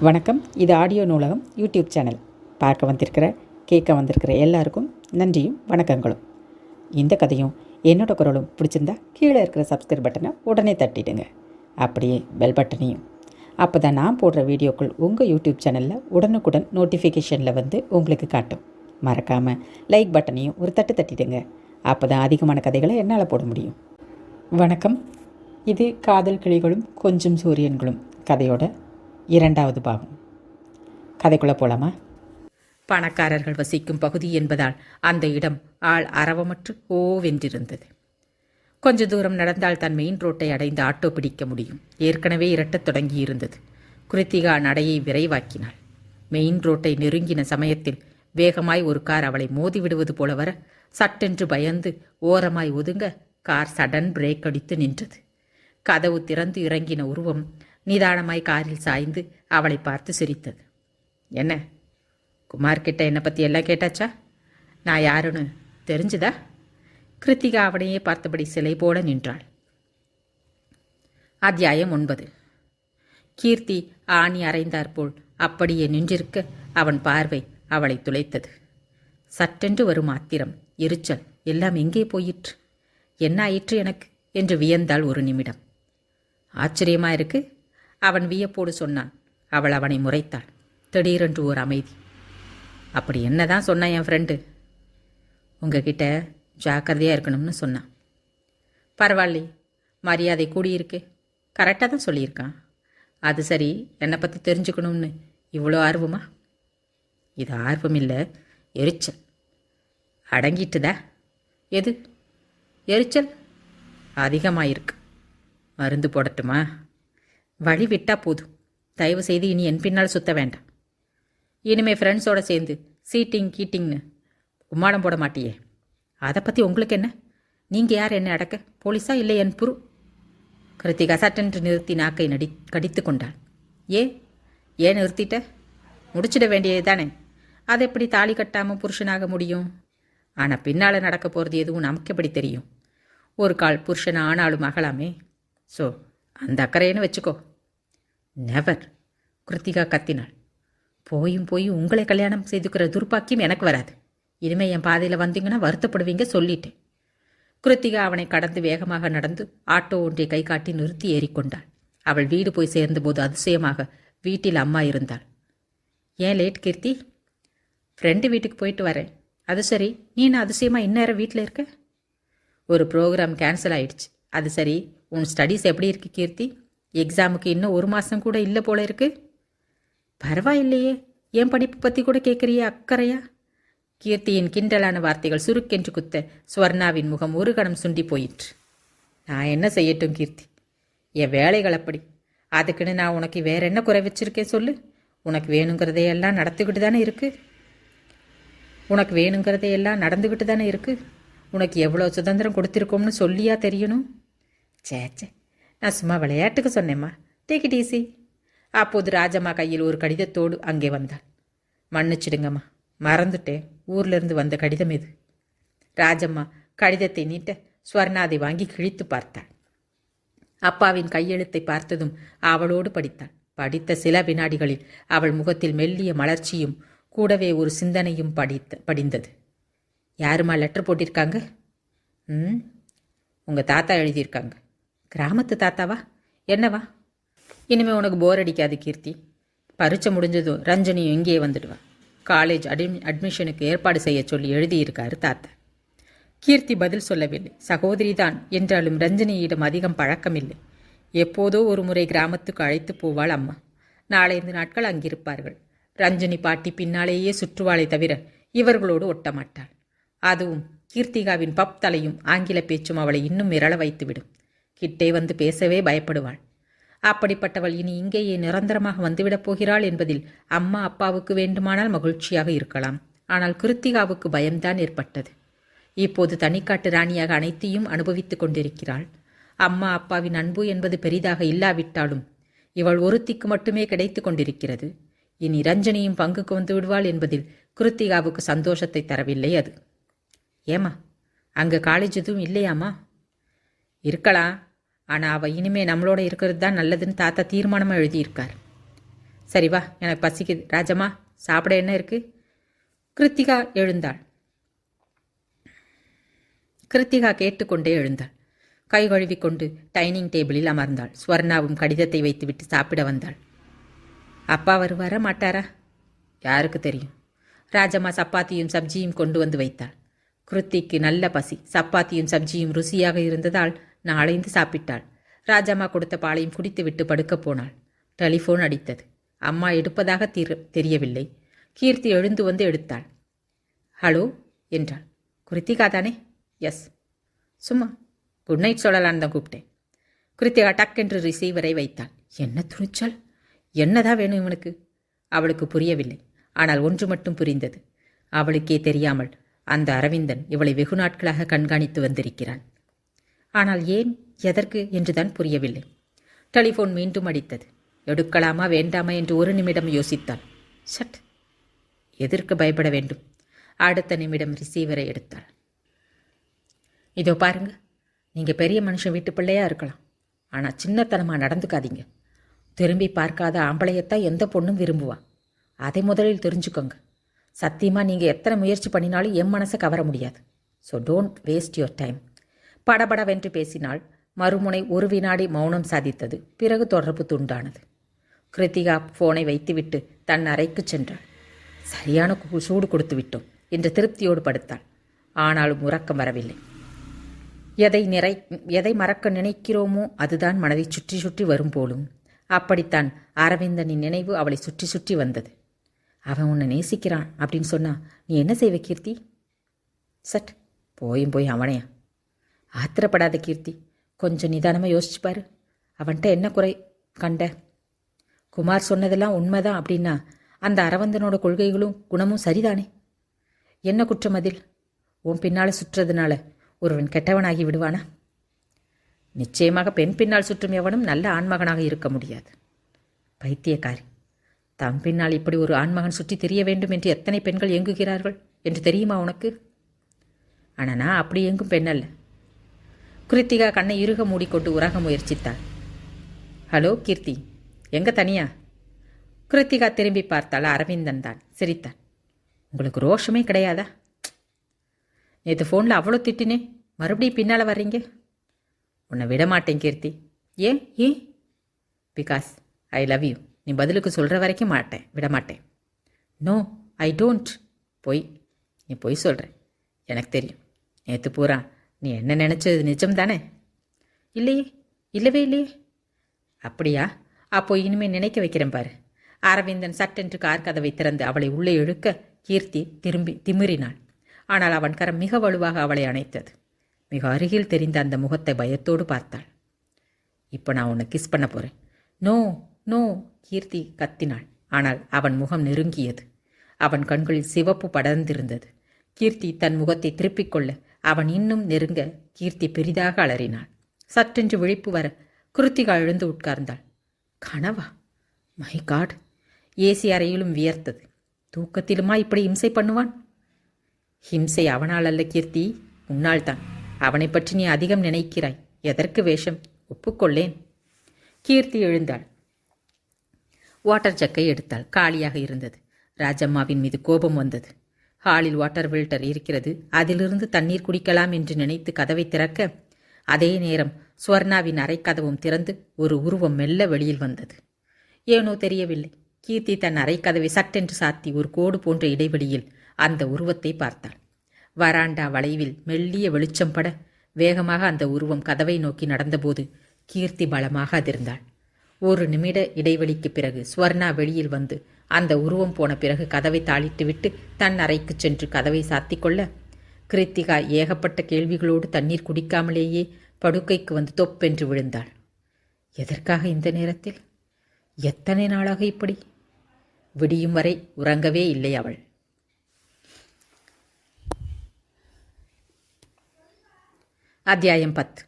வணக்கம். இது ஆடியோ நூலகம் யூடியூப் சேனல். பார்க்க வந்திருக்கிற கேட்க வந்திருக்கிற எல்லாருக்கும் நன்றியும் வணக்கங்களும். இந்த கதையும் என்னோட குரலும் பிடிச்சிருந்தா கீழே இருக்கிற சப்ஸ்கிரைப் பட்டனை உடனே தட்டிடுங்க. அப்படியே பெல் பட்டனையும். அப்போ தான் நான் போடுற வீடியோக்கள் உங்கள் யூடியூப் சேனலில் உடனுக்குடன் நோட்டிஃபிகேஷனில் வந்து உங்களுக்கு காட்டும். மறக்காமல் லைக் பட்டனையும் ஒரு தட்டு தட்டிடுங்க. அப்போ தான் அதிகமான கதைகளை என்னால் போட முடியும். வணக்கம். இது காதல் கிளிகளும் கொஞ்சம் சூரியன்களும் கதையோட 2வது பாகம். கதைக்குள்ளே போலாமா? பணக்காரர்கள் வசிக்கும் பகுதி என்பதால் அந்த இடம் ஆள் அரவமற்று ஓவென்றிருந்தது. கொஞ்ச தூரம் நடந்தால் தன் மெயின் ரோட்டை அடைந்து ஆட்டோ பிடிக்க முடியும். ஏற்கனவே இரட்டத் தொடங்கியிருந்தது. கிருத்திகா நடையை விரைவாக்கினாள். மெயின் ரோட்டை நெருங்கின சமயத்தில் வேகமாய் ஒரு கார் அவளை மோதி விடுவது போல வர சட்டென்று பயந்து ஓரமாய் ஒதுங்க கார் சடன் பிரேக் அடித்து நின்றது. கதவு திறந்து இறங்கின உருவம் நிதானமாய் காரில் சாய்ந்து அவளை பார்த்து சிரித்தது. என்ன, குமார்கிட்ட என்னை பற்றி எல்லாம் கேட்டாச்சா? நான் யாருன்னு தெரிஞ்சுதா? கிருத்திகா அவனையே பார்த்தபடி சிலை போல நின்றாள். அத்தியாயம் 9. கீர்த்தி ஆணி அறைந்தாற்போல் அப்படியே நின்றிருக்க அவன் பார்வை அவளை துளைத்தது. சட்டென்று வரும் ஆத்திரம், எரிச்சல் எல்லாம் எங்கே போயிற்று? என்ன ஆயிற்று எனக்கு என்று வியந்தாள் ஒரு நிமிடம். ஆச்சரியமா இருக்கு, அவன் வியப்போடு சொன்னான். அவள் அவனை முறைத்தாள். திடீரென்று ஒரு அமைதி. அப்படி என்னதான் சொன்னான் என் ஃப்ரெண்டு? உங்ககிட்ட ஜாக்கிரதையாக இருக்கணும்னு சொன்னான். பரவாயில்லை, மரியாதை கூடியிருக்கு. கரெக்டாக தான் சொல்லியிருக்கான். அது சரி, என்னை பற்றி தெரிஞ்சுக்கணும்னு இவ்வளோ ஆர்வமா? இது ஆர்வம் இல்லை, எரிச்சல். அடங்கிட்டுதா? எது எரிச்சல்? அதிகமாயிருக்கு. மருந்து போடட்டுமா? வழி விட்டா போதும். தயவு செய்து இனி என் பின்னால் சுத்த வேண்டாம். இனிமே ஃப்ரெண்ட்ஸோடு சேர்ந்து சீட்டிங் கீட்டிங்னு உம்மாடம் போட மாட்டியே. அதை பற்றி உங்களுக்கு என்ன? நீங்கள் யார் என்னை அடக்க? போலீஸா இல்லை என் புரு? கிருத்திகா சட்டென்று நிறுத்தி நாக்கை கடித்து கொண்டாள். ஏன் நிறுத்திட்ட? முடிச்சிட வேண்டியது தானே. அதை எப்படி தாலி கட்டாமல் புருஷனாக முடியும்? ஆனால் பின்னால் நடக்க போகிறது எதுவும் நமக்கு எப்படி தெரியும்? ஒரு கால் புருஷன் ஆனாலும் ஆகலாமே. ஸோ அந்த அக்கறைன்னு வச்சுக்கோ. நெவர், கிருத்திகா கத்தினாள். போயும் உங்களை கல்யாணம் செய்துக்கிற துர்பாக்கியம் எனக்கு வராது. இனிமேல் என் பாதையில் வந்தீங்கன்னா வருத்தப்படுவீங்க, சொல்லிட்டேன். கிருத்திகா அவனை கடந்து வேகமாக நடந்து ஆட்டோ ஒன்றை கை காட்டி நிறுத்தி ஏறிக்கொண்டாள். அவள் வீடு போய் சேர்ந்தபோது அதிசயமாக வீட்டில் அம்மா இருந்தாள். ஏன் லேட் கீர்த்தி? ஃப்ரெண்டு வீட்டுக்கு போயிட்டு வரேன். அது சரி, நீ என்ன அதிசயமாக இந்நேரம் வீட்டில் இருக்க? ஒரு ப்ரோக்ராம் கேன்சல் ஆயிடுச்சு. அது சரி, உன் ஸ்டடீஸ் எப்படி இருக்கு கீர்த்தி? எக்ஸாமுக்கு இன்னும் 1 மாதம் கூட இல்லை போல இருக்கு. பரவாயில்லையே, என் படிப்பு பற்றி கூட கேட்குறியே அக்கறையா? கீர்த்தியின் கிண்டலான வார்த்தைகள் சுருக்கென்று குத்த ஸ்வர்ணாவின் முகம் ஒரு கணம் சுண்டி போயிற்று. நான் என்ன செய்யட்டும் கீர்த்தி? என் வேலைகள் அப்படி. அதுக்குன்னு நான் உனக்கு வேற என்ன குறை வச்சிருக்கேன் சொல்லு? உனக்கு வேணுங்கிறதையெல்லாம் நடந்துக்கிட்டு தானே இருக்கு. உனக்கு எவ்வளோ சுதந்திரம் கொடுத்துருக்கோம்னு சொல்லியா தெரியணும்? சேச்சே, நான் சும்மா விளையாட்டுக்கு சொன்னேம்மா. Take it easy. அப்போது ராஜம்மா கையில் ஒரு கடிதத்தோடு அங்கே வந்தாள். மன்னிச்சிடுங்கம்மா, மறந்துட்டேன். ஊர்லேருந்து வந்த கடிதம் இது. ராஜம்மா கடிதத்தை நீட்ட ஸ்வர்ணாதை வாங்கி கிழித்து பார்த்தாள். அப்பாவின் கையெழுத்தை பார்த்ததும் அவளோடு படித்தாள். படித்த சில வினாடிகளில் அவள் முகத்தில் மெல்லிய மலர்ச்சியும் கூடவே ஒரு சிந்தனையும் படிந்தது. யாருமா லெட்டர் போட்டிருக்காங்க? உங்கள் தாத்தா எழுதியிருக்காங்க. கிராமத்து தாத்தாவா? என்னவா? இனிமேல் உனக்கு போர் அடிக்காது கீர்த்தி. பரீட்சை முடிஞ்சதும் ரஞ்சனியும் இங்கேயே வந்துடுவா. காலேஜ் அட்மிஷனுக்கு ஏற்பாடு செய்ய சொல்லி எழுதியிருக்காரு தாத்தா. கீர்த்தி பதில் சொல்லவில்லை. சகோதரிதான் என்றாலும் ரஞ்சனியிடம் அதிகம் பழக்கமில்லை. எப்போதோ ஒரு முறை கிராமத்துக்கு அழைத்து போவாள் அம்மா. 4-5 நாட்கள் அங்கிருப்பார்கள். ரஞ்சனி பாட்டி பின்னாலேயே சுற்றுவாளை தவிர இவர்களோடு ஒட்டமாட்டாள். அதுவும் கீர்த்திகாவின் பப் தலையும் ஆங்கில பேச்சும் அவளை இன்னும் மிரள வைத்துவிடும். கிட்டே வந்து பேசவே பயப்படுவாள். அப்படிப்பட்டவள் இனி இங்கேயே நிரந்தரமாக வந்துவிடப் போகிறாள் என்பதில் அம்மா அப்பாவுக்கு வேண்டுமானால் மகிழ்ச்சியாக இருக்கலாம். ஆனால் கிருத்திகாவுக்கு பயம்தான் ஏற்பட்டது. இப்போது தனிக்காட்டு ராணியாக அனைத்தையும் அனுபவித்துக் கொண்டிருக்கிறாள். அம்மா அப்பாவின் அன்பு என்பது பெரிதாக இல்லாவிட்டாலும் இவள் ஒருத்திக்கு மட்டுமே கிடைத்து கொண்டிருக்கிறது. இனி ரஞ்சனியும் பங்குக்கு வந்து விடுவாள் என்பதில் கிருத்திகாவுக்கு சந்தோஷத்தை தரவில்லை அது. ஏமா, அங்கே காலேஜ் எதுவும் இல்லையாம்மா? இருக்கலாம், ஆனால் அவள் இனிமே நம்மளோட இருக்கிறது தான் நல்லதுன்னு தாத்தா தீர்மானமாக எழுதியிருக்கார். சரி வா, எனக்கு பசிக்குது. ராஜம்மா, சாப்பிட என்ன இருக்கு? கிருத்திகா எழுந்தாள். கிருத்திகா கேட்டுக்கொண்டே எழுந்தாள். கை கழுவிக்கொண்டு டைனிங் டேபிளில் அமர்ந்தாள். ஸ்வர்ணாவும் கடிதத்தை வைத்துவிட்டு சாப்பிட வந்தாள். அப்பா வருவாரா மாட்டாரா? யாருக்கு தெரியும். ராஜம்மா சப்பாத்தியும் சப்ஜியும் கொண்டு வந்து வைத்தாள். கிருத்திக்கு நல்ல பசி. சப்பாத்தியும் சப்ஜியும் ருசியாக இருந்ததால் நாளைந்து சாப்பிட்டாள். ராஜம்மா கொடுத்த பாலையும் குடித்துவிட்டு படுக்கப் போனாள். டெலிஃபோன் அடித்தது. அம்மா எடுப்பதாக தெரியவில்லை. கீர்த்தி எழுந்து வந்து எடுத்தாள். ஹலோ என்றாள். கிருத்திகா தானே? எஸ். சும்மா குட் நைட் சொல்லலான்னு தான் கூப்பிட்டேன். கிருத்திகா டக்கென்று ரிசீவரை வைத்தாள். என்ன துணிச்சல்! என்னதான் வேணும் இவனுக்கு? அவளுக்கு புரியவில்லை. ஆனால் ஒன்று மட்டும் புரிந்தது. அவளுக்கே தெரியாமல் அந்த அரவிந்தன் இவளை வெகு நாட்களாக கண்காணித்து வந்திருக்கிறான். ஆனால் ஏன், எதற்கு என்றுதான் புரியவில்லை. டெலிஃபோன் மீண்டும் அடித்தது. எடுக்கலாமா வேண்டாமா என்று ஒரு நிமிடம் யோசித்தாள். சட், எதற்கு பயப்பட வேண்டும்? அடுத்த நிமிடம் ரிசீவரை எடுத்தாள். இதோ பாருங்க, நீங்கள் பெரிய மனுஷன் வீட்டு பிள்ளையா இருக்கலாம், ஆனால் சின்னத்தனமாக நடந்துக்காதீங்க. திரும்பி பார்க்காத ஆம்பளையத்தான் எந்த பொண்ணும் விரும்புவா. அதை முதலில் தெரிஞ்சுக்கோங்க. சத்தியமாக நீங்கள் எத்தனை முயற்சி பண்ணினாலும் என் மனசை கவர முடியாது. So don't waste your time. படபடவென்று பேசினாள். மறுமுனை ஒரு வினாடி மௌனம் சாதித்தது. பிறகு தொடர்பு துண்டானது. கிருத்திகா ஃபோனை வைத்துவிட்டு தன் அறைக்கு சென்றாள். சரியான சூடு கொடுத்து விட்டோம் என்று திருப்தியோடு படுத்தாள். ஆனாலும் உறக்கம் வரவில்லை. எதை மறக்க நினைக்கிறோமோ அதுதான் மனதை சுற்றி சுற்றி வரும் போலும். அப்படித்தான் அரவிந்தனின் நினைவு அவளை சுற்றி சுற்றி வந்தது. அவன் உன்னை நேசிக்கிறான் அப்படின்னு சொன்னா நீ என்ன செய்வ கீர்த்தி? சட், போய் அவனையா? ஆத்திரப்படாத கீர்த்தி, கொஞ்சம் நிதானமாக யோசிச்சுப்பாரு. அவன்கிட்ட என்ன குறை கண்ட? குமார் சொன்னதெல்லாம் உண்மைதான் அப்படின்னா அந்த அரவிந்தனோட கொள்கைகளும் குணமும் சரிதானே? என்ன குற்றம் அதில்? உன் பின்னால் சுற்றுறதுனால ஒருவன் கெட்டவனாகி விடுவானா? நிச்சயமாக பெண் பின்னால் சுற்றும் எவனும் நல்ல ஆண்மகனாக இருக்க முடியாது. பைத்தியக்காரி, தம் பின்னால் இப்படி ஒரு ஆண்மகன் சுற்றி தெரிய வேண்டும் என்று எத்தனை பெண்கள் இயங்குகிறார்கள் என்று தெரியுமா உனக்கு? ஆனால் நான் அப்படி எங்கும் பெண் அல்ல. கிருத்திகா கண்ணை இறுக மூடிக்கொண்டு உறக முயற்சித்தாள். ஹலோ கீர்த்தி, எங்க தனியா? கிருத்திகா திரும்பி பார்த்தாள். அரவிந்தன் தான். சிரித்தான். உங்களுக்கு ரோஷமே கிடையாதா? நேற்று ஃபோனில் அவ்வளோ திட்டினே, மறுபடியும் பின்னால் வர்றீங்க? உன்னை விடமாட்டேன் கீர்த்தி. ஏன் ஏன்? Because I love you. நீ பதிலுக்கு சொல்கிற வரைக்கும் விடமாட்டேன். No, I don't. நீ பொய் சொல்கிற, எனக்கு தெரியும். நேற்று பூரா நீ என்ன நினச்சது நிஜம் தானே? இல்லையே, இல்லவே இல்லையே. அப்படியா? அப்போ இனிமேல் நினைக்க வைக்கிறேன் பாரு. அரவிந்தன் சட்டென்று கார் கதவை திறந்து அவளை உள்ளே இழுக்க கீர்த்தி திரும்பி திமிறினாள். ஆனால் அவன் கரம் மிக வலுவாக அவளை அணைத்தது. மிக அருகில் தெரிந்த அந்த முகத்தை பயத்தோடு பார்த்தாள். இப்போ நான் உன்னை கிஸ் பண்ண போகிறேன். நோ நோ, கீர்த்தி கத்தினாள். ஆனால் அவன் முகம் நெருங்கியது. அவன் கண்களில் சிவப்பு படர்ந்திருந்தது. கீர்த்தி தன் முகத்தை திருப்பிக் கொள்ள அவன் இன்னும் நெருங்க கீர்த்தி பெரிதாக அலறினாள். சற்றென்று விழிப்பு வர கிருத்திகா எழுந்து உட்கார்ந்தாள். கனவா? My god! ஏசி அறையிலும் வியர்த்தது. தூக்கத்திலுமா இப்படி இம்சை பண்ணுவான்? ஹிம்சை அவனால் அல்ல கீர்த்தி, உன்னால் தான். அவனை பற்றி நீ அதிகம் நினைக்கிறாய். எதற்கு வேஷம்? ஒப்புக்கொள்ளேன். கீர்த்தி எழுந்தாள். வாட்டர் ஜக்கை எடுத்தாள். காலியாக இருந்தது. ராஜம்மாவின் மீது கோபம் வந்தது. ஹாலில் வாட்டர் ஃபில்டர் இருக்கிறது, அதிலிருந்து தண்ணீர் குடிக்கலாம் என்று நினைத்து கதவை திறக்க அதே நேரம் ஸ்வர்ணாவின் அறைக்கதவும் திறந்து ஒரு உருவம் மெல்ல வெளியில் வந்தது. ஏனோ தெரியவில்லை, கீர்த்தி தன் அறைக்கதவை சட்டென்று சாத்தி ஒரு கோடு போன்ற இடைவெளியில் அந்த உருவத்தை பார்த்தாள். வராண்டா வளைவில் மெல்லிய வெளிச்சம் பட வேகமாக அந்த உருவம் கதவை நோக்கி நடந்தபோது கீர்த்தி பலமாக அதிர்ந்தாள். ஒரு நிமிட இடைவெளிக்கு பிறகு ஸ்வர்ணா வெளியில் வந்து அந்த உருவம் போன பிறகு கதவை தாளிட்டுவிட்டு தன் அறைக்கு சென்று கதவை சாத்தி கொள்ள கிருத்திகா ஏகப்பட்ட கேள்விகளோடு தண்ணீர் குடிக்காமலேயே படுக்கைக்கு வந்து தொப்பென்று விழுந்தாள். எதற்காக இந்த நேரத்தில்? எத்தனை நாளாக இப்படி? விடியும் வரை உறங்கவே இல்லை அவள். அத்தியாயம் 10.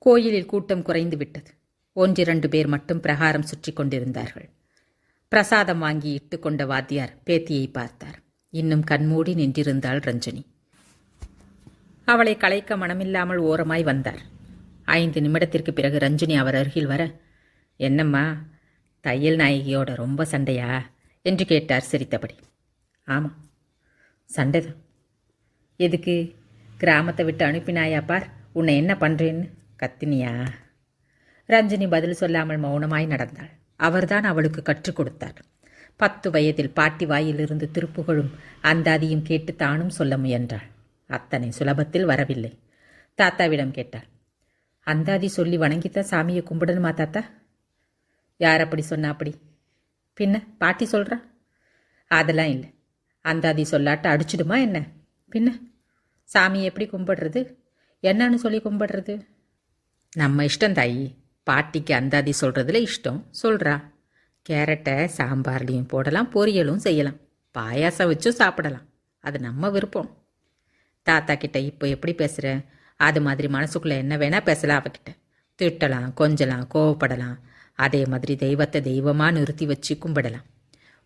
கோயிலில் கூட்டம் குறைந்து விட்டது. 1-2 பேர் மட்டும் பிரகாரம் சுற்றி கொண்டிருந்தார்கள். பிரசாதம் வாங்கி இட்டு கொண்ட வாத்தியார் பேத்தியை பார்த்தார். இன்னும் கண்மூடி நின்றிருந்தாள் ரஞ்சனி. அவளை கலைக்க மனமில்லாமல் ஓரமாய் வந்தார். 5 நிமிடத்திற்கு பிறகு ரஞ்சினி அவர் அருகில் வர, என்னம்மா தையல் நாயகியோட ரொம்ப சண்டையா என்று கேட்டார் சிரித்தபடி. ஆமாம், சண்டைதான். எதுக்கு? கிராமத்தை விட்டு அனுப்பினாயா பார், உன்னை என்ன பண்ணுறேன்னு கத்தினியா? ரஞ்சினி பதில் சொல்லாமல் மௌனமாய் நடந்தாள். அவர்தான் அவளுக்கு கற்றுக் கொடுத்தார். 10 வயதில் பாட்டி வாயிலிருந்து திருப்புகழும் அந்தாதியும் கேட்டு தானும் சொல்ல முயன்றாள். அத்தனை சுலபத்தில் வரவில்லை. தாத்தாவிடம் கேட்டாள். அந்தாதி சொல்லி வணங்கித்தான் சாமியை கும்பிடணுமா தாத்தா? யார் அப்படி சொன்னா? அப்படி பின்ன பாட்டி சொல்கிறா? அதெல்லாம் இல்லை. அந்தாதி சொல்லாட்ட அடிச்சிடுமா என்ன? பின்ன சாமியை எப்படி கும்பிடுறது? என்னன்னு சொல்லி கும்பிடுறது? நம்ம இஷ்டம் தாயி. பாட்டிக்கு அந்தாதி சொல்கிறதுல இஷ்டம், சொல்கிறா. கேரட்டை சாம்பார்லேயும் போடலாம், பொரியலும் செய்யலாம், பாயாசம் வச்சும் சாப்பிடலாம். அது நம்ம விருப்பம். தாத்தா கிட்ட இப்போ எப்படி பேசுகிறேன் அது மாதிரி மனசுக்குள்ளே என்ன வேணால் பேசலாம். அவகிட்ட திட்டலாம், கொஞ்சலாம், கோவப்படலாம். அதே மாதிரி தெய்வத்தை தெய்வமாக நிறுத்தி வச்சு கும்பிடலாம்.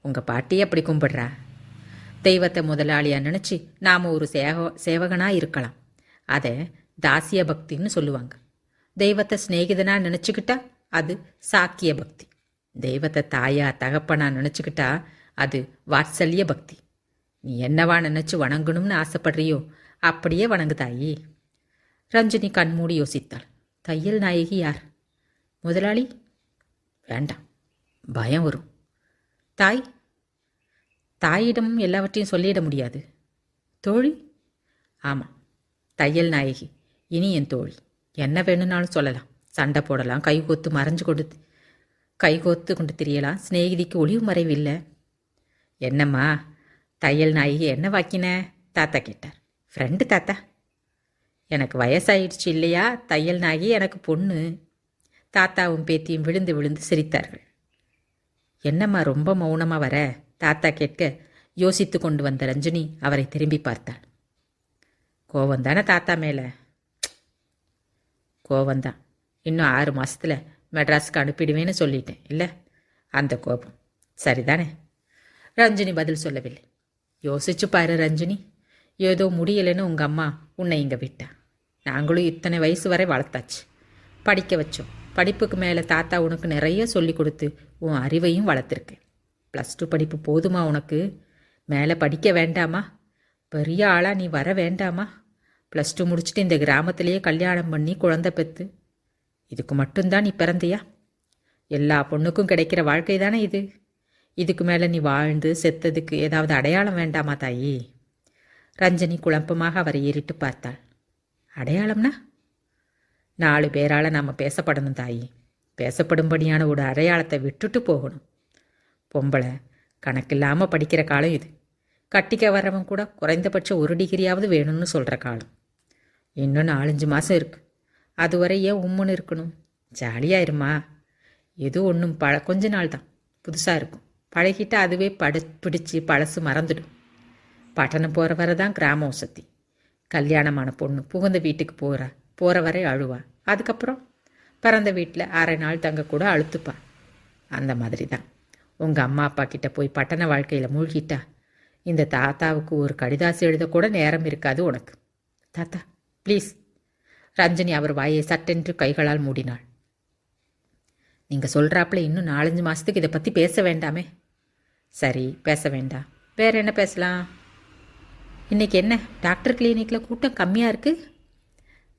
உங்கள் பாட்டி அப்படி கும்பிடுறா. தெய்வத்தை முதலாளியாக நினச்சி நாம் ஒரு சேவகனாக இருக்கலாம். அதை தாசிய பக்தின்னு சொல்லுவாங்க. தெய்வத்தை சிநேகிதனாக நினச்சிக்கிட்டா அது சாக்கிய பக்தி. தெய்வத்தை தாயா தகப்பனா நினச்சிக்கிட்டா அது வாத்சல்ய பக்தி. நீ என்னவா நினச்சி வணங்கணும்னு ஆசைப்படுறியோ அப்படியே வணங்கு தாயி. ரஞ்சினி கண்மூடி யோசித்தாள். தையல் நாயகி யார்? முதலாளி? வேண்டாம், பயம் வரும். தாய்? தாயிடம் எல்லாவற்றையும் சொல்லிட முடியாது. தோழி? ஆமாம், தையல் நாயகி இனி என் தோழி. என்ன வேணும்னாலும் சொல்லலாம், சண்டை போடலாம், கைகோத்து கொண்டு திரியலாம். சிநேகிதிக்கு ஒளிவு மறைவு இல்லை. என்னம்மா தையல் நாயகி என்ன வாக்கின? தாத்தா கேட்டார். ஃப்ரெண்டு தாத்தா. எனக்கு வயசாயிடுச்சு இல்லையா? தையல் நாயகி எனக்கு பொண்ணு. தாத்தாவும் பேத்தியும் விழுந்து விழுந்து சிரித்தார்கள். என்னம்மா ரொம்ப மௌனமாக வர? தாத்தா கேட்க யோசித்து கொண்டு வந்த ரஞ்சினி அவரை திரும்பி பார்த்தாள். கோவந்தானே தாத்தா மேலே? கோவந்தான். இன்னும் 6 மாதத்தில் மெட்ராஸுக்கு அனுப்பிடுவேன்னு சொல்லிட்டேன் இல்லை? அந்த கோபம் சரிதானே? ரஞ்சினி பதில் சொல்லவில்லை. யோசிச்சு பாரு ரஞ்சினி, ஏதோ முடியலைன்னு உங்கள் அம்மா உன்னை இங்கே விட்டா. நாங்களும் இத்தனை வயசு வரை வளர்த்தாச்சு, படிக்க வச்சோம். படிப்புக்கு மேலே தாத்தா உனக்கு நிறைய சொல்லி கொடுத்து உன் அறிவையும் வளர்த்துருக்கேன். +2 படிப்பு போதுமா உனக்கு? மேலே படிக்க வேண்டாமா? பெரிய ஆளாக நீ வர வேண்டாமா? +2 முடிச்சுட்டு இந்த கிராமத்திலேயே கல்யாணம் பண்ணி குழந்தை பெற்று இதுக்கு மட்டும்தான் நீ பிறந்தியா? எல்லா பொண்ணுக்கும் கிடைக்கிற வாழ்க்கை தானே இது. இதுக்கு மேலே நீ வாழ்ந்து செத்ததுக்கு ஏதாவது அடையாளம் வேண்டாமா தாயி? ரஞ்சனி குழப்பமாக அவரை ஏறிட்டு பார்த்தாள். அடையாளம்னா? 4 பேரால் நாம் பேசப்படணும் தாயி. பேசப்படும்படியான ஒரு அடையாளத்தை விட்டுட்டு போகணும். பொம்பளை கணக்கில்லாமல் படிக்கிற காலம் இது. கட்டிக்க வர்றவன் கூட குறைந்தபட்சம் 1 டிகிரியாவது வேணும்னு சொல்கிற காலம். இன்னும் 4-5 மாதம் இருக்குது. அதுவரை ஏன் உம்முன்னு இருக்கணும்? ஜாலியாயிருமா? எது ஒன்றும் கொஞ்ச நாள் தான் புதுசாக இருக்கும். பழகிட்டு அதுவே பிடிச்சி பழசு மறந்துடும். பட்டணம் போகிற வரை தான் கிராம வசதி. கல்யாணமான பொண்ணு புகுந்த வீட்டுக்கு போகிற வரை அழுவா. அதுக்கப்புறம் பிறந்த வீட்டில் 1/2 நாள் தங்கக்கூட அழுத்துப்பா. அந்த மாதிரி தான் உங்கள் அம்மா அப்பா கிட்ட போய் பட்டண வாழ்க்கையில் மூழ்கிட்டா இந்த தாத்தாவுக்கு ஒரு கடிதாசு எழுதக்கூட நேரம் இருக்காது உனக்கு. தாத்தா ப்ளீஸ். ரஞ்சனி அவர் வாயை சட்டென்று கைகளால் மூடினாள். நீங்கள் சொல்கிறாப்புல இன்னும் 4-5 மாதத்துக்கு இதை பற்றி பேச வேண்டாமே? சரி, பேச வேண்டாம். வேறு என்ன பேசலாம்? இன்றைக்கி என்ன டாக்டர் கிளினிக்கில் கூட்டம் கம்மியாக இருக்குது?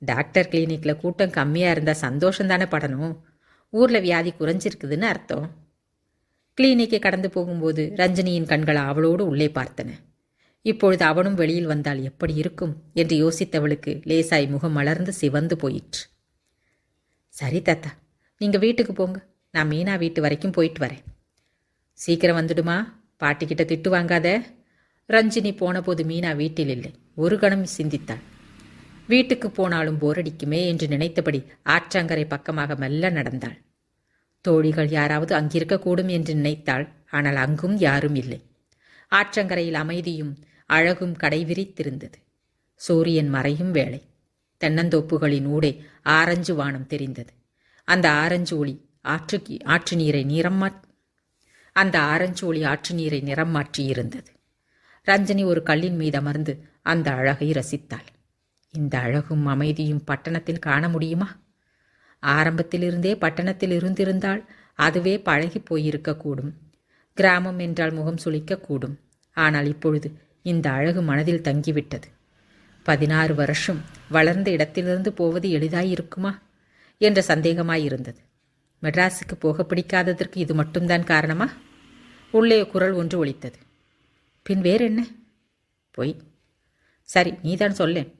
டாக்டர் கிளினிக்கில் கூட்டம் கம்மியாக இருந்தால் சந்தோஷம் தானே படணும். ஊரில் வியாதி குறைஞ்சிருக்குதுன்னு அர்த்தம். கிளினிக்கை கடந்து போகும்போது ரஞ்சனியின் கண்கள் அவளோடு உள்ளே பார்த்தன. இப்பொழுது அவனும் வெளியில் வந்தால் எப்படி இருக்கும் என்று யோசித்தவளுக்கு லேசாய் முகம் மலர்ந்து சிவந்து போயிற்று. சரி தாத்தா, நீங்கள் வீட்டுக்கு போங்க. நான் மீனா வீட்டு வரைக்கும் போயிட்டு வரேன். சீக்கிரம் வந்துடுமா? பாட்டிக்கிட்ட திட்டு வாங்காத. ரஞ்சினி போன போது மீனா வீட்டில் இல்லை. ஒரு கணம் சிந்தித்தாள். வீட்டுக்கு போனாலும் போரடிக்குமே என்று நினைத்தபடி ஆற்றங்கரை பக்கமாக மெல்ல நடந்தாள். தோழிகள் யாராவது அங்கிருக்கக்கூடும் என்று நினைத்தாள். ஆனால் அங்கும் யாரும் இல்லை. ஆற்றங்கரையில் அமைதியும் அழகும் கடைவிரித்திருந்தது. சூரியன் மறையும் வேளை. தென்னந்தோப்புகளின் ஊடே ஆரஞ்சு வானம் தெரிந்தது. அந்த ஆரஞ்சு ஒளி ஆற்று நீரை நிறம் மாற்றி இருந்தது. ரஞ்சனி ஒரு கல்லின் மீது அமர்ந்து அந்த அழகை ரசித்தாள். இந்த அழகும் அமைதியும் பட்டணத்தில் காண முடியுமா? ஆரம்பத்திலிருந்தே பட்டணத்தில் இருந்திருந்தால் அதுவே பழகி போயிருக்கக்கூடும். கிராமம் என்றால் முகம் சுளிக்கக்கூடும். ஆனால் இப்பொழுது இந்த அழகு மனதில் தங்கிவிட்டது. 16 வருஷம் வளர்ந்த இடத்திலிருந்து போவது எளிதாயிருக்குமா என்ற சந்தேகமாயிருந்தது. மெட்ராஸுக்கு போக பிடிக்காததற்கு இது மட்டும்தான் காரணமா? உள்ளே குரல் ஒன்று ஒலித்தது. பின் வேறென்ன? பொய். சரி, நீதான் சொல்லேன்.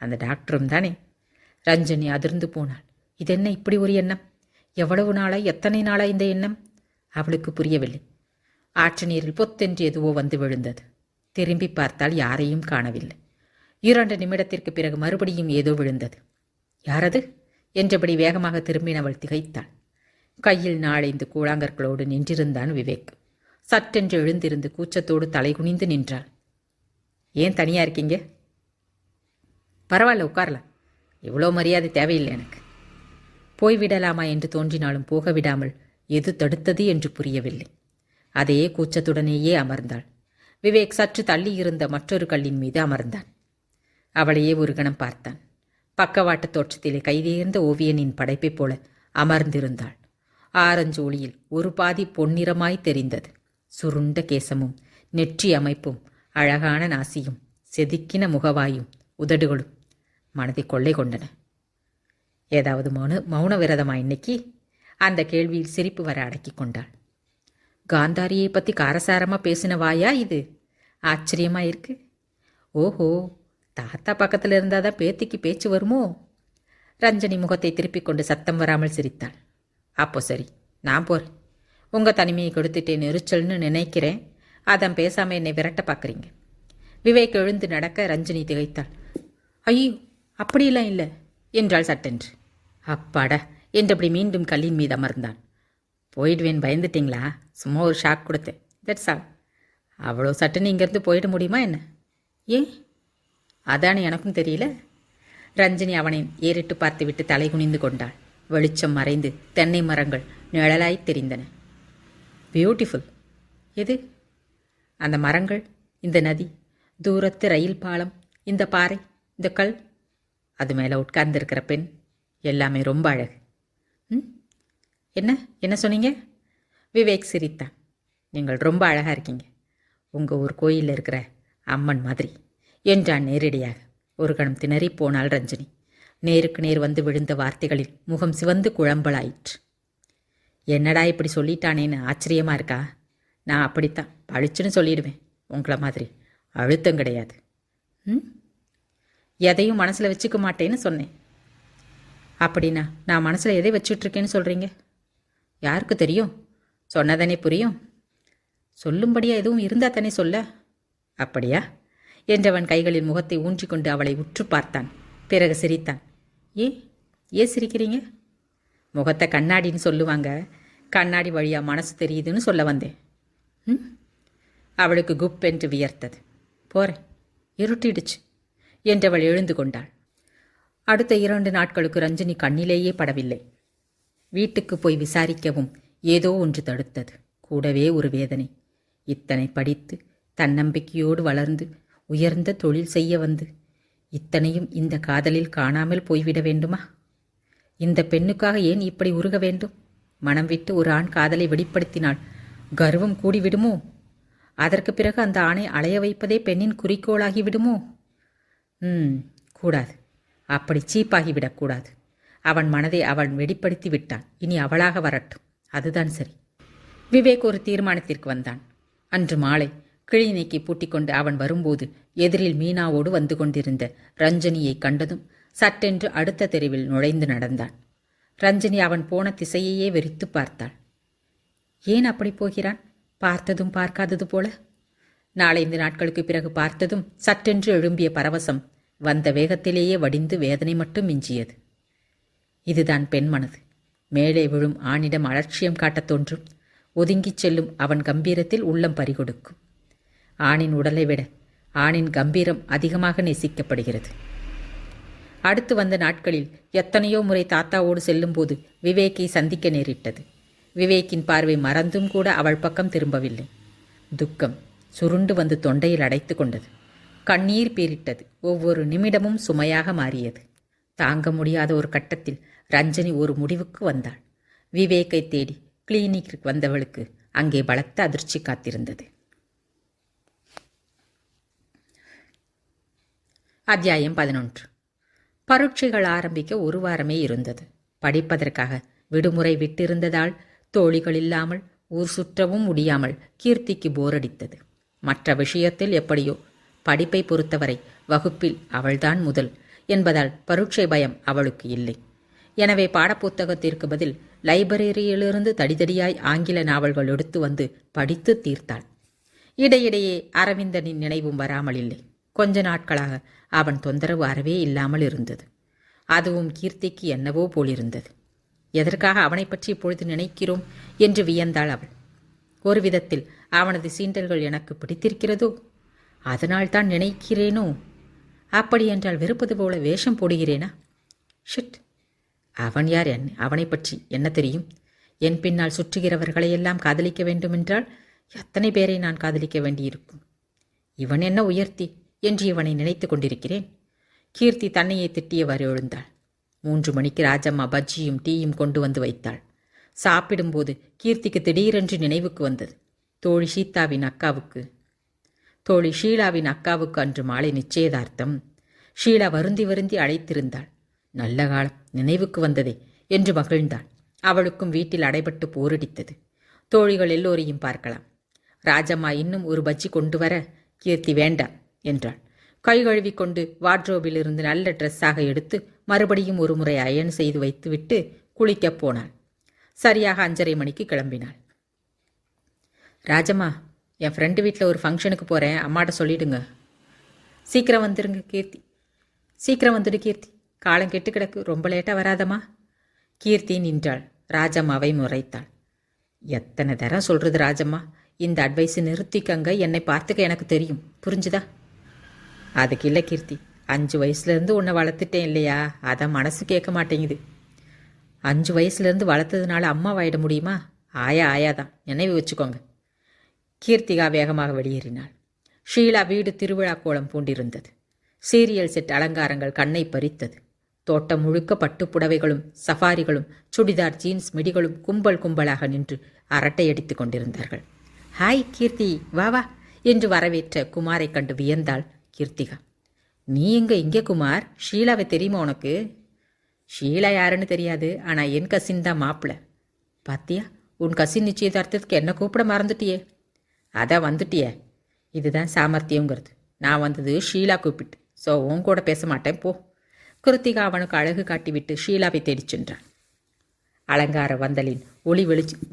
அந்த டாக்டரும் தானே? ரஞ்சனி அதிர்ந்து போனாள். இதென்ன இப்படி ஒரு எண்ணம்? எவ்வளவு நாளாய், எத்தனை நாளாய் இந்த எண்ணம்? அவளுக்கு புரியவில்லை. ஆற்று நீரில் பொத்தென்று எதுவோ வந்து விழுந்தது. திரும்பி பார்த்தால் யாரையும் காணவில்லை. 2 நிமிடத்திற்கு பிறகு மறுபடியும் ஏதோ விழுந்தது. யாரது என்றபடி வேகமாக திரும்பினவள் திகைத்தாள். கையில் 4-5 கூழாங்கற்களோடு நின்றிருந்தான் விவேக். சட்டென்று எழுந்திருந்து கூச்சத்தோடு தலை குனிந்து நின்றாள். ஏன் தனியா இருக்கீங்க? பரவாயில்ல, உட்காரலாம். இவ்வளோ மரியாதை தேவையில்லை எனக்கு. போய்விடலாமா என்று தோன்றினாலும் போக விடாமல் எது தடுத்தது என்று புரியவில்லை. அதே கூச்சத்துடனேயே அமர்ந்தாள். விவேக் சற்று தள்ளி இருந்த மற்றொரு கல்லின் மீது அமர்ந்தான். அவளையே ஒரு கணம் பார்த்தான். பக்கவாட்டு தோற்றத்திலே கைதேர்ந்த ஓவியனின் படைப்பைப் போல அமர்ந்திருந்தாள். ஆரஞ்சு ஒளியில் ஒரு பாதி பொன்னிறமாய் தெரிந்தது. சுருண்ட கேசமும் நெற்றி அமைப்பும் அழகான நாசியும் செதுக்கின முகவாயும் உதடுகளும் மனதை கொள்ளை கொண்டன. ஏதாவது மௌன விரதமா இன்னைக்கு? அந்த கேள்வியில் சிரிப்பு வர அடக்கி கொண்டாள். காந்தாரியை பற்றி காரசாரமாக பேசின வாயா இது? ஆச்சரியமா இருக்கு. ஓஹோ, தாத்தா பக்கத்தில் இருந்தால் தான் பேத்திக்கு பேச்சு வருமோ? ரஞ்சனி முகத்தை திருப்பிக் கொண்டு சத்தம் வராமல் சிரித்தாள். அப்போ சரி, நான் போகிறேன். உங்கள் தனிமையை கொடுத்துட்டேன் எரிச்சல்னு நினைக்கிறேன். அதான் பேசாமல் என்னை விரட்ட பார்க்குறீங்க. விவேக் எழுந்து நடக்க ரஞ்சனி திகைத்தாள். ஐயோ, அப்படியெல்லாம் இல்லை என்றாள் சட்டென்று. அப்பாடா என்றபடி மீண்டும் கல்லின் மீது அமர்ந்தான். போயிடுவேன் பயந்துட்டிங்களா? சும்மா ஒரு ஷாக் கொடுத்தேன், தட்ஸ் ஆல். அவ்வளோ சட்டுன்னு இங்கேருந்து போயிட முடியுமா என்ன? ஏன்? அதானே எனக்கும் தெரியல. ரஞ்சினி அவனை ஏறிட்டு பார்த்துவிட்டு தலை குனிந்து கொண்டாள். வெளிச்சம் மறைந்து தென்னை மரங்கள் நிழலாய் தெரிந்தன. பியூட்டிஃபுல். எது? அந்த மரங்கள், இந்த நதி, தூரத்து ரயில் பாலம், இந்த பாறை, இந்த கல், அது மேலே உட்கார்ந்துருக்கிற பெண், எல்லாமே ரொம்ப அழகு. என்ன என்ன சொன்னீங்க? விவேக் சிரித்தான். நீங்கள் ரொம்ப அழகாக இருக்கீங்க. உங்கள் ஊர் கோயிலில் இருக்கிற அம்மன் மாதிரி என்றான் நேரடியாக. ஒரு கணம் திணறி போனாள் ரஞ்சினி. நேருக்கு நேர் வந்து விழுந்த வார்த்தைகளில் முகம் சிவந்து குழம்பலாயிற்று. என்னடா இப்படி சொல்லிட்டானேன்னு ஆச்சரியமா இருக்கா? நான் அப்படித்தான் பழிச்சுன்னு சொல்லிடுவேன். உங்களை மாதிரி அழுத்தம் கிடையாது. எதையும் மனசில் வச்சுக்க மாட்டேன்னு சொன்னேன். அப்படின்னா நான் மனசில் எதை வச்சுட்ருக்கேன்னு சொல்கிறீங்க? யாருக்கு தெரியும்? சொன்னதானே புரியும். சொல்லும்படியா எதுவும் இருந்தால் தானே சொல்ல. அப்படியா என்றவன் கைகளில் முகத்தை ஊன்றிக்கொண்டு அவளை உற்று பார்த்தான். பிறகு சிரித்தான். ஏன் சிரிக்கிறீங்க? முகத்தை கண்ணாடின்னு சொல்லுவாங்க. கண்ணாடி வழியாக மனசு தெரியுதுன்னு சொல்ல வந்தேன். அவளுக்கு குப் என்று வியர்த்தது. போகிறேன், இருட்டிடுச்சு என்றவள் எழுந்து கொண்டாள். அடுத்த 2 நாட்களுக்கு ரஞ்சினி கண்ணிலேயே படவில்லை. வீட்டுக்கு போய் விசாரிக்கவும் ஏதோ ஒன்று தடுத்தது. கூடவே ஒரு வேதனை. இத்தனை படித்து தன்னம்பிக்கையோடு வளர்ந்து உயர்ந்த தொழில் செய்ய வந்து இத்தனையும் இந்த காதலில் காணாமல் போய்விட வேண்டுமா? இந்த பெண்ணுக்காக ஏன் இப்படி உருக வேண்டும்? மனம் விட்டு ஒரு ஆண் காதலை வெளிப்படுத்தினால் கர்வம் கூடிவிடுமோ? அதற்கு பிறகு அந்த ஆணை அலைய வைப்பதே பெண்ணின் குறிக்கோளாகி விடுமோ? கூடாது. அப்படி சீப்பாகிவிடக்கூடாது. அவன் மனதை அவன் வெளிப்படுத்தி விட்டான். இனி அவளாக வரட்டும், அதுதான் சரி. விவேக் ஒரு தீர்மானத்திற்கு வந்தான். அன்று மாலை கிளினிக்கை பூட்டிக்கொண்டு அவன் வரும்போது எதிரில் மீனாவோடு வந்து கொண்டிருந்த ரஞ்சனியை கண்டதும் சட்டென்று அடுத்த தெருவில் நுழைந்து நடந்தான். ரஞ்சனி அவன் போன திசையையே வெறித்து பார்த்தாள். ஏன் அப்படி போகிறான்? பார்த்ததும் பார்க்காதது போல. 4-5 நாட்களுக்கு பிறகு பார்த்ததும் சட்டென்று எழும்பிய பரவசம் வந்த வேகத்திலேயே வடிந்து வேதனை மட்டும் மிஞ்சியது. இதுதான் பெண் மனது. மேலே விழும் ஆணிடம் அலட்சியம் காட்டத் தோன்றும். ஒதுங்கிச் செல்லும் அவன் கம்பீரத்தில் உள்ளம் பறிகொடுக்கும். ஆணின் உடலை விட ஆணின் கம்பீரம் அதிகமாக நேசிக்கப்படுகிறது. அடுத்து வந்த நாட்களில் எத்தனையோ முறை தாத்தாவோடு செல்லும்போது விவேக்கை சந்திக்க நேரிட்டது. விவேக்கின் பார்வை மறந்தும் கூட அவள் பக்கம் திரும்பவில்லை. துக்கம் சுருண்டு வந்து தொண்டையில் அடைத்து கொண்டது. கண்ணீர் பீரிட்டது. ஒவ்வொரு நிமிடமும் சுமையாக மாறியது. தாங்க முடியாத ஒரு கட்டத்தில் ரஞ்சனி ஒரு முடிவுக்கு வந்தாள். விவேக்கை தேடி கிளினிக்கு வந்தவளுக்கு அங்கே பலத்த அதிர்ச்சி காத்திருந்தது. அத்தியாயம் 11. பரீட்சைகள் ஆரம்பிக்க ஒரு வாரமே இருந்தது. படிப்பதற்காக விடுமுறை விட்டிருந்ததால் தோழிகள் இல்லாமல் ஊர் சுற்றவும் முடியாமல் கீர்த்திக்கு போரடித்தது. மற்ற விஷயத்தில் எப்படியோ, படிப்பை பொறுத்தவரை வகுப்பில் அவள்தான் முதல் என்பதால் பரீட்சை பயம் அவளுக்கு இல்லை. எனவே பாடப்புத்தகத்திற்கு பதில் லைப்ரரியிலிருந்து தடிதடியாய் ஆங்கில நாவல்கள் எடுத்து வந்து படித்து தீர்த்தாள். இடையிடையே அரவிந்தனின் நினைவும் வராமல் இல்லை. கொஞ்ச நாட்களாக அவன் தொந்தரவு அறவே இல்லாமல் இருந்தது. அதுவும் கீர்த்திக்கு என்னவோ போலிருந்தது. எதற்காக அவனை பற்றி இப்பொழுது நினைக்கிறோம் என்று வியந்தாள் அவள். ஒரு விதத்தில் அவனது சீண்டல்கள் எனக்கு பிடித்திருக்கிறதோ, அதனால்தான் நினைக்கிறேனோ. அப்படியென்றால் வெறுப்பது போல வேஷம் போடுகிறேனா? ஷிட், அவன் யார்? அவனை பற்றி என்ன தெரியும்? என் பின்னால் சுற்றுகிறவர்களையெல்லாம் காதலிக்க வேண்டுமென்றால் எத்தனை பேரை நான் காதலிக்க வேண்டியிருக்கும். இவன் என்ன உயர்த்தி என்று இவனை நினைத்து கொண்டிருக்கிறேன். கீர்த்தி தன்னையே திட்டியவாறு எழுந்தாள். 3 மணிக்கு ராஜம்மா பஜ்ஜியும் டீயும் கொண்டு வந்து வைத்தாள். சாப்பிடும்போது கீர்த்திக்கு திடீரென்று நினைவுக்கு வந்தது. தோழி ஷீலாவின் அக்காவுக்கு அன்று மாலை நிச்சயதார்த்தம். ஷீலா வருந்தி வருந்தி அழைத்திருந்தாள். நல்ல காலம், நினைவுக்கு வந்ததே என்று மகிழ்ந்தாள். அவளுக்கும் வீட்டில் அடைபட்டு போரடித்தது. தோழிகள் எல்லோரையும் பார்க்கலாம். ராஜம்மா இன்னும் ஒரு பஜ்ஜி கொண்டு வர கீர்த்தி வேண்டாம் என்றாள். கை கழுவி கொண்டு வார்ட்ரோபிலிருந்து நல்ல ட்ரெஸ்ஸாக எடுத்து மறுபடியும் ஒரு முறை அயன் செய்து வைத்துவிட்டு குளிக்கப் போனாள். சரியாக 5:30 மணிக்கு கிளம்பினாள். ராஜம்மா, என் ஃப்ரெண்டு வீட்டில் ஒரு ஃபங்க்ஷனுக்கு போகிறேன், அம்மாட்ட சொல்லிடுங்க. சீக்கிரம் வந்துடுங்க கீர்த்தி. சீக்கிரம் வந்துடு கீர்த்தி, காலம் கெட்டு கிடக்கு, ரொம்ப லேட்டாக வராதம்மா. கீர்த்தி நின்றாள். ராஜம்மாவை முறைத்தாள். எத்தனை தரம் சொல்கிறது ராஜம்மா, இந்த அட்வைஸை நிறுத்திக்கங்க, என்னை பார்த்துக்க எனக்கு தெரியும், புரிஞ்சுதா? அதுக்கு இல்லை கீர்த்தி, 5 வயசுலேருந்து உன்னை வளர்த்துட்டேன் இல்லையா, அதை மனசு கேட்க மாட்டேங்குது. 5 வயசுலேருந்து வளர்த்ததுனால அம்மா வாயிட முடியுமா? ஆயாதான், நினைவு வச்சுக்கோங்க. கீர்த்திகா வேகமாக வெளியேறினாள். ஷீலா வீடு திருவிழா கோலம் பூண்டிருந்தது. சீரியல் செட் அலங்காரங்கள் கண்ணை பறித்தது. தோட்டம் முழுக்க பட்டுப்புடவைகளும் சஃபாரிகளும் சுடிதார் ஜீன்ஸ் மிடிகளும் கும்பல் கும்பலாக நின்று அரட்டையடித்து கொண்டிருந்தார்கள். ஹாய் கீர்த்தி, வா வா என்று வரவேற்ற குமாரை கண்டு வியந்தாள் கீர்த்திகா. நீ இங்கே குமார்? ஷீலாவை தெரியுமா உனக்கு? ஷீலா யாருன்னு தெரியாது, ஆனால் என் கசின் தான் மாப்பிள்ளை. பாத்தியா, உன் கசின் நிச்சயதார்த்தத்துக்கு என்ன கூப்பிட மறந்துட்டியே. அதான் வந்துட்டியே, இதுதான் சாமர்த்தியங்கிறது. நான் வந்தது ஷீலா கூப்பிட்டு, ஸோ உன் கூட பேச மாட்டேன் போ. கிருத்திகா அவனுக்கு அழகு காட்டிவிட்டு ஷீலாவை தேடிச் சென்றான். அலங்கார வந்தலின் ஒளி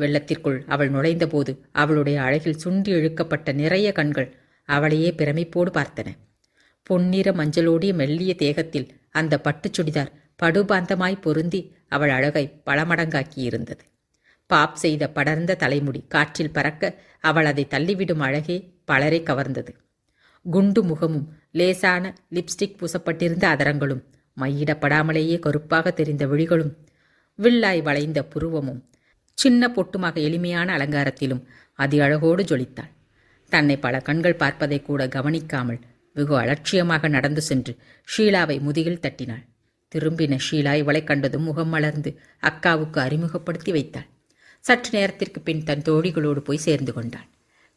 வெள்ளத்திற்குள் அவள் நுழைந்தபோது அவளுடைய அழகில் சுண்டி இழுக்கப்பட்ட நிறைய கண்கள் அவளையே பிரமிப்போடு பார்த்தன. பொன்னிற மஞ்சளோடிய மெல்லிய தேகத்தில் அந்த பட்டுச் சுடிதார் படுபாந்தமாய் பொருந்தி அவள் அழகை பலமடங்காக்கியிருந்தது. பாப் செய்த படர்ந்த தலைமுடி காற்றில் பறக்க அவள் அதை தள்ளிவிடும் அழகே பலரை கவர்ந்தது. குண்டு முகமும் லேசான லிப்ஸ்டிக் பூசப்பட்டிருந்த அதரங்களும் மையிடப்படாமலேயே கருப்பாக தெரிந்த விழிகளும் வில்லாய் வளைந்த புருவமும் சின்ன பொட்டுமாக எளிமையான அலங்காரத்திலும் அதி அழகோடு ஜொலித்தாள். தன்னை பல கண்கள் பார்ப்பதை கூட கவனிக்காமல் வெகு அலட்சியமாக நடந்து சென்று ஷீலாவை முதுகில் தட்டினாள். திரும்பின ஷீலா இவளை கண்டதும் முகம் மலர்ந்து அக்காவுக்கு அறிமுகப்படுத்தி வைத்தாள். சற்று நேரத்திற்கு பின் தன் தோழிகளோடு போய் சேர்ந்து கொண்டாள்.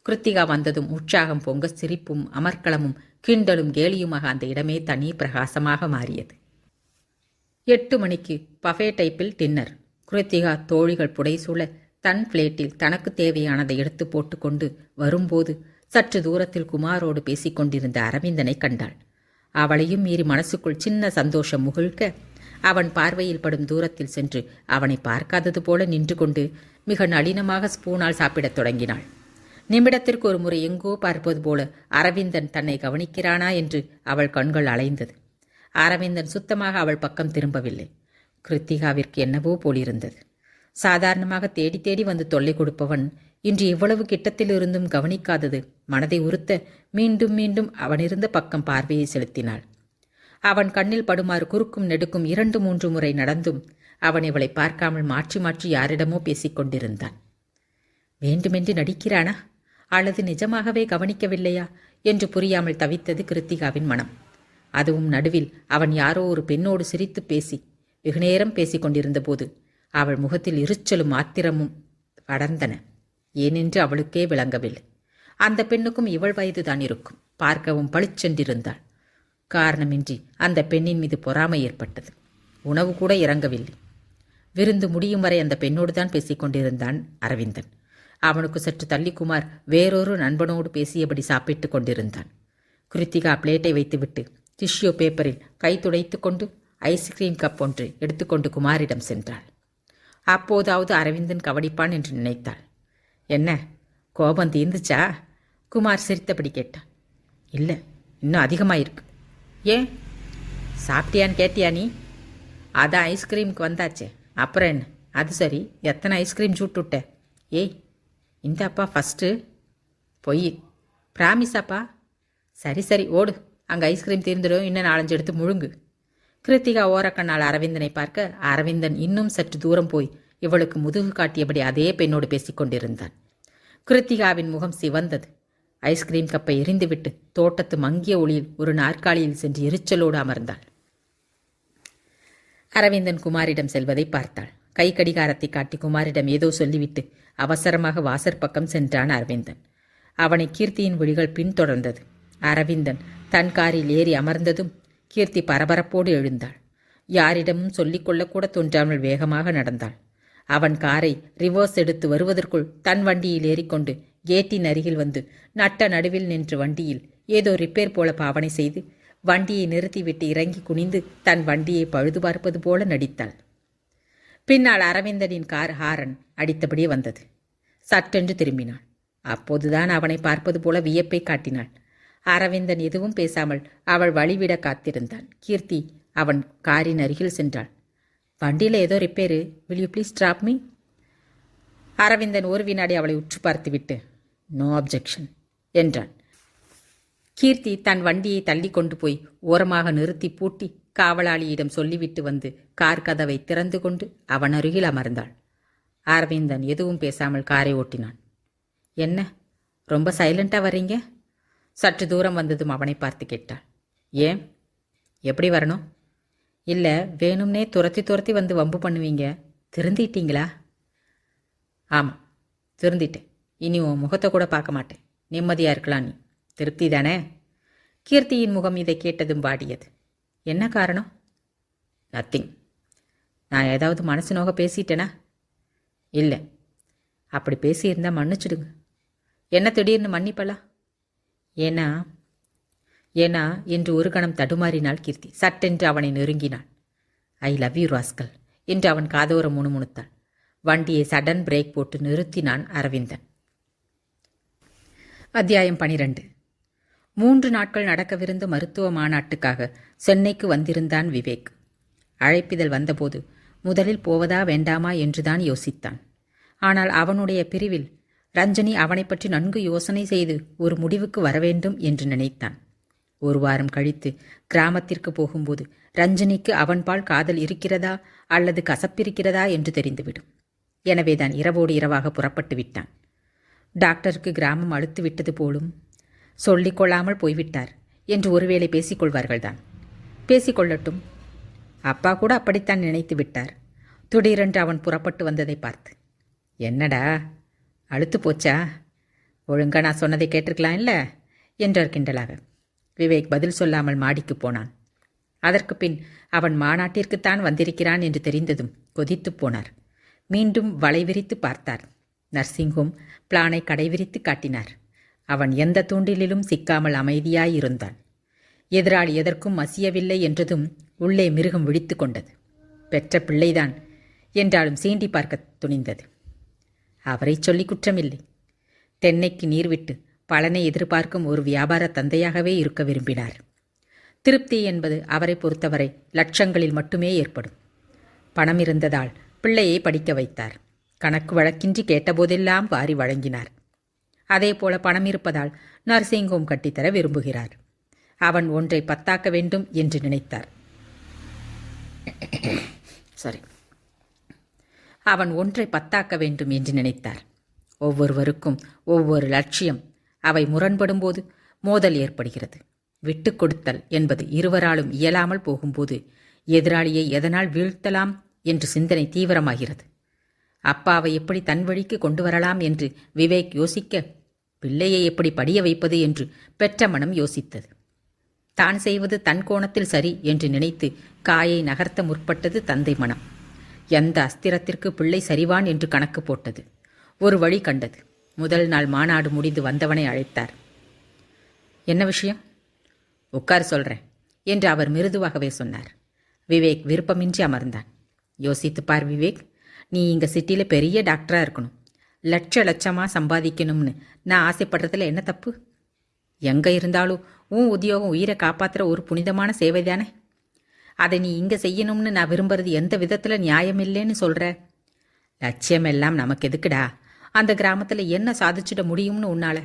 கிருத்திகா வந்ததும் உற்சாகம் பொங்க சிரிப்பும் அமர்க்களமும் கிண்டலும் கேலியுமாக அந்த இடமே தனி பிரகாசமாக மாறியது. 8 மணிக்கு பஃபே டைப்பில் டின்னர். கிருத்திகா தோழிகள் புடைசூழ தன் பிளேட்டில் தனக்கு தேவையானதை எடுத்து போட்டுக்கொண்டு வரும்போது சற்று தூரத்தில் குமாரோடு பேசிக்கொண்டிருந்த அரவிந்தனை கண்டாள். அவளையும் மீறி மனசுக்குள் சின்ன சந்தோஷம் முகிழ்க்க அவன் பார்வையில் படும் தூரத்தில் சென்று அவனை பார்க்காதது போல நின்று கொண்டு மிக நளினமாக ஸ்பூனால் சாப்பிடத் தொடங்கினாள். நிமிடத்திற்கு ஒரு முறை எங்கோ பார்ப்பது போல அரவிந்தன் தன்னை கவனிக்கிறானா என்று அவள் கண்கள் அலைந்தது. அரவிந்தன் சுத்தமாக அவள் பக்கம் திரும்பவில்லை. கிருத்திகாவிற்கு என்னவோ போலிருந்தது. சாதாரணமாக தேடி தேடி வந்து தொல்லை கொடுப்பவன் இன்று இவ்வளவு கிட்டத்தில் இருந்தும் கவனிக்காதது மனதை உறுத்த மீண்டும் மீண்டும் அவனிருந்த பக்கம் பார்வையை செலுத்தினாள். அவன் கண்ணில் படுமாறு குறுக்கும் நெடுக்கும் 2-3 முறை நடந்தும் அவன் இவளை பார்க்காமல் மாற்றி மாற்றி யாரிடமோ பேசிக்கொண்டிருந்தான். வேண்டுமென்று நடிக்கிறானா அல்லது நிஜமாகவே கவனிக்கவில்லையா என்று புரியாமல் தவித்தது கிருத்திகாவின் மனம். அதுவும் நடுவில் அவன் யாரோ ஒரு பெண்ணோடு சிரித்து பேசி வெகுநேரம் பேசிக் கொண்டிருந்த போது அவள் முகத்தில் எரிச்சலும் ஆத்திரமும் படர்ந்தன. ஏனென்று அவளுக்கே விளங்கவில்லை. அந்த பெண்ணுக்கும் இவள் வயதுதான் இருக்கும். பார்க்கவும் பளிச்சென்றிருந்தாள். காரணமின்றி அந்த பெண்ணின் மீது பொறாமை ஏற்பட்டது. உணவு கூட இறங்கவில்லை. விருந்து முடியும் வரை அந்த பெண்ணோடு தான் பேசிக் கொண்டிருந்தான் அரவிந்தன். அவனுக்கு சற்று தள்ளி குமார் வேறொரு நண்பனோடு பேசியபடி சாப்பிட்டு கொண்டிருந்தான். கிருத்திகா பிளேட்டை வைத்துவிட்டு டிஷ்யூ பேப்பரில் கை துடைத்து கொண்டு ஐஸ்கிரீம் கப் ஒன்று எடுத்துக்கொண்டு குமாரிடம் சென்றாள். அப்போதாவது அரவிந்தன் கவனிப்பான் என்று நினைத்தாள். என்ன, கோபம் தீர்ந்துச்சா? குமார் சிரித்தபடி கேட்டான். இல்லை, இன்னும் அதிகமாயிருக்கு. ஏன், சாப்பிட்டியான்னு கேட்டியா நீ? அதான் ஐஸ்கிரீமுக்கு வந்தாச்சே, அப்புறம் என்ன? அது சரி, எத்தனை ஐஸ்கிரீம் சுட்டுவிட்ட? ஏய், இந்தாப்பா ஃபஸ்ட்டு. பொய். ப்ராமிஸாப்பா? சரி சரி ஓடு, அங்கே ஐஸ்கிரீம் தீர்ந்துடும், இன்னும் 4-5 எடுத்து முழுங்கு. கிருத்திகா ஓரக்கண்ணால் அரவிந்தனை பார்க்க அரவிந்தன் இன்னும் சற்று தூரம் போய் இவளுக்கு முதுகு காட்டியபடி அதே பெண்ணோடு பேசிக்கொண்டிருந்தான். கிருத்திகாவின் முகம் சிவந்தது. ஐஸ்கிரீம் கப்பை எரிந்துவிட்டு தோட்டத்து மங்கிய ஒளியில் ஒரு நாற்காலியில் சென்று எரிச்சலோடு அமர்ந்தாள். அரவிந்தன் குமாரிடம் செல்வதை பார்த்தாள். கை கடிகாரத்தை காட்டி குமாரிடம் ஏதோ சொல்லிவிட்டு அவசரமாக வாசற்பக்கம் சென்றான் அரவிந்தன். அவனை கீர்த்தியின் விழிகள் பின்தொடர்ந்தது. அரவிந்தன் தன் காரில் ஏறி அமர்ந்ததும் கீர்த்தி பரபரப்போடு எழுந்தாள். யாரிடமும் சொல்லிக்கொள்ளக்கூட தோன்றாமல் வேகமாக நடந்தாள். அவன் காரை ரிவர்ஸ் எடுத்து வருவதற்குள் தன் வண்டியில் ஏறிக்கொண்டு கேட்டின் அருகில் வந்து நட்ட நடுவில் நின்று வண்டியில் ஏதோ ரிப்பேர் போல பாவனை செய்து வண்டியை நிறுத்திவிட்டு இறங்கி குனிந்து தன் வண்டியை பழுது பார்ப்பது போல நடித்தாள். பின்னால் அரவிந்தனின் கார் ஹாரன் அடித்தபடியே வந்தது. சட்டென்று திரும்பினாள். அப்போதுதான் அவனை பார்ப்பது போல வியப்பை காட்டினாள். அரவிந்தன் எதுவும் பேசாமல் அவள் வழிவிட காத்திருந்தான். கீர்த்தி அவன் காரின் அருகில் சென்றாள். வண்டியில் ஏதோ repair, will you please drop me? Aravindan ஒரு வினாடி அவளை உற்று பார்த்துவிட்டு நோ அப்ஜெக்ஷன் என்றான். கீர்த்தி தன் வண்டியை தள்ளி கொண்டு போய் ஓரமாக நிறுத்தி பூட்டி காவலாளியிடம் சொல்லிவிட்டு வந்து கார் கதவை திறந்து கொண்டு அவன் அருகில் அமர்ந்தாள். அரவிந்தன் எதுவும் பேசாமல் காரை ஓட்டினான். என்ன, ரொம்ப சைலண்டாக வர்றீங்க? சற்று தூரம் வந்ததும் அவனை பார்த்து கேட்டாள். ஏன், எப்படி வரணும்? இல்லை, வேணும்னே துரத்தி துரத்தி வந்து வம்பு பண்ணுவீங்க. திருந்திட்டீங்களா? ஆமாம், திருந்திட்டேன். இனி உன் முகத்தை கூட பார்க்க மாட்டேன். நிம்மதியாக இருக்கலாம். நீ திருப்தி தானே? கீர்த்தியின் முகம் இதை கேட்டதும் வாடியது. என்ன காரணம்? நத்திங். நான் ஏதாவது மனசு நோக பேசிட்டேனா? இல்லை. அப்படி பேசியிருந்தால் மன்னிச்சிடுங்க. என்ன திடீர்னு மன்னிப்பலா? ஏனா என்று ஒரு கணம் தடுமாறினாள் கீர்த்தி. சட்டென்று அவனை நெருங்கினாள். ஐ லவ் யூ ராஸ்கல் என்று அவன் காதோரம் முணுமுணுத்தாள். வண்டியை சடன் பிரேக் போட்டு நிறுத்தினான் அரவிந்தன். அத்தியாயம் 12. 3 நாட்கள் நடக்கவிருந்த மருத்துவ மாநாட்டுக்காக சென்னைக்கு வந்திருந்தான் விவேக். அழைப்பிதழ் வந்தபோது முதலில் போவதா வேண்டாமா என்றுதான் யோசித்தான். ஆனால் அவனுடைய பிரிவில் ரஞ்சனி அவனை பற்றி நன்கு யோசனை செய்து ஒரு முடிவுக்கு வரவேண்டும் என்று நினைத்தான். 1 வாரம் கழித்து கிராமத்திற்கு போகும்போது ரஞ்சனிக்கு அவன்பால் காதல் இருக்கிறதா அல்லது கசப்பிருக்கிறதா என்று தெரிந்துவிடும். எனவேதான் இரவோடு இரவாக புறப்பட்டு விட்டான். டாக்டருக்கு கிராமம் அழுத்து விட்டது போலும், சொல்லிக்கொள்ளாமல் போய்விட்டார் என்று ஒருவேளை பேசிக்கொள்வார்கள்தான். பேசிக்கொள்ளட்டும். அப்பா கூட அப்படித்தான் நினைத்து விட்டார். திடீரென்று அவன் புறப்பட்டு வந்ததை பார்த்து, என்னடா அழுத்து போச்சா? ஒழுங்கா நான் சொன்னதை கேட்டிருக்கலாம் இல்லை என்றார் கிண்டலாக. விவேக் பதில் சொல்லாமல் மாடிக்கு போனான். அதற்கு பின் அவன் மாநாட்டிற்குத்தான் வந்திருக்கிறான் என்று தெரிந்ததும் கொதித்து போனார். மீண்டும் வளைவிரித்து பார்த்தார். நர்சிங் ஹோம் பிளானை கடைவிரித்து காட்டினார். அவன் எந்த தூண்டிலும் சிக்காமல் அமைதியாயிருந்தான். எதிராளி எதற்கும் மசியவில்லை என்றதும் உள்ளே மிருகம் விழித்து கொண்டது. பெற்ற பிள்ளைதான் என்றாலும் சீண்டி பார்க்க துணிந்தது. அவரை சொல்லி குற்றமில்லை. தென்னைக்கு நீர் விட்டு பலனை எதிர்பார்க்கும் ஒரு வியாபார தந்தையாகவே இருக்க விரும்பினார். திருப்தி என்பது அவரை பொறுத்தவரை லட்சங்களில் மட்டுமே ஏற்படும். பணம் இருந்ததால் பிள்ளையை படிக்க வைத்தார். கணக்கு வழக்கின்றி கேட்டபோதெல்லாம் வாரி வழங்கினார். அதேபோல பணம் இருப்பதால் நர்சிங் ஹோம் கட்டித்தர விரும்புகிறார். அவன் ஒன்றை 10ஆக்க வேண்டும் என்று நினைத்தார். அவன் ஒன்றை 10ஆக்க வேண்டும் என்று நினைத்தார். ஒவ்வொருவருக்கும் ஒவ்வொரு லட்சியம். அவை முரண்படும்போது மோதல் ஏற்படுகிறது. விட்டு கொடுத்தல் என்பது இருவராலும் இயலாமல் போகும்போது எதிராளியை எதனால் வீழ்த்தலாம் என்று சிந்தனை தீவிரமாகிறது. அப்பாவை எப்படி தன் வழிக்கு கொண்டு வரலாம் என்று விவேக் யோசிக்க, பிள்ளையை எப்படி படிய வைப்பது என்று பெற்ற மனம் யோசித்தது. தான் செய்வது தன் கோணத்தில் சரி என்று நினைத்து காயை நகர்த்த முற்பட்டது தந்தை மனம். எந்த அஸ்திரத்திற்கு பிள்ளை சரிவான் என்று கணக்கு போட்டது. ஒரு வழி கண்டது. முதல் நாள் மாநாடு முடிந்து வந்தவனை அழைத்தார். என்ன விஷயம்? உட்கார் சொல்கிறேன் என்று அவர் மிருதுவாகவே சொன்னார். விவேக் விருப்பமின்றி அமர்ந்தான். யோசித்துப்பார் விவேக், நீ இங்கே சிட்டியில் பெரிய டாக்டராக இருக்கணும், லட்சமாக சம்பாதிக்கணும்னு நான் ஆசைப்படுறதுல என்ன தப்பு? எங்கே இருந்தாலும் உன் உத்தியோகம் உயிரை காப்பாற்றுற ஒரு புனிதமான சேவை தானே. அதை நீ இங்கே செய்யணும்னு நான் விரும்புறது எந்த விதத்தில் நியாயமில்லைன்னு சொல்கிற? லட்சியம் எல்லாம் நமக்கு எதுக்குடா? அந்த கிராமத்தில் என்ன சாதிச்சிட முடியும்னு உன்னால?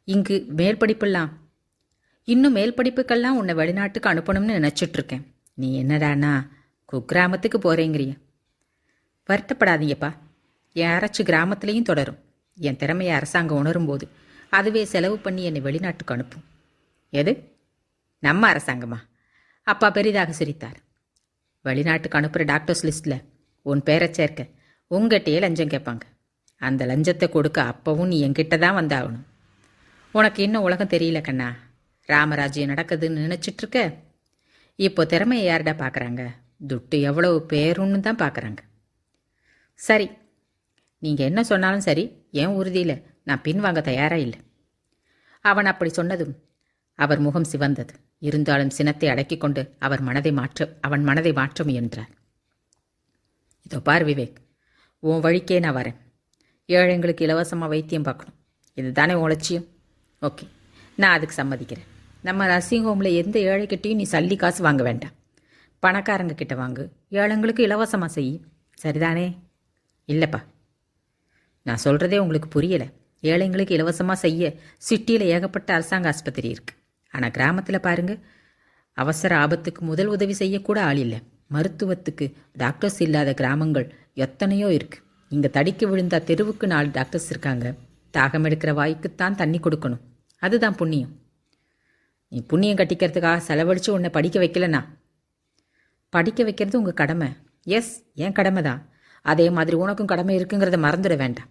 இங்கு மேல் படிப்பெல்லாம், இன்னும் மேல் படிப்புக்கெல்லாம் உன்னை வெளிநாட்டுக்கு அனுப்பணும்னு நினச்சிட்ருக்கேன். நீ என்னடானா குக்கிராமத்துக்கு போகிறேங்கிறிய? வருத்தப்படாதீங்கப்பா, என் அரைச்சு கிராமத்துலேயும் தொடரும். என் திறமையை அரசாங்கம் உணரும்போது அதுவே செலவு பண்ணி என்னை வெளிநாட்டுக்கு அனுப்பும். எது? நம்ம அரசாங்கமா? அப்பா பெரிதாக சிரித்தார். வெளிநாட்டுக்கு அனுப்புகிற டாக்டர்ஸ் லிஸ்ட்டில் உன் பேரை சேர்க்க உங்ககிட்டயே லஞ்சம் கேட்பாங்க. அந்த லஞ்சத்தை கொடுக்க அப்பவும் நீ என்கிட்ட தான் வந்தாகணும். உனக்கு இன்னும் உலகம் தெரியல கண்ணா. ராமராஜ்யம் நடக்குதுன்னு நினச்சிட்ருக்க. இப்போ திறமையை யார்டா பார்க்குறாங்க? துட்டு எவ்வளவு பேருன்னு தான் பார்க்குறாங்க. சரி, நீங்கள் என்ன சொன்னாலும் சரி, என் உறுதியில் நான் பின்வாங்க தயாராக இல்லை. அவன் அப்படி சொன்னதும் அவர் முகம் சிவந்தது. இருந்தாலும் சினத்தை அடக்கி கொண்டு அவன் மனதை மாற்ற முயன்றார். இதோ பார் விவேக், உன் வழிக்கே நான் வரேன். ஏழைங்களுக்கு இலவசமாக வைத்தியம் பார்க்கணும், இதுதானே உன் லட்சியம்? ஓகே, நான் அதுக்கு சம்மதிக்கிறேன். நம்ம நர்சிங் ஹோமில் எந்த ஏழைக்கிட்டையும் நீ சல்லி காசு வாங்க வேண்டாம். பணக்காரங்க கிட்ட வாங்கு, ஏழைங்களுக்கு இலவசமாக செய். சரிதானே? இல்லைப்பா, நான் சொல்கிறதே உங்களுக்கு புரியலை. ஏழைங்களுக்கு இலவசமாக செய்ய சிட்டியில் ஏகப்பட்ட அரசாங்க ஆஸ்பத்திரி இருக்குது. ஆனால் கிராமத்தில் பாருங்கள், அவசர ஆபத்துக்கு முதல் உதவி செய்யக்கூட ஆள் இல்லை. மருத்துவத்துக்கு டாக்டர்ஸ் இல்லாத கிராமங்கள் எத்தனையோ இருக்குது. இங்கே தடிக்க விழுந்தா தெருவுக்கு 4 டாக்டர்ஸ் இருக்காங்க. தாகம் எடுக்கிற வாய்க்குத்தான் தண்ணி கொடுக்கணும். அதுதான் புண்ணியம். நீ புண்ணியம் கட்டிக்கிறதுக்காக செலவழித்து உன்னை படிக்க வைக்கலண்ணா. படிக்க வைக்கிறது உங்கள் கடமை. எஸ், என் கடமை தான். அதே மாதிரி உனக்கும் கடமை இருக்குங்கிறத மறந்துட வேண்டாம்.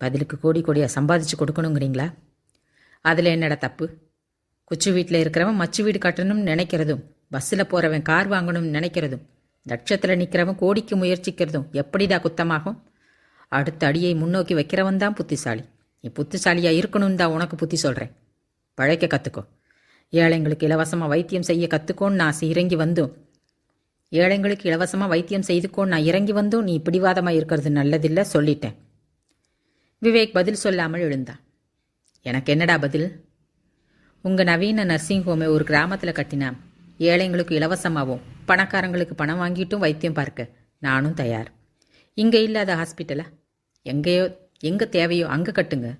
பதிலுக்கு கோடி கோடியாக சம்பாதிச்சு கொடுக்கணுங்கிறீங்களா? அதில் என்னடா தப்பு? குச்சி வீட்டில் இருக்கிறவன் மச்சு வீடு கட்டணும்னு நினைக்கிறதும், பஸ்ஸில் போகிறவன் கார் வாங்கணும்னு நினைக்கிறதும், லட்சத்தில் நிற்கிறவன் கோடிக்கு முயற்சிக்கிறதும் எப்படிடா குத்தமாகும்? அடுத்த அடியை முன்னோக்கி வைக்கிறவன் தான் புத்திசாலி. நீ புத்திசாலியாக இருக்கணும்னு தான் உனக்கு புத்தி சொல்கிறேன். பழைக்க கற்றுக்கோ. ஏழைங்களுக்கு இலவசமாக வைத்தியம் செய்ய கற்றுக்கோன்னு நான் இறங்கி வந்தும் நீ பிடிவாதமாக இருக்கிறது நல்லதில்லை, சொல்லிட்டேன். விவேக் பதில் சொல்லாமல் எழுந்தான். எனக்கு என்னடா பதில்? உங்கள் நவீன நர்சிங் ஹோமை ஒரு கிராமத்தில் கட்டினா ஏழைங்களுக்கு இலவசமாகவும் பணக்காரங்களுக்கு பணம் வாங்கிட்டும் வைத்தியம் பார்க்க நானும் தயார். இங்கே இல்லாத ஹாஸ்பிட்டலா? எங்கே தேவையோ அங்கே கட்டுங்க.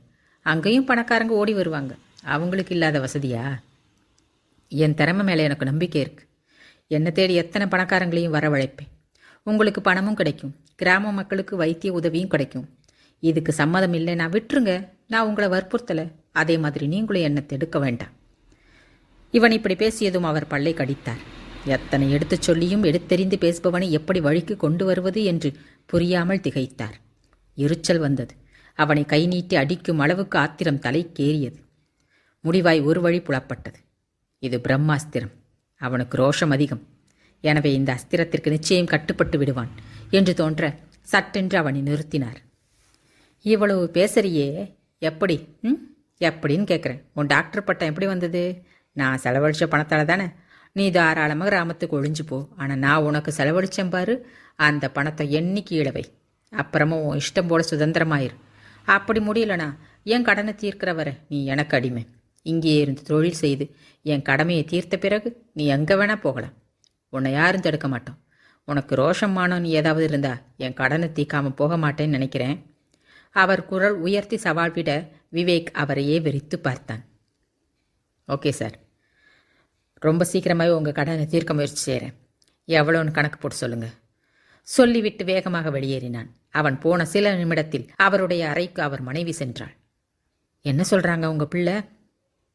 அங்கேயும் பணக்காரங்க ஓடி வருவாங்க. அவங்களுக்கு இல்லாத வசதியா? என் திறமை மேலே எனக்கு நம்பிக்கை இருக்குது. என்னை தேடி எத்தனை பணக்காரங்களையும் வரவழைப்பேன். உங்களுக்கு பணமும் கிடைக்கும், கிராம மக்களுக்கு வைத்திய உதவியும் கிடைக்கும். இதுக்கு சம்மதம் இல்லைன்னா விட்டுருங்க. நான் உங்களை வற்புறுத்தலை. அதே மாதிரி நீங்களும் என்னை தடுக்க வேண்டாம். இவன் இப்படி பேசியதும் அவர் பல்லை கடித்தார். எத்தனை எடுத்துச் சொல்லியும் எடுத்தெறிந்து பேசுபவனை எப்படி வழிக்கு கொண்டு வருவது என்று புரியாமல் திகைத்தார். எரிச்சல் வந்தது. அவனை கை நீட்டி அடிக்கும் அளவுக்கு ஆத்திரம் தலைக்கேறியது. முடிவாய் ஒரு வழி புலப்பட்டது. இது பிரம்மாஸ்திரம். அவனுக்கு ரோஷம் அதிகம். எனவே இந்த அஸ்திரத்திற்கு நிச்சயம் கட்டுப்பட்டு விடுவான் என்று தோன்ற சட்டென்று அவனை நிறுத்தினார். இவ்வளவு பேசுறியே, எப்படி? எப்படின்னு கேட்குறேன். உன் டாக்டர் பட்டம் எப்படி வந்தது? நான் செலவழித்த பணத்தால் தானே. நீ தாராளமாக கிராமத்துக்கு ஒழிஞ்சு போ. ஆனால் நான் உனக்கு செலவழித்தேன் பாரு, அந்த பணத்தை எண்ணி கீழே வை. அப்புறமா உன் இஷ்டம் போல சுதந்திரமாயிரு. அப்படி முடியலனா என் கடனை தீர்க்கிற வரை நீ எனக்கு அடிமை. இங்கேயே இருந்து தொழில் செய்து என் கடமையை தீர்த்த பிறகு நீ எங்கே வேணால் போகலாம். உன்னை யாரும் தடுக்க மாட்டோம். உனக்கு ரோஷமானோ நீ ஏதாவது இருந்தா என் கடனை தீர்க்காமல் போக மாட்டேன்னு நினைக்கிறேன். அவர் குரல் உயர்த்தி சவால் விட விவேக் அவரையே வெறித்து பார்த்தான். ஓகே சார், ரொம்ப சீக்கிரமாகவே உங்கள் கடனை தீர்க்க முயற்சி செய்கிறேன். எவ்வளோன்னு கணக்கு போட்டு சொல்லுங்கள். சொல்லிவிட்டு வேகமாக வெளியேறினான். அவன் போன சில நிமிடத்தில் அவருடைய அறைக்கு அவர் மனைவி சென்றாள். என்ன சொல்கிறாங்க உங்கள் பிள்ளை?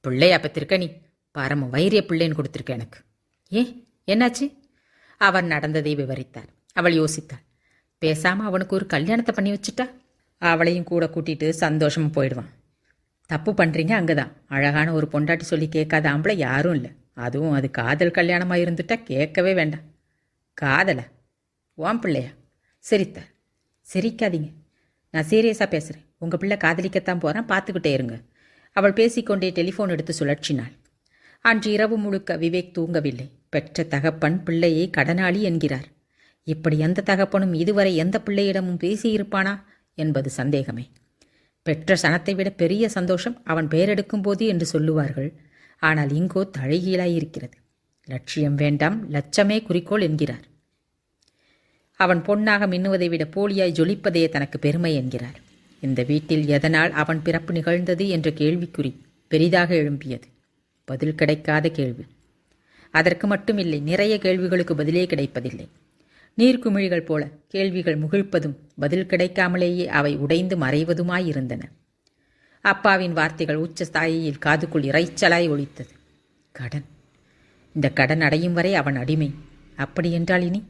பிள்ளையா பத்திருக்க நீ? பரம வைரிய பிள்ளைன்னு கொடுத்துருக்க எனக்கு. ஏன், என்னாச்சு? அவர் நடந்ததை விவரித்தார். அவள் யோசித்தாள். பேசாமல் அவனுக்கு ஒரு கல்யாணத்தை பண்ணி வச்சுட்டா அவளையும் கூட கூட்டிட்டு சந்தோஷமாக போயிடுவான். தப்பு பண்ணுறீங்க அங்கே தான். அழகான ஒரு பொண்டாட்டி சொல்லி கேட்காத ஆம்பளை யாரும் இல்லை. அதுவும் அது காதல் கல்யாணமாக இருந்துட்டா கேட்கவே வேண்டாம். காதலா? ஓம் பிள்ளையா? சரித்த, சிரிக்காதீங்க. நான் சீரியஸாக பேசுகிறேன். உங்கள் பிள்ளை காதலிக்கத்தான் போகிறான், பார்த்துக்கிட்டே இருங்க. அவள் பேசிக்கொண்டே டெலிஃபோன் எடுத்து சுழற்றினாள். அன்று இரவு முழுக்க விவேக் தூங்கவில்லை. பெற்ற தகப்பன் பிள்ளையை கடனாளி என்கிறார். இப்படி எந்த தகப்பனும் இதுவரை எந்த பிள்ளையிடமும் பேசியிருப்பானா என்பது சந்தேகமே. பெற்ற சனத்தை விட பெரிய சந்தோஷம் அவன் பெயரெடுக்கும் போது என்று சொல்லுவார்கள். ஆனால் இங்கோ தழைகீழாயிருக்கிறது. லட்சியம் வேண்டாம், லட்சமே குறிக்கோள் என்கிறார். அவன் பொன்னாக மின்னுவதை விட போலியாய் ஜொலிப்பதே தனக்கு பெருமை என்கிறார். இந்த வீட்டில் எதனால் அவன் பிறப்பு நிகழ்ந்தது என்ற கேள்விக்குறி பெரிதாக எழும்பியது. பதில் கிடைக்காத கேள்வி. அதற்கு மட்டுமில்லை, நிறைய கேள்விகளுக்கு பதிலே கிடைப்பதில்லை. நீர்க்குமிழிகள் போல கேள்விகள் முகிழ்ப்பதும் பதில் கிடைக்காமலேயே அவை உடைந்து மறைவதுமாயிருந்தன. அப்பாவின் வார்த்தைகள் உச்ச ஸ்தாயியில் காதுக்குள் இறைச்சலாய் ஒலித்தது. கடன். இந்த கடன் அடையும் வரை அவன் அடிமை. அப்படியென்றால் இனி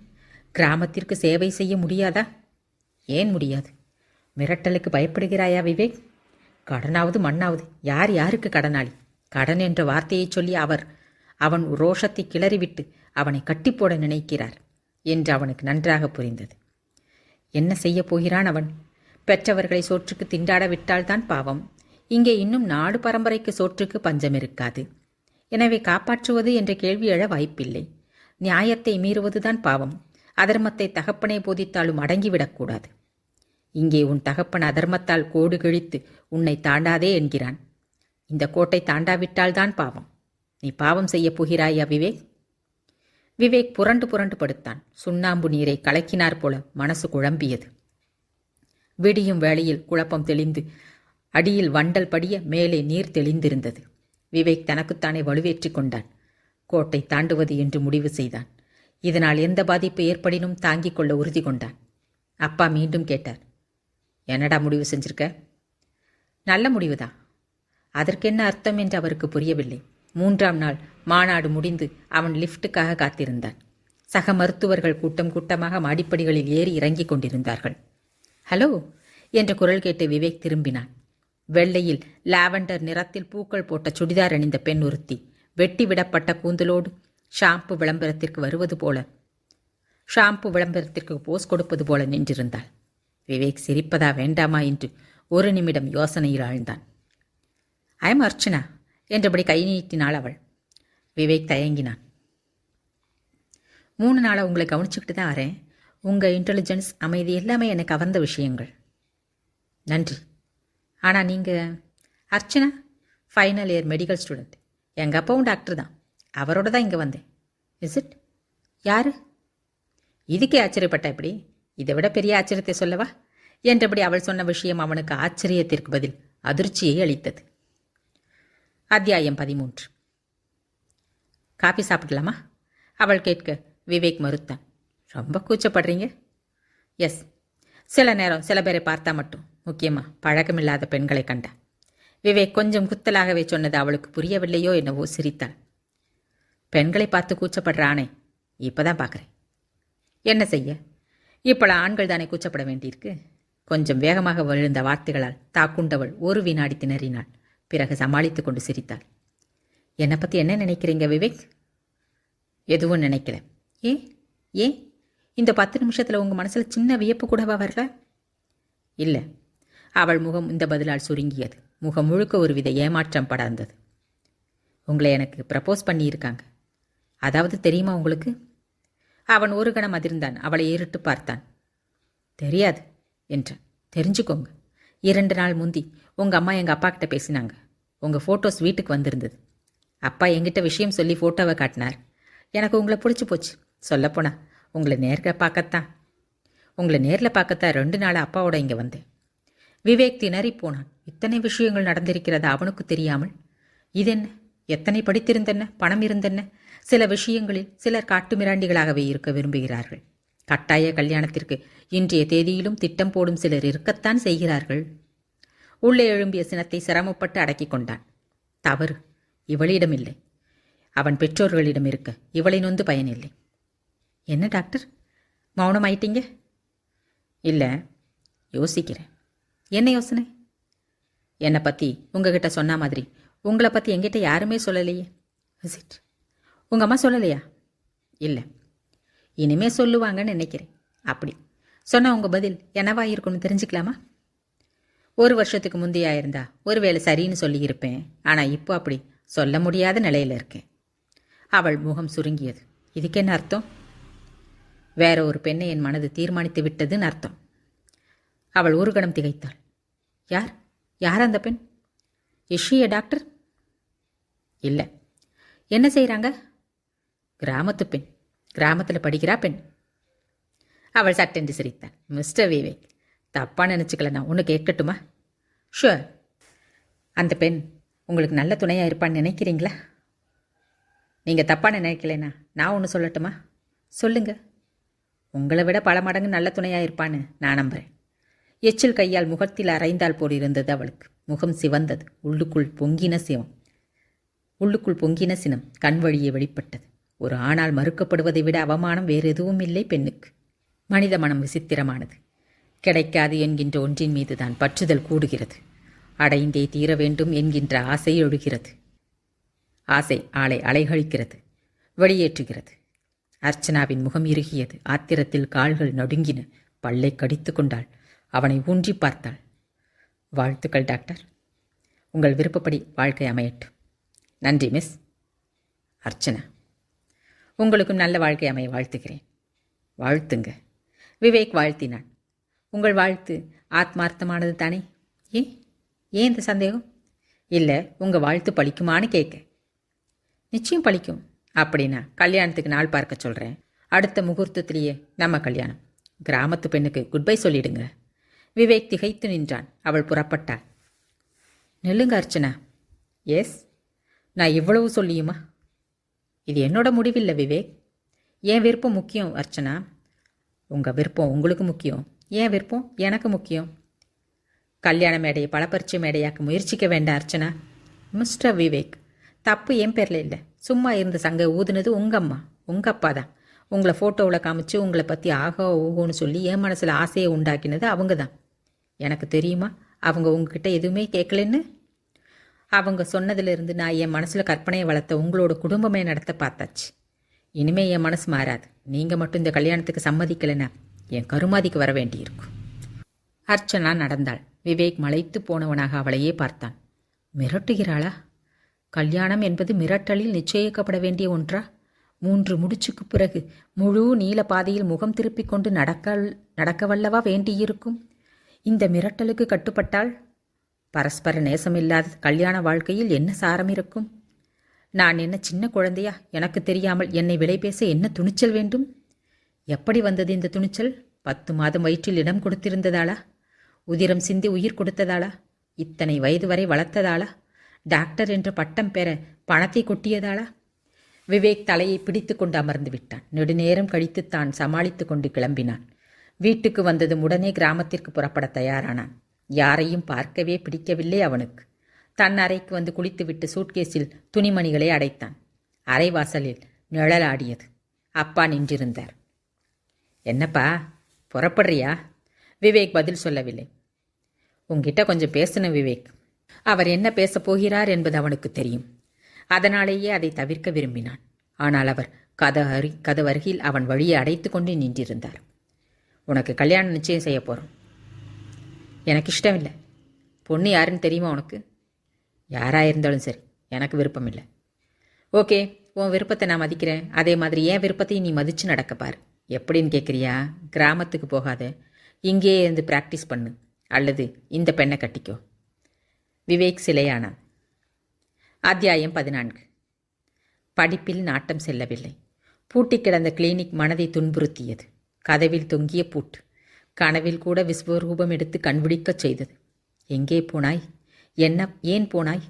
கிராமத்திற்கு சேவை செய்ய முடியாதா? ஏன் முடியாது? மிரட்டலுக்கு பயப்படுகிறாயா விவேக்? கடனாவது மண்ணாவது யார் யாருக்கு கடனாளி? கடன் என்ற வார்த்தையை சொல்லி அவன் ரோஷத்தை கிளறிவிட்டு அவனை கட்டிப்போட நினைக்கிறார் என்று அவனுக்கு நன்றாக புரிந்தது. என்ன செய்ய போகிறான் அவன்? பெற்றவர்களை சோற்றுக்கு திண்டாட விட்டால்தான் பாவம். இங்கே இன்னும் நாடு பரம்பரைக்கு சோற்றுக்கு பஞ்சம் இருக்காது. எனவே காப்பாற்றுவது என்ற கேள்வி எழ வாய்ப்பில்லை. நியாயத்தை மீறுவதுதான் பாவம். அதர்மத்தை தகப்பனை போதித்தாலும் அடங்கிவிடக்கூடாது. இங்கே உன் தகப்பன் அதர்மத்தால் கோடு கிழித்து உன்னை தாண்டாதே என்கிறான். இந்த கோட்டை தாண்டாவிட்டால்தான் பாவம். நீ பாவம் செய்யப் போகிறாயா விவேக்? விவேக் புரண்டு புரண்டு படுத்தான். சுண்ணாம்பு நீரை கலக்கினார் போல மனசு குழம்பியது. விடியும் வேளையில் குழப்பம் தெளிந்து அடியில் வண்டல் படிய மேலே நீர் தெளிந்திருந்தது. விவேக் தனக்குத்தானே வலுவேற்றி கொண்டான். கோட்டை தாண்டுவது என்று முடிவு செய்தான். இதனால் எந்த பாதிப்பு ஏற்படினும் தாங்கிக் கொள்ள உறுதி கொண்டான். அப்பா மீண்டும் கேட்டார், என்னடா முடிவு செஞ்சிருக்க? நல்ல முடிவுதான். அதற்கென்ன அர்த்தம் என்று அவருக்கு புரியவில்லை. 3ஆம் நாள் மாநாடு முடிந்து அவன் லிஃப்ட்டுக்காக காத்திருந்தான். சக மருத்துவர்கள் கூட்டம் கூட்டமாக மாடிப்படிகளில் ஏறி இறங்கிக் கொண்டிருந்தார்கள். ஹலோ என்ற குரல் கேட்டு விவேக் திரும்பினான். வெள்ளையில் லாவெண்டர் நிறத்தில் பூக்கள் போட்ட சுடிதார் அணிந்த பெண் ஒருத்தி வெட்டி விடப்பட்ட கூந்தலோடு ஷாம்பு விளம்பரத்திற்கு போஸ் கொடுப்பது போல நின்றிருந்தாள். விவேக் சிரிப்பதா வேண்டாமா என்று ஒரு நிமிடம் யோசனையில் ஆழ்ந்தான். ஐம் அர்ச்சனா என்றபடி கை நீட்டினாள் அவள். விவேக் தயங்கினான். 3 நாளாக உங்களை கவனிச்சுக்கிட்டு தான் வரேன். உங்கள் இன்டெலிஜென்ஸ், அமைதி எல்லாமே எனக்கு கவர்ந்த விஷயங்கள். நன்றி. ஆனால் நீங்கள் Archana final year medical student. எங்கள் அப்பாவும் டாக்டர் தான். அவரோட தான் இங்கே வந்தேன். Is it? யார்? இதுக்கே ஆச்சரியப்பட்ட எப்படி? இதை விட பெரிய ஆச்சரியத்தை சொல்லவா என்றபடி அவள் சொன்ன விஷயம் அவனுக்கு ஆச்சரியத்திற்கு பதில் அதிர்ச்சியை அளித்தது. அத்தியாயம் 13. காபி சாப்பிடலாமா அவள் கேட்க விவேக் மறுத்தான். ரொம்ப கூச்சப்படுறீங்க? எஸ், சில நேரம் சில பேரை பார்த்தா மட்டும், முக்கியமாக பழக்கமில்லாத பெண்களை கண்டா. விவேக் கொஞ்சம் குத்தலாகவே சொன்னது அவளுக்கு புரியவில்லையோ என்னவோ சிரித்தாள். பெண்களை பார்த்து கூச்சப்படுற ஆணை இப்போதான் பார்க்குறேன். என்ன செய்ய, இப்போலாம் ஆண்கள் தானே கூச்சப்பட வேண்டியிருக்கு. கொஞ்சம் வேகமாக விழுந்த வார்த்தைகளால் தாக்குண்டவள் ஒரு வினாடி திணறினாள். பிறகு சமாளித்து கொண்டு சிரித்தாள். என்னை பற்றி என்ன நினைக்கிறீங்க விவேக்? எதுவும் நினைக்கல. ஏன் இந்த 10 நிமிஷத்தில் உங்கள் மனசில் சின்ன வியப்பு கூடவா வரல? இல்லை. அவள் முகம் இந்த பதிலால் சுருங்கியது. முகம் முழுக்க ஒருவித ஏமாற்றம் படர்ந்தது. உங்களை எனக்கு ப்ரப்போஸ் பண்ணியிருக்காங்க. அதாவது தெரியுமா உங்களுக்கு? அவன் ஒரு கணம் அதிர்ந்தான். அவளை ஏறிட்டு பார்த்தான். தெரியாது என்றான். தெரிஞ்சுக்கோங்க. 2 நாள் முந்தி உங்கள் அம்மா எங்கள் அப்பா கிட்ட பேசினாங்க. உங்கள் ஃபோட்டோஸ் வீட்டுக்கு வந்திருந்தது. அப்பா என்கிட்ட விஷயம் சொல்லி ஃபோட்டோவை காட்டினார். எனக்கு உங்களை பிடிச்சி போச்சு. சொல்லப்போனா உங்களை நேரில் பார்க்கத்தான் 2 நாள் அப்பாவோட இங்கே வந்தேன். விவேக் திணறி போனான். இத்தனை விஷயங்கள் நடந்திருக்கிறதா அவனுக்கு தெரியாமல்? இதென்ன? எத்தனை படித்திருந்தென்ன, பணம் இருந்தென்ன? சில விஷயங்களில் சிலர் காட்டு மிராண்டிகளாகவே இருக்க விரும்புகிறார்கள். கட்டாய கல்யாணத்திற்கு இன்றைய தேதியிலும் திட்டம் போடும் சிலர் இருக்கத்தான் செய்கிறார்கள். உள்ளே எழும்பிய சினத்தை சிரமப்பட்டு அடக்கி கொண்டான். தவறு இவளிடமில்லை, அவன் பெற்றோர்களிடம் இருக்க இவளை நொந்து பயனில்லை. என்ன டாக்டர், மௌனமாயிட்டீங்க? இல்லை, யோசிக்கிறேன். என்ன யோசனை? என்னை பற்றி உங்ககிட்ட சொன்ன மாதிரி உங்களை பற்றி என்கிட்ட யாருமே சொல்லலையே. விசிட் உங்கள் அம்மா சொல்லலையா? இல்லை, இனிமே சொல்லுவாங்கன்னு நினைக்கிறேன். அப்படி சொன்னால் உங்கள் பதில் என்னவா இருக்குன்னு தெரிஞ்சுக்கலாமா? 1 வருஷத்துக்கு முந்தையா இருந்தா ஒருவேளை சரின்னு சொல்லியிருப்பேன். ஆனால் இப்போ அப்படி சொல்ல முடியாத நிலையில் இருக்கேன். அவள் முகம் சுருங்கியது. இதுக்கு என்ன அர்த்தம்? வேற ஒரு பெண்ணை என் மனது தீர்மானித்து விட்டதுன்னு அர்த்தம். அவள் ஒரு கணம் திகைத்தாள். யார் யார் அந்த பெண்? இஷிய டாக்டர்? இல்லை. என்ன செய்கிறாங்க? கிராமத்து பெண், கிராமத்தில் படிக்கிறா பெண். அவள் சட்டென்று சிரித்தாள். மிஸ்டர் விவேக், தப்பாக நினச்சிக்கல, நான் ஒன்று கேட்கட்டுமா? ஷுவர். அந்த பெண் உங்களுக்கு நல்ல துணையாக இருப்பான்னு நினைக்கிறீங்களா? நீங்கள் தப்பாக நினைக்கலைன்னா நான் ஒன்று சொல்லட்டுமா? சொல்லுங்கள். உங்களை விட பல மடங்கு நல்ல துணையாக இருப்பான்னு நான் நம்புகிறேன். எச்சில் கையால் முகத்தில் அரைந்தால் போல் இருந்தது அவளுக்கு. முகம் சிவந்தது. உள்ளுக்குள் பொங்கின சினம் கண் வழியே வெளிப்பட்டது. ஒரு ஆணால் மறுக்கப்படுவதை விட அவமானம் வேறு எதுவும் இல்லை பெண்ணுக்கு. மனித மனம் விசித்திரமானது. கிடைக்காது என்கின்ற ஒன்றின் மீதுதான் பற்றுதல் கூடுகிறது. அடைந்தே தீர வேண்டும் என்கின்ற ஆசை எழுகிறது. ஆசை ஆளை அலைகழிக்கிறது, வெளியேற்றுகிறது. அர்ச்சனாவின் முகம் இறுகியது. ஆத்திரத்தில் கால்கள் நடுங்கின. பல்லை கடித்து கொண்டாள். அவனை ஊன்றி பார்த்தாள். வாழ்த்துக்கள் டாக்டர். உங்கள் விருப்பப்படி வாழ்க்கை அமையட்டும். நன்றி மிஸ். அர்ச்சனா, உங்களுக்கும் நல்ல வாழ்க்கை அமைய வாழ்த்துகிறேன். வாழ்த்துங்க. விவேக் வாழ்த்தினான். உங்கள் வாழ்த்து ஆத்மார்த்தமானது தானே? ஏன் இந்த சந்தேகம்? இல்லை, உங்கள் வாழ்த்து பழிக்குமான்னு கேட்க. நிச்சயம் பழிக்கும். அப்படின்னா கல்யாணத்துக்கு நாள் பார்க்க சொல்கிறேன். அடுத்த முகூர்த்தத்திலேயே நம்ம கல்யாணம். கிராமத்து பெண்ணுக்கு குட் பை சொல்லிடுங்க. விவேக் திகைத்து நின்றான். அவள் புறப்பட்டாள். நெல்லுங்க அர்ச்சனா. எஸ். நான் இவ்வளவு சொல்லியுமா? இது என்னோட முடிவில்லை விவேக். என் விருப்பம் முக்கியம் அர்ச்சனா. உங்கள் விருப்பம் உங்களுக்கு முக்கியம், என் விருப்பம் எனக்கு முக்கியம். கல்யாண மேடையை பலப்பரிச்சை மேடையாக்க முயற்சிக்க வேண்டாம் அர்ச்சனா. மிஸ்டர் விவேக், தப்பு என் பேரில் இல்லை. சும்மா இருந்த சங்கை ஊதுனது உங்கள் அம்மா, உங்கள் அப்பா தான். உங்களை ஃபோட்டோவில் காமிச்சு உங்களை பற்றி ஆகோ ஓகோன்னு சொல்லி என் மனசில் ஆசையை உண்டாக்கினது அவங்க தான். எனக்கு தெரியுமா அவங்க உங்ககிட்ட எதுவுமே கேட்கலன்னு? அவங்க சொன்னதிலிருந்து நான் என் மனசில் கற்பனையை வளர்த்த உங்களோட குடும்பமே நடத்த பார்த்தாச்சு. இனிமே என் மனசு மாறாது. நீங்கள் மட்டும் இந்த கல்யாணத்துக்கு சம்மதிக்கலைன்னா என் கருமாதிக்கு வர வேண்டியிருக்கும். அர்ச்சனா நடந்தாள். விவேக் மலைத்து போனவனாக அவளையே பார்த்தான். மிரட்டுகிறாளா? கல்யாணம் என்பது மிரட்டலில் நிச்சயிக்கப்பட வேண்டிய ஒன்றா? 3 முடிச்சுக்கு பிறகு முழு நீல பாதையில் முகம் திருப்பிக் கொண்டு நடக்கவல்லவா வேண்டியிருக்கும்? இந்த மிரட்டலுக்கு கட்டுப்பட்டால் பரஸ்பர நேசமில்லாத கல்யாண வாழ்க்கையில் என்ன சாரம் இருக்கும்? நான் என்ன சின்ன குழந்தையா? எனக்கு தெரியாமல் என்னை விலை பேச என்ன துணிச்சல் வேண்டும்? எப்படி வந்தது இந்த துணிச்சல்? 10 மாதம் வயிற்றில் இடம் கொடுத்திருந்ததாளா? உதிரம் சிந்தி உயிர் கொடுத்ததாளா? இத்தனை வயது வரை வளர்த்ததாளா? டாக்டர் என்ற பட்டம் பெற பணத்தை கொட்டியதாளா? விவேக் தலையை பிடித்து கொண்டு அமர்ந்து விட்டான். நெடுநேரம் கழித்து தான் சமாளித்து கொண்டு கிளம்பினான். வீட்டுக்கு வந்ததும் உடனே கிராமத்திற்கு புறப்பட தயாரானான். யாரையும் பார்க்கவே பிடிக்கவில்லை அவனுக்கு. தன் அறைக்கு வந்து குளித்துவிட்டு சூட்கேஸில் துணிமணிகளை அடைத்தான். அரைவாசலில் நிழலாடியது. அப்பா நின்றிருந்தார். என்னப்பா, புறப்படுறியா? விவேக் பதில் சொல்லவில்லை. உங்ககிட்ட கொஞ்சம் பேசணும் விவேக். அவர் என்ன பேசப் போகிறார் என்பது அவனுக்கு தெரியும். அதனாலேயே அதை தவிர்க்க விரும்பினான். ஆனால் அவர் கதவருகில் அவன் வழியை அடைத்து கொண்டு நின்றிருந்தார். உனக்கு கல்யாணம் நிச்சயம் செய்ய போகிறோம். எனக்கு இஷ்டம் இல்லை. பொண்ணு யாருன்னு தெரியுமா உனக்கு? யாராக இருந்தாலும் சரி, எனக்கு விருப்பம் இல்லை. ஓகே, உன் விருப்பத்தை நான் மதிக்கிறேன். அதே மாதிரி என் விருப்பத்தையும் நீ மதித்து நடக்கப்பார். எப்படின்னு கேட்குறியா? கிராமத்துக்கு போகாத, இங்கேயே இருந்து ப்ராக்டிஸ் பண்ணு. அல்லது இந்த பெண்ணை கட்டிக்கோ. விவேக் சிலையானான். அத்தியாயம் 14. படிப்பில் நாட்டம் செல்லவில்லை. பூட்டி கிடந்த கிளினிக் மனதை துன்புறுத்தியது. கதவில் தொங்கிய பூட்டு கனவில் கூட விஸ்வரூபம் எடுத்து கண்விழிக்கச் செய்தது. எங்கே போனாய்? ஏன் போனாய்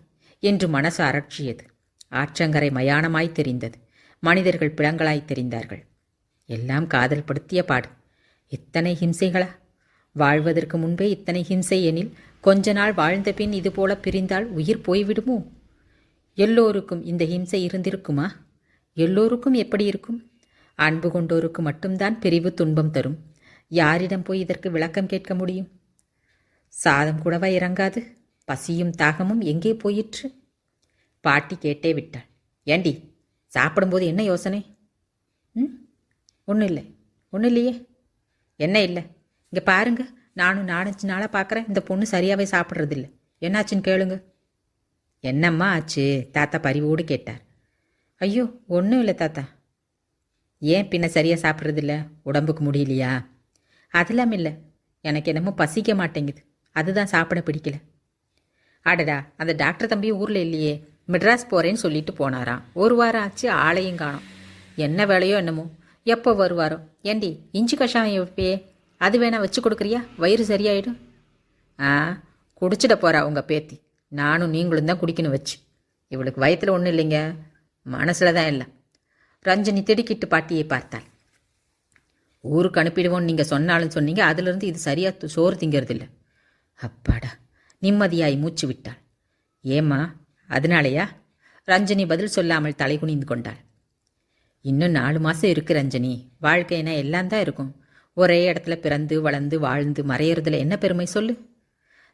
என்று மனசு அரட்சியது. ஆற்றங்கரை மயானமாய் தெரிந்தது. மனிதர்கள் பிளங்களாய் தெரிந்தார்கள். எல்லாம் காதல் படுத்திய பாடு. இத்தனை ஹிம்சைகளா? வாழ்வதற்கு முன்பே இத்தனை ஹிம்சை எனில் கொஞ்ச நாள் வாழ்ந்த பின் இதுபோல பிரிந்தால் உயிர் போய்விடுமோ? எல்லோருக்கும் இந்த ஹிம்சை இருந்திருக்குமா? எல்லோருக்கும் எப்படி இருக்கும்? அன்பு கொண்டோருக்கு மட்டும்தான் பிரிவு துன்பம் தரும். யாரிடம் போய் இதற்கு விளக்கம் கேட்க முடியும்? சாதம் கூடவா இறங்காது? பசியும் தாகமும் எங்கே போயிற்று? பாட்டி கேட்டே விட்டாள். ஏண்டி, சாப்பிடும்போது என்ன யோசனை? ஒன்றும் இல்லை. ஒன்றும் இல்லையே. என்ன இல்லை? இங்கே பாருங்க, நானும் 4-5 நாளாக பார்க்குறேன், இந்த பொண்ணு சரியாகவே சாப்பிட்றதில்ல. என்னாச்சுன்னு கேளுங்க. என்னம்மா ஆச்சு? தாத்தா பரிவோடு கேட்டார். ஐயோ, ஒன்றும் இல்லை தாத்தா. ஏன் பின்ன சரியாக சாப்பிட்றதில்ல? உடம்புக்கு முடியலையா? அதெல்லாம் இல்லை, எனக்கு என்னமோ பசிக்க மாட்டேங்குது, அதுதான் சாப்பிட பிடிக்கல. அடடா, அந்த டாக்டர் தம்பி ஊரில் இல்லையே, மெட்ராஸ் போகிறேன்னு சொல்லிட்டு போனாராம். 1 வாரம் ஆச்சு, ஆளையும் காணோம். என்ன வேலையோ என்னமோ, எப்போ வருவாரோ? ஏண்டி, இஞ்சி கஷாயம் எப்பயே, அது வேணா வச்சு கொடுக்குறியா? வயிறு சரியாயிடும். குடிச்சிட போகிறா உங்கள் பேத்தி. நானும் நீங்களும் தான் குடிக்கணும் வச்சு. இவளுக்கு வயிற்றில் ஒன்றும் இல்லைங்க, மனசில் தான் இல்லை. ரஞ்சனி திடுக்கிட்டு பாட்டியை பார்த்தாள். ஊருக்கு அனுப்பிடுவோன்னு நீங்கள் சொன்னாலும் சொன்னீங்க, அதிலிருந்து இது சரியாக சோறு திங்கிறதில்ல. அப்பாடா, நிம்மதியாய் மூச்சு விட்டாள். ஏம்மா, அதனாலையா? ரஞ்சனி பதில் சொல்லாமல் தலை குனிந்து கொண்டாள். இன்னும் 4 மாதம் இருக்கு ரஞ்சனி. வாழ்க்கைனா எல்லாம் தான் இருக்கும். ஒரே இடத்துல பிறந்து வளர்ந்து வாழ்ந்து மறையறதுல என்ன பெருமை சொல்லு?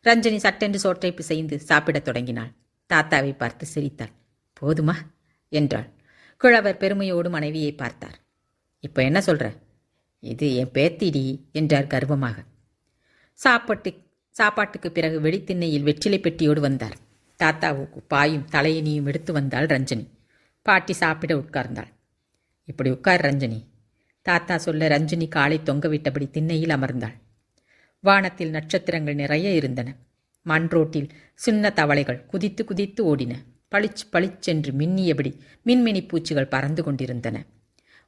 ரஞ்சனி சட்டென்று சோற்றை பிசைந்து சாப்பிடத் தொடங்கினாள். தாத்தாவை பார்த்து சிரித்தாள். போதுமா என்றாள். கிழவர் பெருமையோடு மனைவியை பார்த்தார். இப்போ என்ன சொல்ற? இது என் பேத்திடி என்றார் கர்வமாக. சாப்பாட்டுக்கு பிறகு வெடித்திண்ணையில் வெற்றிலை பெட்டியோடு வந்தார். தாத்தாவுக்கு பாயும் தலையணியும் எடுத்து வந்தாள் ரஞ்சனி. பாட்டி சாப்பிட உட்கார்ந்தாள். இப்படி உட்கார் ரஞ்சனி. தாத்தா சொல்ல ரஞ்சனி காலை தொங்கவிட்டபடி திண்ணையில் அமர்ந்தாள். வானத்தில் நட்சத்திரங்கள் நிறைய இருந்தன. மண் ரோட்டில் சின்ன தவளைகள் குதித்து குதித்து ஓடின. பளிச் பளிச்சென்று மின்னியபடி மின்மினி பூச்சிகள் பறந்து கொண்டிருந்தன.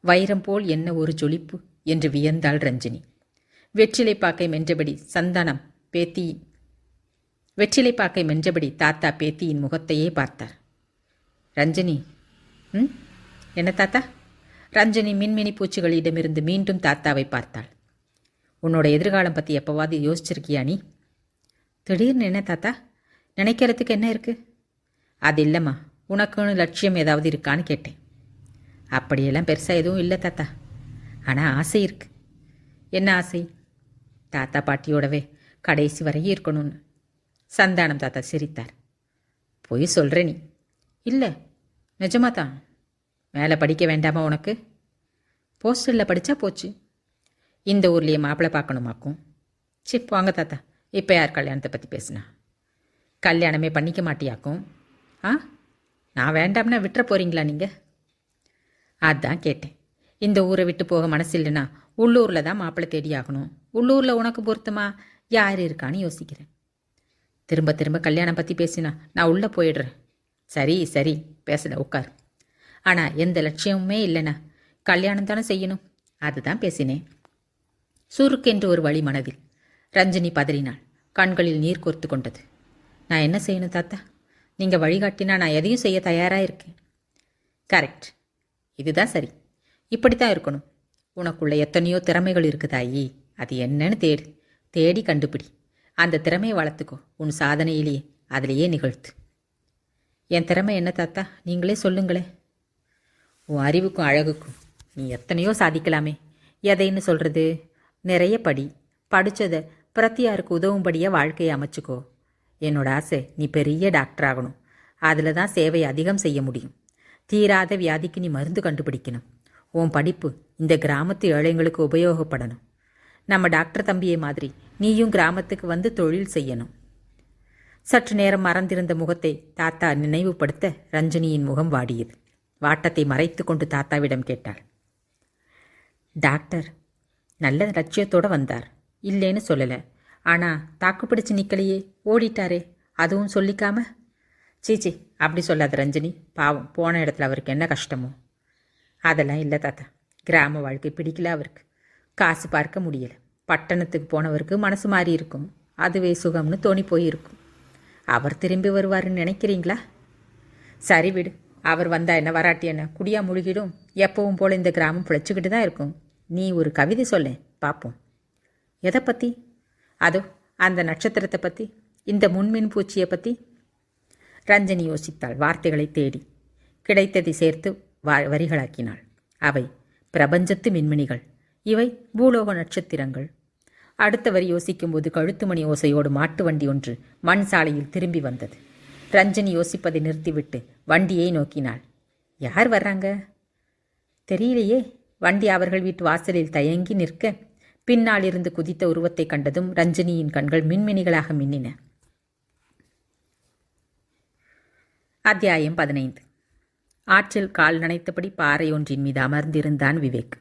வைரம் போல் என்ன ஒரு ஜொலிப்பு என்று வியந்தாள் ரஞ்சினி. வெற்றிலைப்பாக்கை மென்றபடி தாத்தா பேத்தியின் முகத்தையே பார்த்தார். ரஞ்சினி, என்ன தாத்தா? ரஞ்சினி மின்மினி பூச்சிகளிடமிருந்து மீண்டும் தாத்தாவை பார்த்தாள். உன்னோட எதிர்காலம் பற்றி எப்போவாது யோசிச்சிருக்கியா நீ? திடீர்னு என்ன தாத்தா? நினைக்கிறதுக்கு என்ன இருக்கு? அது இல்லைம்மா, உனக்குன்னு லட்சியம் ஏதாவது இருக்கான்னு கேட்டேன். அப்படியெல்லாம் பெருசாக எதுவும் இல்லை தாத்தா. ஆனால் ஆசை இருக்கு. என்ன ஆசை? தாத்தா பாட்டியோடவே கடைசி வரையும் இருக்கணும்னு. சந்தானம் தாத்தா சிரித்தார். பொய் சொல்கிற நீ? இல்லை, நிஜமாக தான். மேலே படிக்க வேண்டாமா உனக்கு? போஸ்டரில் படித்தா போச்சு. இந்த ஊர்லேயே மாப்பிள்ளை பார்க்கணுமாக்கும். வாங்க தாத்தா, இப்போ யார் கல்யாணத்தை பற்றி பேசுனா? கல்யாணமே பண்ணிக்க மாட்டியாக்கும். நான் வேண்டாம்னா விட்டுற போகிறீங்களா நீங்கள்? அதான் கேட்டேன். இந்த ஊரை விட்டு போக மனசு இல்லைன்னா உள்ளூரில் தான் மாப்பிள்ளை தேடி ஆகணும். உள்ளூரில் உனக்கு பொருத்தமா யார் இருக்கான்னு யோசிக்கிறேன். திரும்ப திரும்ப கல்யாணம் பற்றி பேசினா நான் உள்ளே போயிடுறேன். சரி சரி, பேசல, உட்கார். ஆனால் எந்த லட்சியமுமே இல்லைண்ணா, கல்யாணம் தானே செய்யணும், அதுதான் பேசினேன். சுருக்கென்று ஒரு வழி மனதில். ரஞ்சினி பதறினாள். கண்களில் நீர் கோர்த்து கொண்டது. நான் என்ன செய்யணும் தாத்தா? நீங்கள் வழிகாட்டினா நான் எதையும் செய்ய தயாராக இருக்கேன். கரெக்ட், இதுதான் சரி. இப்படித்தான் இருக்கணும். உனக்குள்ள எத்தனையோ திறமைகள் இருக்குதாயி, அது என்னன்னு தேடி கண்டுபிடி. அந்த திறமையை வளர்த்துக்கோ. உன் சாதனையிலேயே அதிலேயே நிகழ்த்து. என் திறமை என்ன தாத்தா? நீங்களே சொல்லுங்களே. உன் அறிவுக்கும் அழகுக்கும் நீ எத்தனையோ சாதிக்கலாமே. எதைன்னு சொல்கிறது? நிறைய படித்ததை பிரத்தியாருக்கு உதவும்படியாக வாழ்க்கையை அமைச்சுக்கோ. என்னோட ஆசை நீ பெரிய டாக்டர் ஆகணும். அதில் தான் சேவை அதிகம் செய்ய முடியும். தீராத வியாதிக்கு நீ மருந்து கண்டுபிடிக்கணும். உன் படிப்பு இந்த கிராமத்து ஏழைங்களுக்கு உபயோகப்படணும். நம்ம டாக்டர் தம்பியை மாதிரி நீயும் கிராமத்துக்கு வந்து தொழில் செய்யணும். சற்று நேரம் மறந்திருந்த முகத்தை தாத்தா நினைவுபடுத்த ரஞ்சினியின் முகம் வாடியது. வாட்டத்தை மறைத்து கொண்டு தாத்தாவிடம் கேட்டாள். டாக்டர் நல்ல லட்சியத்தோடு வந்தார், இல்லைன்னு சொல்லலை. ஆனால் தாக்கு பிடிச்சு நிற்கலையே, ஓடிட்டாரே, அதுவும் சொல்லிக்காம. சீச்சி, அப்படி சொல்லாத ரஞ்சினி. பாவம், போன இடத்துல அவருக்கு என்ன கஷ்டமோ. அதெல்லாம் இல்லை தாத்தா. கிராம வாழ்க்கை பிடிக்கல அவருக்கு. காசு பார்க்க முடியலை. பட்டணத்துக்கு போனவருக்கு மனசு மாறி இருக்கும். அதுவே சுகம்னு தோணி போயிருக்கும். அவர் திரும்பி வருவாருன்னு நினைக்கிறீங்களா? சரி விடு, அவர் வந்தா என்ன, வராட்டி என்ன, குடியா முழுகிடும். எப்பவும் போல் இந்த கிராமம் பிழைச்சிக்கிட்டு தான் இருக்கும். நீ ஒரு கவிதை சொல்லேன் பார்ப்போம். எதை பற்றி? அதோ அந்த நட்சத்திரத்தை பற்றி, இந்த முன்மின் பூச்சியை பற்றி. ரஞ்சனி யோசித்தாள். வார்த்தைகளை தேடி கிடைத்ததை சேர்த்து வரிகளாக்கினாள். அவை பிரபஞ்சத்து மின்மினிகள், இவை பூலோக நட்சத்திரங்கள். அடுத்த வரி யோசிக்கும்போது கழுத்துமணி ஓசையோடு மாட்டு வண்டி ஒன்று மண் சாலையில் திரும்பி வந்தது. ரஞ்சனி யோசிப்பதை நிறுத்திவிட்டு வண்டியை நோக்கினாள். யார் வர்றாங்க? தெரியலையே. வண்டி அவர்கள் வீட்டு வாசலில் தயங்கி நிற்க பின்னால் இருந்து குதித்த உருவத்தை கண்டதும் ரஞ்சனியின் கண்கள் மின்மினிகளாக மின்னின. அத்தியாயம் 15. ஆற்றில் கால் நனைத்தபடி பாறை ஒன்றின் மீது அமர்ந்திருந்தான் விவேக்.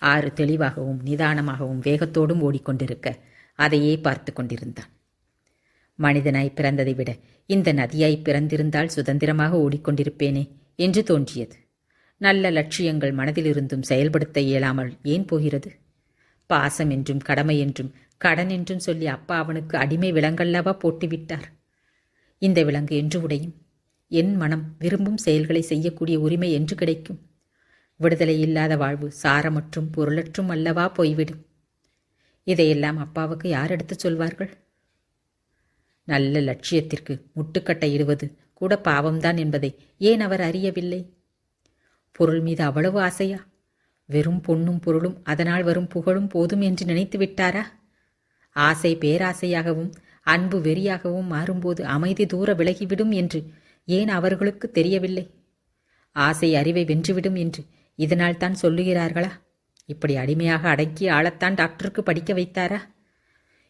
ஆறு தெளிவாகவும் நிதானமாகவும் வேகத்தோடும் ஓடிக்கொண்டிருக்க அதையே பார்த்து கொண்டிருந்தான். மனிதனாய் பிறந்ததை விட இந்த நதியாய் பிறந்திருந்தால் சுதந்திரமாக ஓடிக்கொண்டிருப்பேனே என்று தோன்றியது. நல்ல லட்சியங்கள் மனதிலிருந்தும் செயல்படுத்த இயலாமல் ஏன் போகிறது? பாசம் என்றும் கடமை என்றும் கடன் என்றும் சொல்லி அப்பா அவனுக்கு அடிமை விலங்கல்லவா போட்டுவிட்டார். இந்த விலங்கு என்று உடையும்? என் மனம் விரும்பும் செயல்களை செய்யக்கூடிய உரிமை என்று கிடைக்கும்? விடுதலை இல்லாத வாழ்வு சாரமற்றும் பொருளற்றும் அல்லவா போய்விடும். இதையெல்லாம் அப்பாவுக்கு யார் எடுத்துச் சொல்வார்கள்? நல்ல லட்சியத்திற்கு முட்டுக்கட்டை இடுவது கூட பாவம்தான் என்பதை ஏன் அவர் அறியவில்லை? பொருள் மீது அவ்வளவு ஆசையா? வெறும் பொன்னும் பொருளும் அதனால் வரும் புகழும் போதும் என்று நினைத்து விட்டாரா? ஆசை பேராசையாகவும் அன்பு வெறியாகவும் மாறும்போது அமைதி தூர விலகிவிடும் என்று ஏன் அவர்களுக்கு தெரியவில்லை? ஆசை அறிவை வென்றுவிடும் என்று இதனால் தான் சொல்லுகிறார்களா? இப்படி அடிமையாக அடக்கி ஆளத்தான் டாக்டருக்கு படிக்க வைத்தாரா?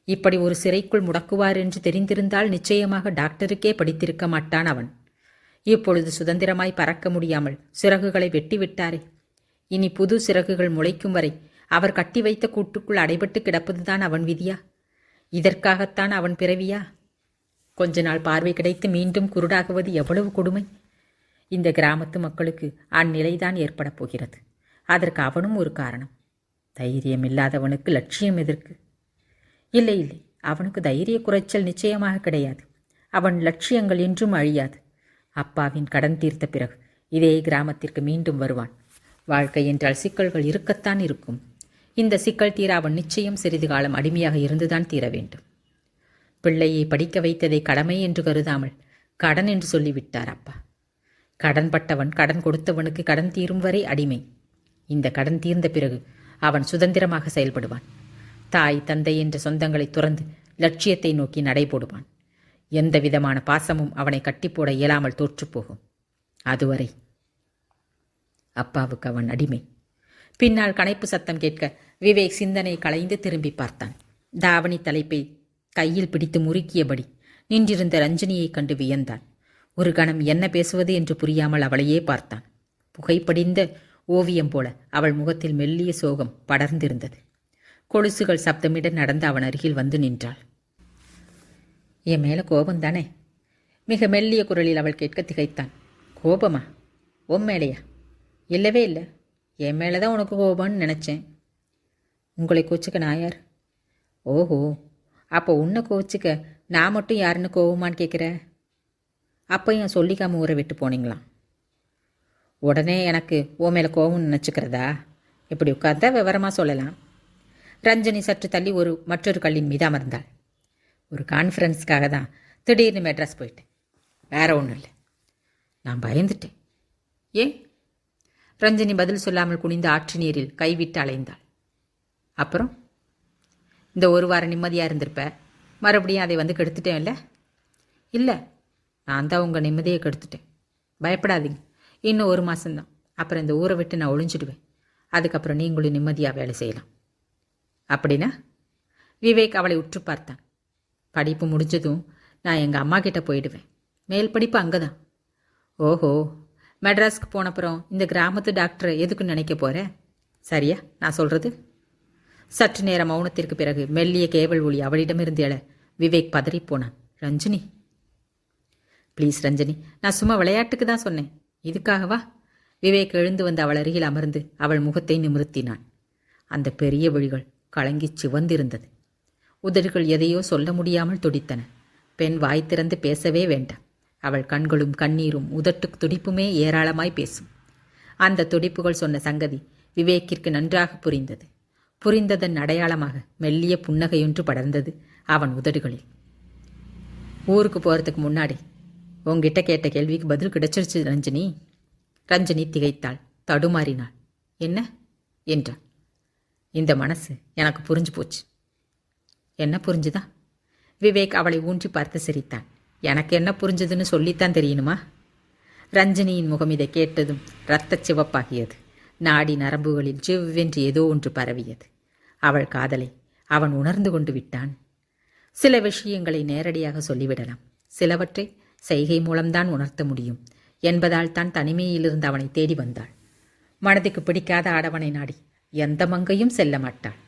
இப்படி ஒரு சிறைக்குள் முடக்குவார் என்று தெரிந்திருந்தால் நிச்சயமாக டாக்டருக்கே படித்திருக்க மாட்டான் அவன். இப்பொழுது சுதந்திரமாய் பறக்க முடியாமல் சிறகுகளை வெட்டிவிட்டாரே. இனி புது சிறகுகள் முளைக்கும் வரை அவர் கட்டி வைத்த கூட்டுக்குள் அடைபட்டு கிடப்பதுதான் அவன் விதியா? இதற்காகத்தான் அவன் பிறவியா? கொஞ்ச நாள் பார்வை கிடைத்து மீண்டும் குருடாகுவது எவ்வளவு கொடுமை! இந்த கிராமத்து மக்களுக்கு அந்நிலைதான் ஏற்படப் போகிறது. அதற்கு அவனும் ஒரு காரணம். தைரியம் இல்லாதவனுக்கு லட்சியம் எதற்கு? இல்லை இல்லை, அவனுக்கு தைரிய குறைச்சல் நிச்சயமாக கிடையாது. அவன் லட்சியங்கள் என்றும் அழியாது. அப்பாவின் கடன் தீர்த்த பிறகு இதே கிராமத்திற்கு மீண்டும் வருவான். வாழ்க்கை என்றால் சிக்கல்கள் இருக்கத்தான் இருக்கும். இந்த சிக்கல் தீர அவன் நிச்சயம் சிறிது காலம் அடிமையாக இருந்துதான் தீர வேண்டும். பிள்ளையை படிக்க வைத்ததை கடமை என்று கருதாமல் கடன் என்று சொல்லிவிட்டார் அப்பா. கடன் பட்டவன் கடன் கொடுத்தவனுக்கு கடன் தீரும் வரை அடிமை. இந்த கடன் தீர்ந்த பிறகு அவன் சுதந்திரமாக செயல்படுவான். தாய் தந்தை என்ற சொந்தங்களை துறந்து லட்சியத்தை நோக்கி நடைபோடுவான். எந்த விதமான பாசமும் அவனை கட்டிப்போட இயலாமல் தோற்றுப்போகும். அதுவரை அப்பாவுக்கு அவன் அடிமை. பின்னால் கனைப்பு சத்தம் கேட்க விவேக் சிந்தனை களைந்து திரும்பி பார்த்தான். தாவணி தலைப்பை கையில் பிடித்து முறுக்கியபடி நின்றிருந்த ரஞ்சனியை கண்டு வியந்தான். ஒரு கணம் என்ன பேசுவது என்று புரியாமல் அவளையே பார்த்தான். புகைப்படிந்த ஓவியம் போல அவள் முகத்தில் மெல்லிய சோகம் படர்ந்திருந்தது. கொலுசுகள் சப்தமிட நடந்து அவன் அருகில் வந்து நின்றாள். என் மேலே கோபந்தானே? மிக மெல்லிய குரலில் அவள் கேட்க திகைத்தான். கோபமா? உன் மேலையா? இல்லவே இல்லை. என் மேலே தான் உனக்கு கோபம்னு நினச்சேன். உங்களை கோச்சுக்க நான் யார்? ஓஹோ, அப்போ உன்னை கோச்சுக்க நான் மட்டும் யாருன்னு கோபமான்னு கேட்குற? அப்போ என் சொல்லிக்காம ஊரை விட்டு போனீங்களாம். உடனே எனக்கு ஓ மேலே கோபம்னு நினச்சிக்கிறதா? இப்படி உட்கார்ந்தா விவரமாக சொல்லலாம். ரஞ்சனி சற்று தள்ளி மற்றொரு கல்லின் மீது அமர்ந்தாள். ஒரு கான்ஃபரன்ஸ்க்காக தான் திடீர்னு மெட்ராஸ் போயிட்டேன். வேற ஒன்றும் இல்லை. நான் பயந்துட்டேன். ஏன்? ரஞ்சனி பதில் சொல்லாமல் குனிந்த ஆற்று நீரில் கைவிட்டு அலைந்தாள். அப்புறம் இந்த ஒரு வாரம் நிம்மதியாக இருந்திருப்ப, மறுபடியும் அதை வந்து கெடுத்துட்டேன் இல்லை? இல்லை, நான் தான் உங்கள் நிம்மதியை கெடுத்துட்டேன். பயப்படாதீங்க, இன்னும் 1 மாதம்தான். அப்புறம் இந்த ஊரை விட்டு நான் ஒழிஞ்சிடுவேன். அதுக்கப்புறம் நீங்களும் நிம்மதியாக வேலை செய்யலாம். அப்படின்னா? விவேக் அவளை உற்று பார்த்தான். படிப்பு முடிஞ்சதும் நான் எங்கள் அம்மா கிட்ட போயிடுவேன். மேல் படிப்பு அங்கே தான். ஓஹோ, மெட்ராஸ்க்கு போனப்புறம் இந்த கிராமத்து டாக்டரை எதுக்குன்னு நினைக்க போகிறேன்? சரியா நான் சொல்கிறது? சற்று நேர மௌனத்திற்கு பிறகு மெல்லிய கேவல் ஒளி அவளிடமிருந்து எழ விவேக் பதறிப்போனான். ரஞ்சனி, ப்ளீஸ் ரஞ்சனி, நான் சும்மா விளையாட்டுக்கு தான் சொன்னேன். இதுக்காகவா? விவேக் எழுந்து வந்து அவள் அருகில் அமர்ந்து அவள் முகத்தை நிமிர்த்தினான். அந்த பெரிய விழிகள் கலங்கி சிவந்திருந்தது. உதடுகள் எதையோ சொல்ல முடியாமல் துடித்தன. பெண் வாய் திறந்து பேசவே வேண்டாம். அவள் கண்களும் கண்ணீரும் உதட்டு துடிப்புமே ஏராளமாய் பேசும். அந்த துடிப்புகள் சொன்ன சங்கதி விவேக்கிற்கு நன்றாக புரிந்தது. புரிந்ததன் அடையாளமாக மெல்லிய புன்னகையொன்று படர்ந்தது அவன் உதடுகளில். ஊருக்கு போகிறதுக்கு முன்னாடி உங்ககிட்ட கேட்ட கேள்விக்கு பதில் கிடைச்சிருச்சு ரஞ்சனி. ரஞ்சனி திகைத்தாள், தடுமாறினாள். என்ன? என்றான். இந்த மனசு எனக்கு புரிஞ்சு போச்சு. என்ன புரிஞ்சுதா? விவேக் அவளை ஊன்றி பார்த்து சிரித்தான். எனக்கு என்ன புரிஞ்சதுன்னு சொல்லித்தான் தெரியணுமா? ரஞ்சினியின் முகம் இதை கேட்டதும் இரத்தச் சிவப்பாகியது. நாடி நரம்புகளில் ஜிவ்வென்று ஏதோ ஒன்று பரவியது. அவள் காதலை அவன் உணர்ந்து கொண்டு விட்டான். சில விஷயங்களை நேரடியாக சொல்லிவிடலாம், சிலவற்றை செய்கை மூலம்தான் உணர்த்த முடியும் என்பதால் தான் தனிமையிலிருந்து அவனை தேடி வந்தாள். மனதுக்கு பிடிக்காத ஆடவனை நாடி எந்த மங்கையும் செல்ல மாட்டாள்.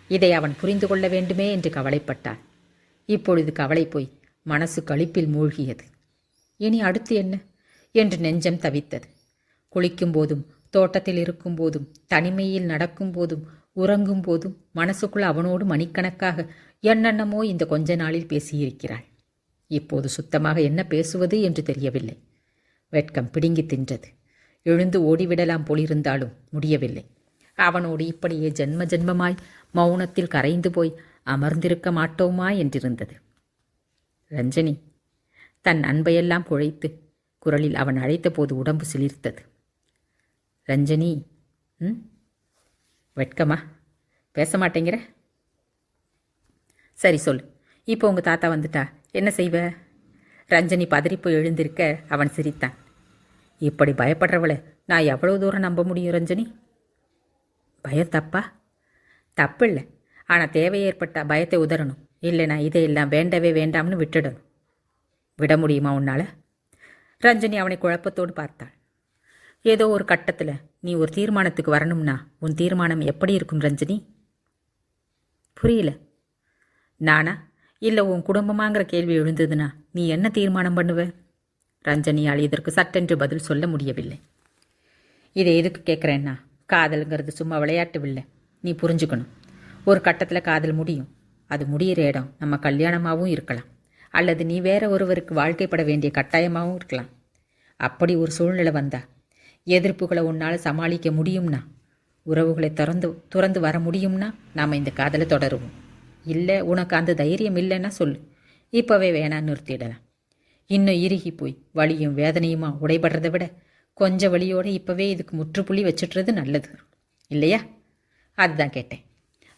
இதை அவன் புரிந்து கொள்ள வேண்டுமே என்று கவலைப்பட்டாள். இப்பொழுது கவலை போய் மனசு களிப்பில் மூழ்கியது. இனி அடுத்து என்ன என்று நெஞ்சம் தவித்தது. குளிக்கும் போதும், தோட்டத்தில் இருக்கும் போதும், தனிமையில் நடக்கும் போதும், உறங்கும் போதும் மனசுக்குள் அவனோடு மணிக்கணக்காக என்னென்னமோ இந்த கொஞ்ச நாளில் பேசியிருக்கிறாள். இப்போது சுத்தமாக என்ன பேசுவது என்று தெரியவில்லை. வெட்கம் பிடுங்கி தின்றது. எழுந்து ஓடிவிடலாம் போலிருந்தாலும் முடியவில்லை. அவனோடு இப்படியே ஜென்ம ஜென்மமாய் மௌனத்தில் கரைந்து போய் அமர்ந்திருக்க மாட்டோமா என்றிருந்தது. ரஞ்சனி தன் அன்பையெல்லாம் குழைத்து குரலில் அவன் அழைத்த போது உடம்பு சிலிர்த்தது. ரஞ்சனி, வெட்கமா? பேச மாட்டேங்கிற? சரி சொல். இப்போ உங்கள் தாத்தா வந்துட்டா என்ன செய்வ? ரஞ்சனி பதறிப்போய் எழுந்திருக்க அவன் சிரித்தான். இப்படி பயப்படுறவளை நான் எவ்வளோ தூரம் நம்ப முடியும் ரஞ்சனி? பயம் தப்பா? தப்பில்லை, ஆனால் தேவை ஏற்பட்ட பயத்தை உதறணும். இல்லைனா இதையெல்லாம் வேண்டவே வேண்டாம்னு விட்டுடணும். விட முடியுமா உன்னால்? ரஞ்சனி அவனை குழப்பத்தோடு பார்த்தாள். ஏதோ ஒரு கட்டத்தில் நீ ஒரு தீர்மானத்துக்கு வரணும்னா உன் தீர்மானம் எப்படி இருக்கும் ரஞ்சனி? புரியல. நானா இல்லை உன் குடும்பமாங்கிற கேள்வி எழுந்ததுன்னா நீ என்ன தீர்மானம் பண்ணுவ? ரஞ்சனியால் இதற்கு சட்டென்று பதில் சொல்ல முடியவில்லை. இதை எதுக்கு கேட்குறேன்னா, காதலுங்கிறது சும்மா விளையாட்டுவில்லை, நீ புரிஞ்சுக்கணும். ஒரு கட்டத்தில் காதல் முடியும். அது முடிகிற இடம் நம்ம கல்யாணமாகவும் இருக்கலாம், அல்லது நீ வேற ஒருவருக்கு வாழ்க்கைப்பட வேண்டிய கட்டாயமாகவும் இருக்கலாம். அப்படி ஒரு சூழ்நிலை வந்தா எதிர்ப்புகளை உன்னால் சமாளிக்க முடியும்னா, உறவுகளை துறந்து வர முடியும்னா நாம் இந்த காதலை தொடருவோம். இல்லை உனக்கு அந்த தைரியம் இல்லைன்னா சொல்லு, இப்போவே வேணான்னு நிறுத்திடலாம். இன்னும் இறுகி போய் வலியும் வேதனையுமா உடைபடுறதை விட கொஞ்சம் வலியோடு இப்போவே இதுக்கு முற்றுப்புள்ளி வச்சுட்டுறது நல்லது இல்லையா? அதுதான் கேட்டேன்.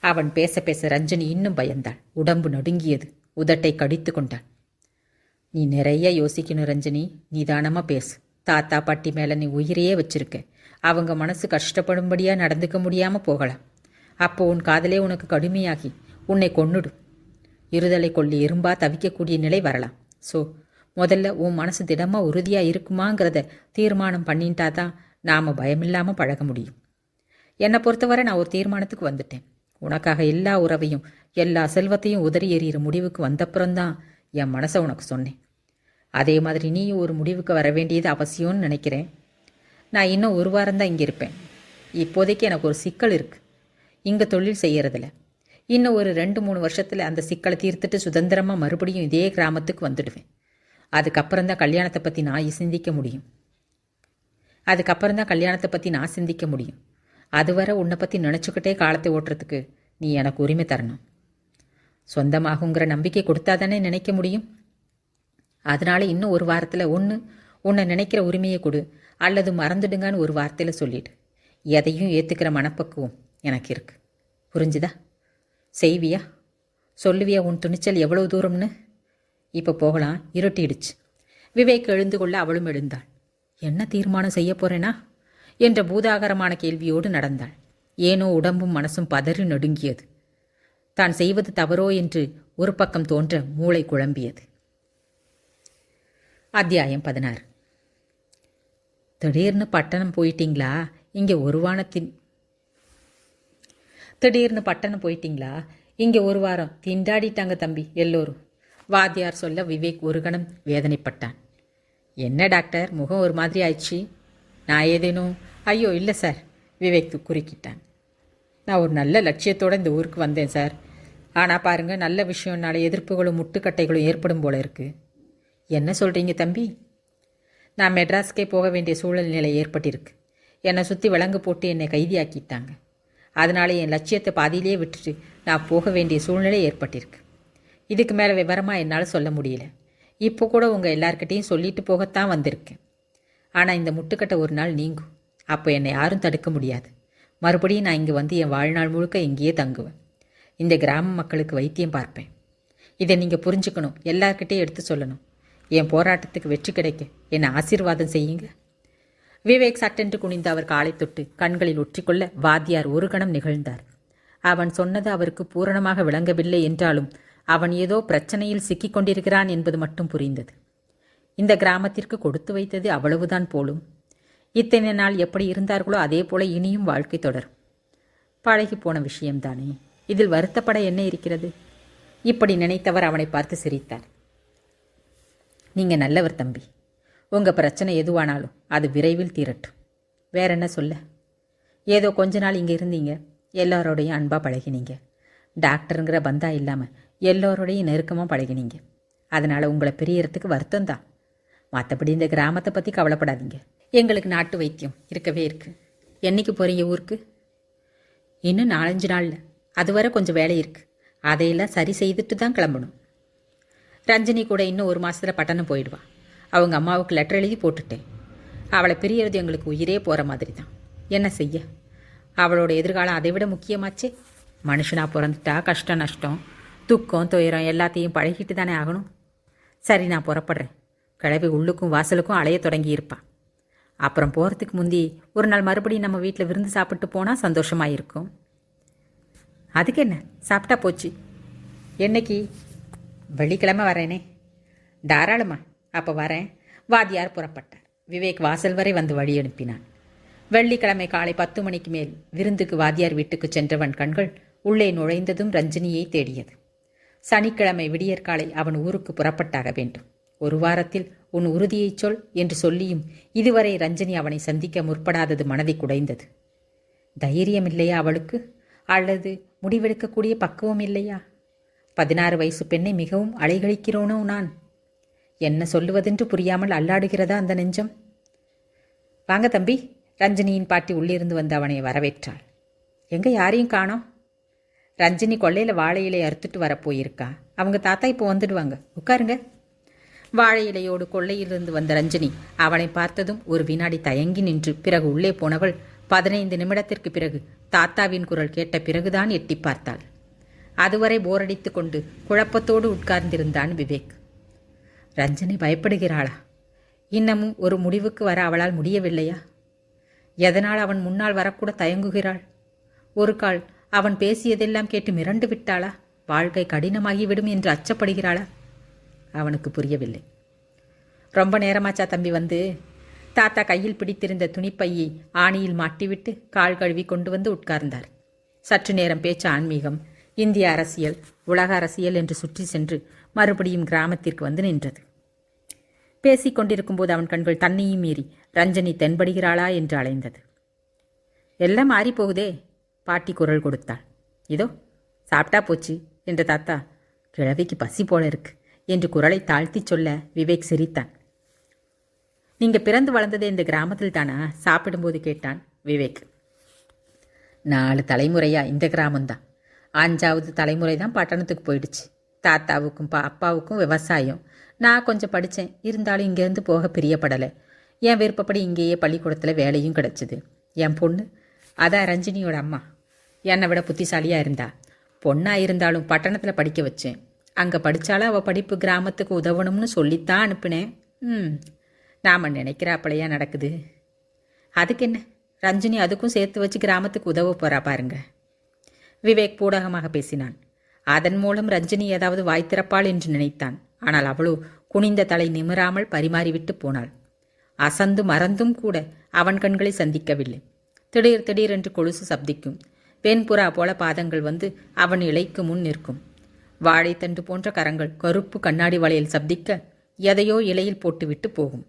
அவன் பேச பேச ரஞ்சனி இன்னும் பயந்தாள். உடம்பு நடுங்கியது. உதட்டை கடித்து கொண்டாள். நீ நிறைய யோசிக்கணும் ரஞ்சனி, நிதானமாக பேசு. தாத்தா பாட்டி மேலே நீ உயிரையே வச்சிருக்க. அவங்க மனசு கஷ்டப்படும்படியாக நடந்துக்க முடியாமல் போகலாம். அப்போ உன் காதலே உனக்கு கடுமையாகி உன்னை கொன்னுடும். இருதலை கொள்ளி எறும்பா தவிக்கக்கூடிய நிலை வரலாம். ஸோ முதல்ல உன் மனசு திடமாக உறுதியாக இருக்குமாங்கிறத தீர்மானம் பண்ணிட்டா தான் நாம் பயமில்லாமல் பழக முடியும். என்னை பொறுத்தவரை நான் ஒரு தீர்மானத்துக்கு வந்துட்டேன். உனக்காக எல்லா உறவையும் எல்லா செல்வத்தையும் உதறி எறிகிற முடிவுக்கு வந்தப்புறம்தான் என் மனசை உனக்கு சொன்னேன். அதே மாதிரி நீயும் ஒரு முடிவுக்கு வர வேண்டியது அவசியம்னு நினைக்கிறேன். நான் இன்னும் ஒரு வாரம்தான் இங்கே இருப்பேன். இப்போதைக்கு எனக்கு ஒரு சிக்கல் இருக்குது. இங்கே தொழில் செய்கிறதில்ல. இன்னும் ஒரு 2-3 வருஷத்தில் அந்த சிக்கலை தீர்த்துட்டு சுதந்திரமாக மறுபடியும் இதே கிராமத்துக்கு வந்துடுவேன். அதுக்கப்புறம்தான் கல்யாணத்தை பற்றி நான் சிந்திக்க முடியும். அதுவரை உன்னை பற்றி நினச்சிக்கிட்டே காலத்தை ஓட்டுறதுக்கு நீ எனக்கு உரிமை தரணும். சொந்தமாகுங்கிற நம்பிக்கை கொடுத்தா தானே நினைக்க முடியும். அதனால இன்னும் ஒரு வாரத்தில் உன்னை நினைக்கிற உரிமையை கொடு, அல்லது மறந்துடுங்கன்னு ஒரு வார்த்தையில் சொல்லிடு. எதையும் ஏற்றுக்கிற மனப்பக்குவம் எனக்கு இருக்கு. புரிஞ்சுதா? செய்வியா? சொல்லுவியா உன் துணிச்சல் எவ்வளவு தூரம்னு? இப்போ போகலாம், இருட்டிடுச்சு. விவேக் எழுந்து கொள்ள அவளும் எழுந்தாள். என்ன தீர்மானம் செய்ய போறேனா என்ற பூதாகரமான கேள்வியோடு நடந்தாள். ஏனோ உடம்பும் மனசும் பதறி நடுங்கியது. தான் செய்வது தவறோ என்று ஒரு பக்கம் தோன்ற மூளை குழம்பியது. அத்தியாயம் 16. திடீர்னு பட்டணம் போயிட்டீங்களா? இங்கே ஒரு வாரம் திண்டாடிட்டாங்க தம்பி எல்லோரும். வாத்தியார் சொல்ல விவேக் ஒரு கணம் வேதனைப்பட்டான். என்ன டாக்டர், முகம் ஒரு மாதிரி ஆயிடுச்சு? நான் ஏதேனும்... ஐயோ இல்லை சார், விவேக் குறுக்கிட்டான். நான் ஒரு நல்ல லட்சியத்தோடு இந்த ஊருக்கு வந்தேன் சார். ஆனால் பாருங்கள், நல்ல விஷயம்னால எதிர்ப்புகளும் முட்டுக்கட்டைகளும் ஏற்படும் போல இருக்குது. என்ன சொல்கிறீங்க தம்பி? நான் மெட்ராஸ்க்கே போக வேண்டிய சூழ்நிலை ஏற்பட்டிருக்கு. என்னை சுற்றி விலங்கு போட்டு என்னை கைதியாக்கிட்டாங்க. அதனால என் லட்சியத்தை பாதியிலே விட்டுட்டு நான் போக வேண்டிய சூழ்நிலை ஏற்பட்டிருக்கு. இதுக்கு மேலே விவரமாக என்னால் சொல்ல முடியல. இப்போ கூட உங்கள் எல்லார்கிட்டையும் சொல்லிட்டு போகத்தான் வந்திருக்கேன். ஆனால் இந்த முட்டுக்கட்டை ஒரு நாள் நீங்கும். அப்போ என்னை யாரும் தடுக்க முடியாது. மறுபடியும் நான் இங்கே வந்து என் வாழ்நாள் முழுக்க இங்கேயே தங்குவேன். இந்த கிராம மக்களுக்கு வைத்தியம் பார்ப்பேன். இதை நீங்கள் புரிஞ்சுக்கணும், எல்லார்கிட்டையும் எடுத்து சொல்லணும். என் போராட்டத்துக்கு வெற்றி கிடைக்க என்னை ஆசீர்வாதம் செய்யுங்க. விவேக் சட்டென்று குனிந்து அவர் காலை தொட்டு கண்களில் ஒற்றிக்கொள்ள வாத்தியார் ஒரு கணம் நிகழ்ந்தார். அவன் சொன்னது அவருக்கு பூரணமாக விளங்கவில்லை என்றாலும் அவன் ஏதோ பிரச்சனையில் சிக்கிக் கொண்டிருக்கிறான் என்பது மட்டும் புரிந்தது. இந்த கிராமத்திற்கு கொடுத்து வைத்தது அவ்வளவுதான் போலும். இத்தனை நாள் எப்படி இருந்தார்களோ அதே போல இனியும் வாழ்க்கை தொடரும். பழகி போன விஷயம்தானே, இதில் வருத்தப்பட என்ன இருக்கிறது? இப்படி நினைத்தவர் அவனை பார்த்து சிரித்தார். நீங்க நல்லவர் தம்பி. உங்க பிரச்சனை எதுவானாலும் அது விரைவில் தீரட்டும். வேற என்ன சொல்ல? ஏதோ கொஞ்ச நாள் இங்கே இருந்தீங்க, எல்லாரோடையும் அன்பா பழகினீங்க. டாக்டருங்கிற பந்தா இல்லாமல் எல்லோரோடையும் நெருக்கமாக பழகினீங்க. அதனால் உங்களை பிரியறதுக்கு வருத்தம் தான். மற்றபடி இந்த கிராமத்தை பற்றி கவலைப்படாதீங்க. எங்களுக்கு நாட்டு வைத்தியம் இருக்கவே இருக்குது. என்னைக்கு போகிறீங்க ஊருக்கு? இன்னும் 4-5 நாளில். அதுவரை கொஞ்சம் வேலை இருக்குது. அதையெல்லாம் சரி செய்துட்டு தான் கிளம்பணும். ரஞ்சினி கூட இன்னும் 1 மாதத்தில் பட்டணம் போயிடுவா. அவங்க அம்மாவுக்கு லெட்டர் எழுதி போட்டுட்டேன். அவளை பிரியறது எங்களுக்கு உயிரே போகிற மாதிரி தான். என்ன செய்ய? அவளோட எதிர்காலம் அதை விட முக்கியமாச்சே. மனுஷனாக பிறந்துட்டா கஷ்டம் நஷ்டம் துக்கம் துயரம் எல்லாத்தையும் பழகிட்டு தானே ஆகணும். சரி, நான் புறப்படுறேன். கிளவி உள்ளுக்கும் வாசலுக்கும் அலைய தொடங்கி இருப்பான். அப்புறம் போகிறதுக்கு முந்தி ஒரு நாள் மறுபடியும் நம்ம வீட்டில் விருந்து சாப்பிட்டு போனால் சந்தோஷமாக இருக்கும். அதுக்கு என்ன, சாப்பிட்டா போச்சு. என்னைக்கு? வெள்ளிக்கிழமை வரேனே. தாராளமா, அப்போ வரேன். வாத்தியார் புறப்பட்டார். விவேக் வாசல் வரை வந்து வழி அனுப்பினான். வெள்ளிக்கிழமை காலை 10 மணிக்கு மேல் விருந்துக்கு வாத்தியார் வீட்டுக்கு சென்றவன் கண்கள் உள்ளே நுழைந்ததும் ரஞ்சினியை தேடியது. சனிக்கிழமை விடியற்காலை அவன் ஊருக்கு புறப்பட்டாக வேண்டும். 1 வாரத்தில் உன் உறுதியைச் சொல் என்று சொல்லியும் இதுவரை ரஞ்சினி அவனை சந்திக்க முற்படாதது மனதை குடைந்தது. தைரியம் இல்லையா அவளுக்கு? அல்லது முடிவெடுக்கக்கூடிய பக்குவம் இல்லையா? 16 வயசு பெண்ணை மிகவும் அலைகழிக்கிறோனோ நான்? என்ன சொல்லுவதென்று புரியாமல் அல்லாடுகிறதா அந்த நெஞ்சம்? வாங்க தம்பி. ரஞ்சினியின் பாட்டி உள்ளிருந்து வந்து அவனை வரவேற்றாள். எங்க யாரையும் காணோம்? ரஞ்சினி கொள்ளையில் வாழை இலை அறுத்துட்டு வரப்போயிருக்கா. அவங்க தாத்தா இப்போ வந்துடுவாங்க, உட்காருங்க. வாழை இலையோடு கொள்ளையிலிருந்து வந்த ரஞ்சினி அவனை பார்த்ததும் ஒரு வினாடி தயங்கி நின்று பிறகு உள்ளே போனவள் 15 நிமிடத்திற்கு பிறகு தாத்தாவின் குரல் கேட்ட பிறகுதான் எட்டி பார்த்தாள். அதுவரை போரடித்து கொண்டு குழப்பத்தோடு உட்கார்ந்திருந்தான் விவேக். ரஞ்சினி பயப்படுகிறாளா? இன்னமும் ஒரு முடிவுக்கு வர அவளால் முடியவில்லையா? எதனால் அவன் முன்னால் வரக்கூட தயங்குகிறாள்? ஒரு கால் அவன் பேசியதெல்லாம் கேட்டு மிரண்டு விட்டாளா? வாழ்க்கை கடினமாகிவிடும் என்று அச்சப்படுகிறாளா? அவனுக்கு புரியவில்லை. ரொம்ப நேரமாச்சா தம்பி வந்து? தாத்தா கையில் பிடித்திருந்த துணிப்பையை ஆணியில் மாட்டிவிட்டு கால் கழுவி கொண்டு வந்து உட்கார்ந்தார். சற்று நேரம் பேச்சு ஆன்மீகம், இந்திய அரசியல், உலக அரசியல் என்று சுற்றி சென்று மறுபடியும் கிராமத்திற்கு வந்து நின்றது. பேசிக் கொண்டிருக்கும்போது அவன் கண்கள் தன்னையும் மீறி ரஞ்சனி தென்படுகிறாளா என்று அலைந்தது. எல்லாம் மாறி போகுதே. பாட்டி குரல் கொடுத்தாள். இதோ சாப்பிட்டா போச்சு என்ற தாத்தா, கிழவிக்கு பசி போல இருக்கு என்று குரலை தாழ்த்தி சொல்ல விவேக் சிரித்தான். நீங்க பிறந்து வளர்ந்ததே இந்த கிராமத்தில் தானா? சாப்பிடும்போது கேட்டான் விவேக். 4 தலைமுறையா இந்த கிராமம்தான். 5வது தலைமுறை தான் பட்டணத்துக்கு போயிடுச்சு. தாத்தாவுக்கும் அப்பாவுக்கும் விவசாயம். நான் கொஞ்சம் படித்தேன், இருந்தாலும் இங்கேருந்து போக பிரியப்படலை. என் விருப்பப்படி இங்கேயே பள்ளிக்கூடத்தில் வேலையும் கிடச்சிது. என் பொண்ணு, அதான் ரஞ்சினியோட அம்மா, என்னை விட புத்திசாலியாக இருந்தா. பொண்ணாக இருந்தாலும் பட்டணத்தில் படிக்க வச்சேன். அங்கே படித்தாலும் அவள் படிப்பு கிராமத்துக்கு உதவணும்னு சொல்லித்தான் அனுப்பினேன். நாம் நினைக்கிறாப்பளையா நடக்குது. அதுக்கு என்ன, ரஞ்சினி அதுக்கும் சேர்த்து வச்சு கிராமத்துக்கு உதவ போகிறா பாருங்க. விவேக் பூடகமாக பேசினான். அதன் மூலம் ரஞ்சினி ஏதாவது வாய் திறப்பாள் என்று நினைத்தான். ஆனால் அவளோ குனிந்த தலை நிமிராமல் பரிமாறிவிட்டு போனாள். அசந்து மறந்தும் கூட அவன் கண்களை சந்திக்கவில்லை. திடீர் திடீரென்று கொலுசு சப்திக்கும். வெண்புறா போல பாதங்கள் வந்து அவன் இலைக்கு முன் நிற்கும். வாழைத்தண்டு போன்ற கரங்கள் கருப்பு கண்ணாடி வளையல் சப்திக்க எதையோ இலையில் போட்டுவிட்டு போகும்.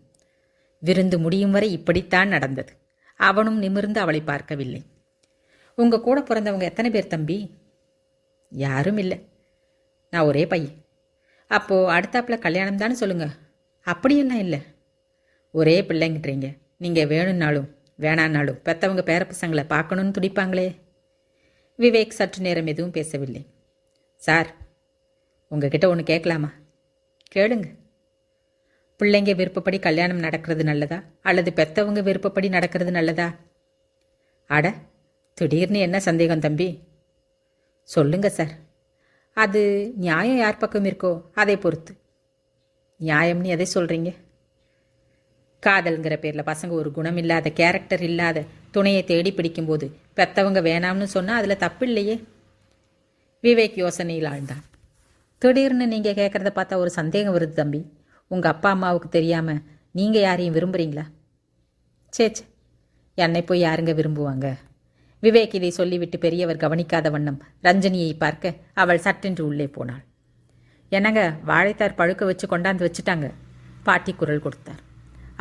விருந்து முடியும் வரை இப்படித்தான் நடந்தது. அவனும் நிமிர்ந்து அவளை பார்க்கவில்லை. உங்க கூட பிறந்தவங்க எத்தனை பேர் தம்பி? யாரும் இல்லை, நான் ஒரே பையன். அப்போது அடுத்தாப்பில் கல்யாணம் தானே சொல்லுங்க. அப்படியெல்லாம் இல்லை, ஒரே பிள்ளைங்கிட்டுறீங்க. நீங்கள் வேணும்னாலும் வேணான்னாலும் பெற்றவங்க பேர பசங்களை பார்க்கணுன்னு துடிப்பாங்களே. விவேக் சற்று நேரம் எதுவும் பேசவில்லை. சார், உங்ககிட்ட ஒன்று கேட்கலாமா? கேளுங்க. பிள்ளைங்க விருப்பப்படி கல்யாணம் நடக்கிறது நல்லதா அல்லது பெற்றவங்க விருப்பப்படி நடக்கிறது நல்லதா? அட, திடீர்னு என்ன சந்தேகம் தம்பி? சொல்லுங்க சார். அது நியாயம் யார் பக்கம் இருக்கோ அதை பொறுத்து. நியாயம்னு எதை சொல்கிறீங்க? காதல்ங்கிற பேரில் பசங்க ஒரு குணமில்லாத கேரக்டர் இல்லாத துணையை தேடி பிடிக்கும்போது பெற்றவங்க வேணாம்னு சொன்னால் அதில் தப்பு இல்லையே. விவேக் யோசனையில் ஆழ்ந்தான். திடீர்னு நீங்கள் கேட்குறத பார்த்தா ஒரு சந்தேகம் வருது தம்பி. உங்கள் அப்பா அம்மாவுக்கு தெரியாமல் நீங்கள் யாரையும் விரும்புகிறீங்களா? சேச்சே, என்னை போய் யாருங்க விரும்புவாங்க? விவேக் இதை சொல்லிவிட்டு பெரியவர் கவனிக்காத வண்ணம் ரஞ்சனியை பார்க்க அவள் சட்டென்று உள்ளே போனாள். என்னங்க, வாழைத்தார் பழுக்க வச்சு கொண்டாந்து வச்சுட்டாங்க. பாட்டி குரல் கொடுத்தார்.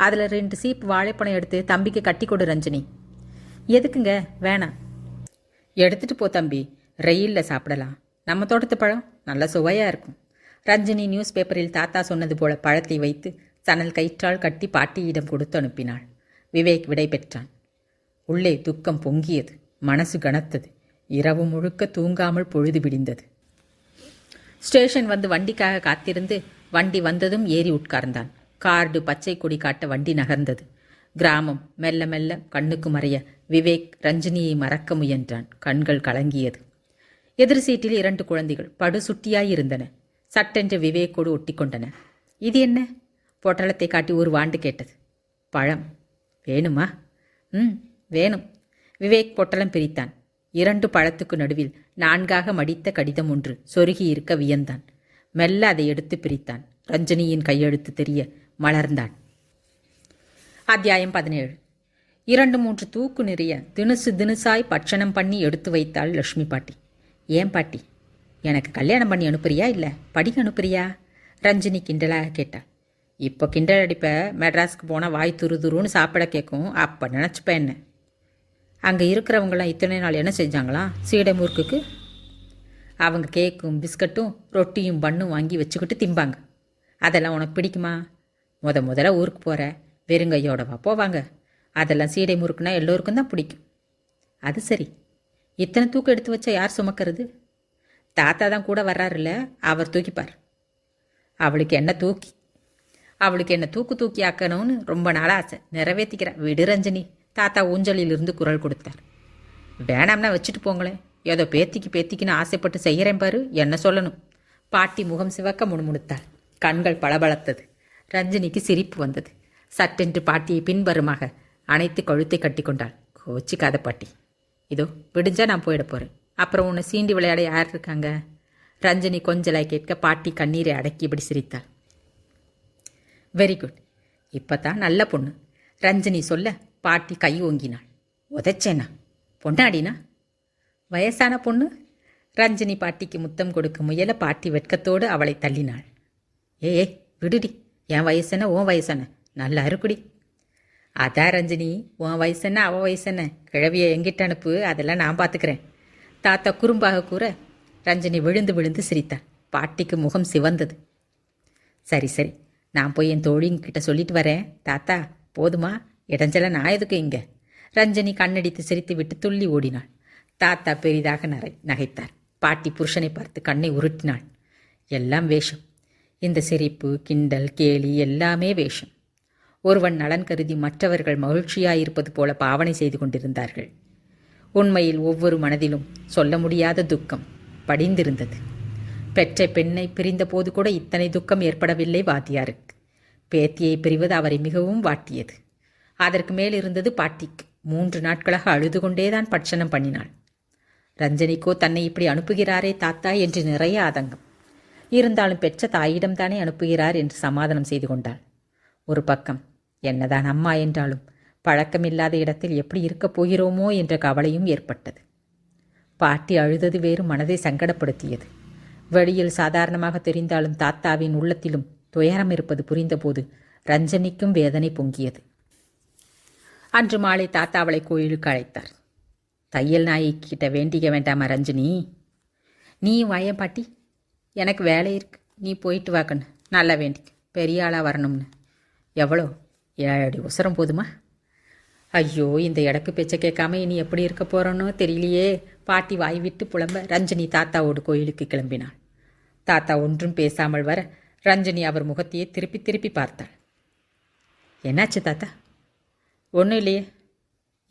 அதில் 2 சீப் வாழைப்பழம் எடுத்து தம்பிக்கு கட்டி கொடு ரஞ்சினி. எதுக்குங்க? வேணாம். எடுத்துகிட்டு போ தம்பி, ரெயிலில் சாப்பிடலாம். நம்ம தோட்டத்து பழம் நல்ல சுவையாக இருக்கும். ரஞ்சினி நியூஸ் பேப்பரில் தாத்தா சொன்னது போல பழத்தை வைத்து சணல் கயிற்றால் கட்டி பாட்டியிடம் கொடுத்து அனுப்பினாள். விவேக் விடை பெற்றான். உள்ளே துக்கம் பொங்கியது. மனசு கனத்தது. இரவு முழுக்க தூங்காமல் பொழுது விடிந்தது. ஸ்டேஷன் வந்து வண்டிக்காக காத்திருந்து வண்டி வந்ததும் ஏறி உட்கார்ந்தான். கார்டு பச்சை கொடி காட்ட வண்டி நகர்ந்தது. கிராமம் மெல்ல மெல்ல கண்ணுக்கு மறைய விவேக் ரஞ்சினியை மறக்க முயன்றான். கண்கள் கலங்கியது. எதிர் சீட்டில் 2 குழந்தைகள் படுசுட்டியாயிருந்தன. சட்டென்று விவேக்கோடு ஒட்டி கொண்டன. இது என்ன? பொட்டலத்தை காட்டி ஒரு வாண்டு கேட்டது. பழம். வேணுமா? வேணும். விவேக் பொட்டலம் பிரித்தான். 2 பழத்துக்கு நடுவில் 4ஆக மடித்த கடிதம் ஒன்று சொருகி இருக்க வியந்தான். மெல்ல அதை எடுத்து பிரித்தான். ரஞ்சனியின் கையெழுத்து தெரிய மலர்ந்தான். அத்தியாயம் 17. 2-3 தூக்கு நிறைய தினுசாய் பட்சணம் பண்ணி எடுத்து வைத்தாள் லட்சுமி பாட்டி. ஏன் பாட்டி, எனக்கு கல்யாணம் பண்ணி அனுப்புறியா இல்லை படிக்க அனுப்புறியா? ரஞ்சினி கிண்டலாக கேட்டாள். இப்போ கிண்டல் அடிப்ப, மெட்ராஸ்க்கு போனால் வாய் துருதுருன்னு சாப்பிட கேட்கும். அப்போ நினச்சிப்பேன். என்ன அங்கே இருக்கிறவங்களாம் இத்தனை நாள் என்ன செஞ்சாங்களாம் சீடை முறுக்குக்கு? அவங்க கேக்கும் பிஸ்கட்டும் ரொட்டியும் பண்ணும் வாங்கி வச்சுக்கிட்டு திம்பாங்க. அதெல்லாம் உனக்கு பிடிக்குமா? முதல்ல ஊருக்கு போகிற, வெறுங்கையோடவா போவாங்க? அதெல்லாம் சீடை முறுக்குனா எல்லோருக்கும் தான் பிடிக்கும். அது சரி, இத்தனை தூக்கு எடுத்து வச்சா யார் சுமக்கிறது? தாத்தா தான் கூட வர்றாருல்ல, அவர் தூக்கிப்பார். அவளுக்கு என்ன தூக்கி ஆக்கணும்னு ரொம்ப நாள் ஆசை. நிறைவேற்றிக்கிறா. விடு ரஞ்சனி. தாத்தா ஊஞ்சலிலிருந்து குரல் கொடுத்தார். வேணாம்னா வச்சுட்டு போங்களேன். ஏதோ பேத்திக்குன்னு ஆசைப்பட்டு செய்கிறேன் பாரு, என்ன சொல்லணும்? பாட்டி முகம் சிவக்க முணுமுணுத்தாள். கண்கள் பளபளத்தது. ரஞ்சினிக்கு சிரிப்பு வந்தது. சட்டென்று பாட்டியை பின்வருமாக அனைத்து கழுத்தை கட்டி கொண்டாள். கோச்சிக்காத பாட்டி, இதோ விடிஞ்சா நான் போயிட போகிறேன். அப்புறம் உன்னை சீண்டி விளையாட யார் இருக்காங்க? ரஞ்சினி கொஞ்சலாய் கேட்க பாட்டி கண்ணீரை அடக்கி இப்படி சிரித்தாள். வெரி குட், இப்போ தான் நல்ல பொண்ணு. ரஞ்சினி சொல்ல பாட்டி கை ஓங்கினாள். உதைச்சேனா? பொண்டாடினா? வயசான பொண்ணு. ரஞ்சினி பாட்டிக்கு முத்தம் கொடுக்க முயல பாட்டி வெட்கத்தோடு அவளை தள்ளினாள். ஏ விடுடி, என் வயசென்ன உன் வயசென்ன? நல்லா இருக்குடி. அதான் ரஞ்சினி, உன் வயசென்ன அவன் வயசென்ன? கிழவியை எங்கிட்ட அனுப்பு, அதெல்லாம் நான் பார்த்துக்கிறேன். தாத்தா குறும்பாக கூற ரஞ்சினி விழுந்து விழுந்து சிரித்தாள். பாட்டிக்கு முகம் சிவந்தது. சரி, நான் போய் என் தோழிங்கிட்ட சொல்லிட்டு வரேன். தாத்தா போதுமா? இடைஞ்சல நான் எதுக்கு இங்கே? ரஞ்சினி கண்ணடித்து சிரித்து விட்டு துள்ளி ஓடினாள். தாத்தா பெரிதாக நகைத்தார். பாட்டி புருஷனை பார்த்து கண்ணை உருட்டினாள். எல்லாம் வேஷம். இந்த சிரிப்பு, கிண்டல், கேலி எல்லாமே வேஷம். ஒருவன் நலன் கருதி மற்றவர்கள் மகிழ்ச்சியாயிருப்பது போல பாவனை செய்து கொண்டிருந்தார்கள். உண்மையில் ஒவ்வொரு மனதிலும் சொல்ல முடியாத துக்கம் படிந்திருந்தது. பெற்ற பெண்ணை பிரிந்த போது கூட இத்தனை துக்கம் ஏற்படவில்லை வாத்தியாருக்கு. பேத்தியை பிரிவது அவரை மிகவும் வாட்டியது. அதற்கு மேல் இருந்தது பாட்டிக்கு. 3 நாட்களாக அழுது கொண்டேதான் பட்சணம் பண்ணினாள். ரஞ்சனிக்கோ தன்னை இப்படி அனுப்புகிறாரே தாத்தா என்று நிறைய ஆதங்கம். இருந்தாலும் பெற்ற தாயிடம்தானே அனுப்புகிறார் என்று சமாதானம் செய்து கொண்டாள். ஒரு பக்கம் என்னதான் அம்மா என்றாலும் பழக்கமில்லாத இடத்தில் எப்படி இருக்கப் போகிறோமோ என்ற கவலையும் ஏற்பட்டது. பாட்டி அழுதது வேறு மனதை சங்கடப்படுத்தியது. வெளியில் சாதாரணமாக தெரிந்தாலும் தாத்தாவின் உள்ளத்திலும் துயரம் இருப்பது புரிந்தபோது ரஞ்சனிக்கும் வேதனை பொங்கியது. அன்று மாலை தாத்தா அவளை கோயிலுக்கு அழைத்தார். தையல் நாய்க்கிட்ட வேண்டிக்க வேண்டாமா ரஞ்சினி? நீ வாயன் பாட்டி, எனக்கு வேலை இருக்கு, நீ போயிட்டு வாக்கன்னு. நல்லா வேண்டிக்க, பெரிய ஆளாக வரணும்னு. எவ்வளோ? 7 அடி உசரம் போதுமா? ஐயோ, இந்த இடக்கு பேச்சை கேட்காம இனி எப்படி இருக்க போகிறோன்னோ தெரியலையே. பாட்டி வாய் விட்டு புலம்ப ரஞ்சினி தாத்தாவோடு கோயிலுக்கு கிளம்பினாள். தாத்தா ஒன்றும் பேசாமல் வர ரஞ்சினி அவர் முகத்தையே திருப்பி திருப்பி பார்த்தாள். என்னாச்சு தாத்தா? ஒன்றும் இல்லையே.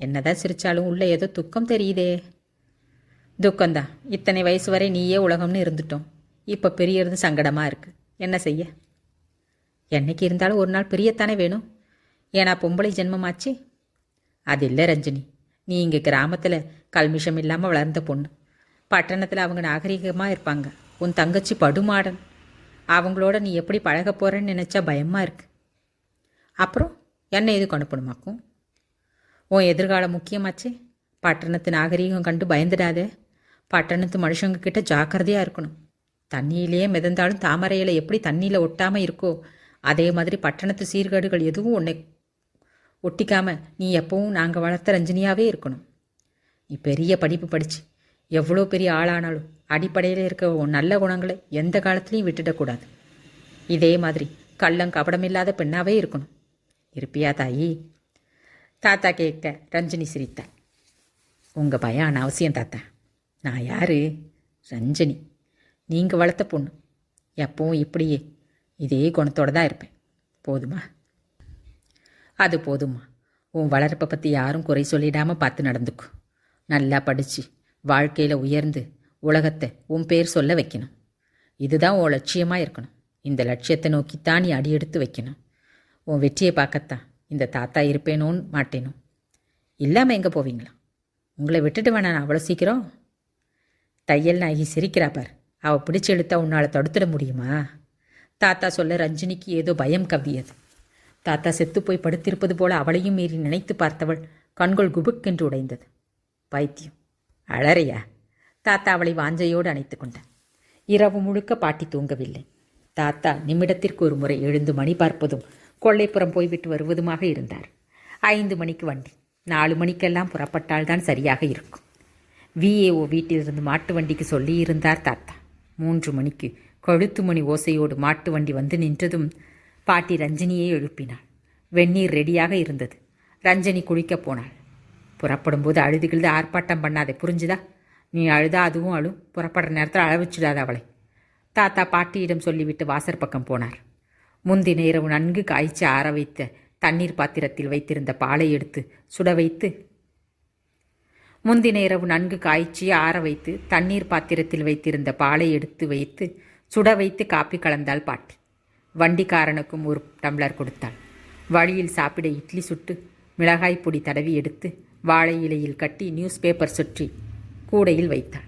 என்னதான் சிரிச்சாலும் உள்ள ஏதோ துக்கம் தெரியுதே. துக்கம்தான். இத்தனை வயசு வரை நீயே உலகம்னு இருந்துட்டோம். இப்போ பெரியறது சங்கடமாக இருக்குது. என்ன செய்ய? என்னைக்கு இருந்தாலும் ஒரு நாள் பிரியத்தானே வேணும். ஏன்னா பொம்பளை ஜென்மமாச்சு. அது இல்லை ரஞ்சினி, நீ இங்கே கிராமத்தில் கல்மிஷம் இல்லாமல் வளர்ந்த பொண்ணு. பட்டணத்தில் அவங்க நாகரிகமாக இருப்பாங்க. உன் தங்கச்சி படுமாடன். அவங்களோட நீ எப்படி பழக போகிறேன்னு நினச்சா பயமாக இருக்கு. அப்புறம் என்ன எதுக்கு அனுப்பணுமாக்கும்? உன் எதிர்காலம் முக்கியமாச்சு. பட்டணத்து நாகரிகம் கண்டு பயந்துடாதே. பட்டணத்து மனுஷங்க கிட்ட ஜாக்கிரதையாக இருக்கணும். தண்ணியிலேயே மிதந்தாலும் தாமரையில் எப்படி தண்ணியில் ஒட்டாமல் இருக்கோ அதே மாதிரி பட்டணத்து சீர்கேடுகள் எதுவும் உன்னை ஒட்டிக்காமல் நீ எப்பவும் நாங்கள் வளர்த்த ரஞ்சினியாகவே இருக்கணும். நீ பெரிய படிப்பு படித்து எவ்வளோ பெரிய ஆளானாலும் அடிப்படையில் இருக்க உன் நல்ல குணங்களை எந்த காலத்துலேயும் விட்டுடக்கூடாது. இதே மாதிரி கள்ளம் கபடமில்லாத பெண்ணாகவே இருக்கணும். இருப்பியா தாயி? தாத்தா கேட்க ரஞ்சினி சிரித்தாள். உங்கள் பயம் அனாவசியம் தாத்தா. நான் யார்? ரஞ்சினி. நீங்கள் வளர்த்த பொண்ணு. எப்பவும் இப்படியே இதே குணத்தோடு தான் இருப்பேன். போதுமா? அது போதுமா. உன் வளர்ப்பை பற்றி யாரும் குறை சொல்லிடாமல் பார்த்து நடந்துக்கும். நல்லா படித்து வாழ்க்கையில் உயர்ந்து உலகத்தை உன் பேர் சொல்ல வைக்கணும். இதுதான் உன் லட்சியமாக இருக்கணும். இந்த லட்சியத்தை நோக்கித்தான் நீ அடி எடுத்து வைக்கணும். உன் வெற்றியை பார்க்கத்தான் இந்த தாத்தா இருப்பேனோன்னு மாட்டேனும். இல்லாமல் எங்கே போவீங்களா? உங்களை விட்டுட்டு வேணா நான் அவ்வளோ சீக்கிரம்? தையல் நாயகி சிரிக்கிறா பார். அவள் பிடிச்சி இழுத்தா உன்னால் தடுத்துட முடியுமா? தாத்தா சொல்ல ரஞ்சினிக்கு ஏதோ பயம் கவ்வியது. தாத்தா செத்து போய் படுத்திருப்பது போல அவளையும் மீறி நினைத்து பார்த்தவள் கண்கள் குபுக்கென்று உடைந்தது. பைத்தியம், அழறையா? தாத்தா அவளை வாஞ்சையோடு அணைத்து கொண்டார். இரவு முழுக்க பாட்டி தூங்கவில்லை. தாத்தா நிமிடத்திற்கு ஒரு முறை எழுந்து மணி பார்ப்பதும் கொள்ளைப்புறம் போய்விட்டு வருவதுமாக இருந்தார். 5 மணிக்கு வண்டி. 4 மணிக்கெல்லாம் புறப்பட்டால்தான் சரியாக இருக்கும். விஏஓ வீட்டிலிருந்து மாட்டு வண்டிக்கு சொல்லியிருந்தார் தாத்தா. 3 மணிக்கு கழுத்து மணி ஓசையோடு மாட்டு வண்டி வந்து நின்றதும் பாட்டி ரஞ்சினியை எழுப்பினாள். வெந்நீர் ரெடியாக இருந்தது. ரஞ்சினி குளிக்கப் போனாள். புறப்படும்போது அழுதுகிழுது ஆர்ப்பாட்டம் பண்ணாதே, புரிஞ்சுதா? நீ அழுதா அதுவும் அழும். புறப்படுற நேரத்தில் அழவிச்சிடாத அவளை. தாத்தா பாட்டியிடம் சொல்லிவிட்டு வாசற் பக்கம் போனார். முந்தின இரவு நன்கு காய்ச்சி ஆற வைத்த தண்ணீர் பாத்திரத்தில் வைத்திருந்த பாலை எடுத்து சுட வைத்து முந்தின இரவு நன்கு காய்ச்சி ஆற வைத்து தண்ணீர் பாத்திரத்தில் வைத்திருந்த பாலை எடுத்து வைத்து சுட வைத்து காப்பி கலந்தாள் பாட்டி. வண்டிக்காரனுக்கும் ஒரு டம்ளர் கொடுத்தாள். வழியில் சாப்பிட இட்லி சுட்டு மிளகாய் பொடி தடவி எடுத்து வாழை இலையில் கட்டி நியூஸ் பேப்பர் சுற்றி கூடையில் வைத்தாள்.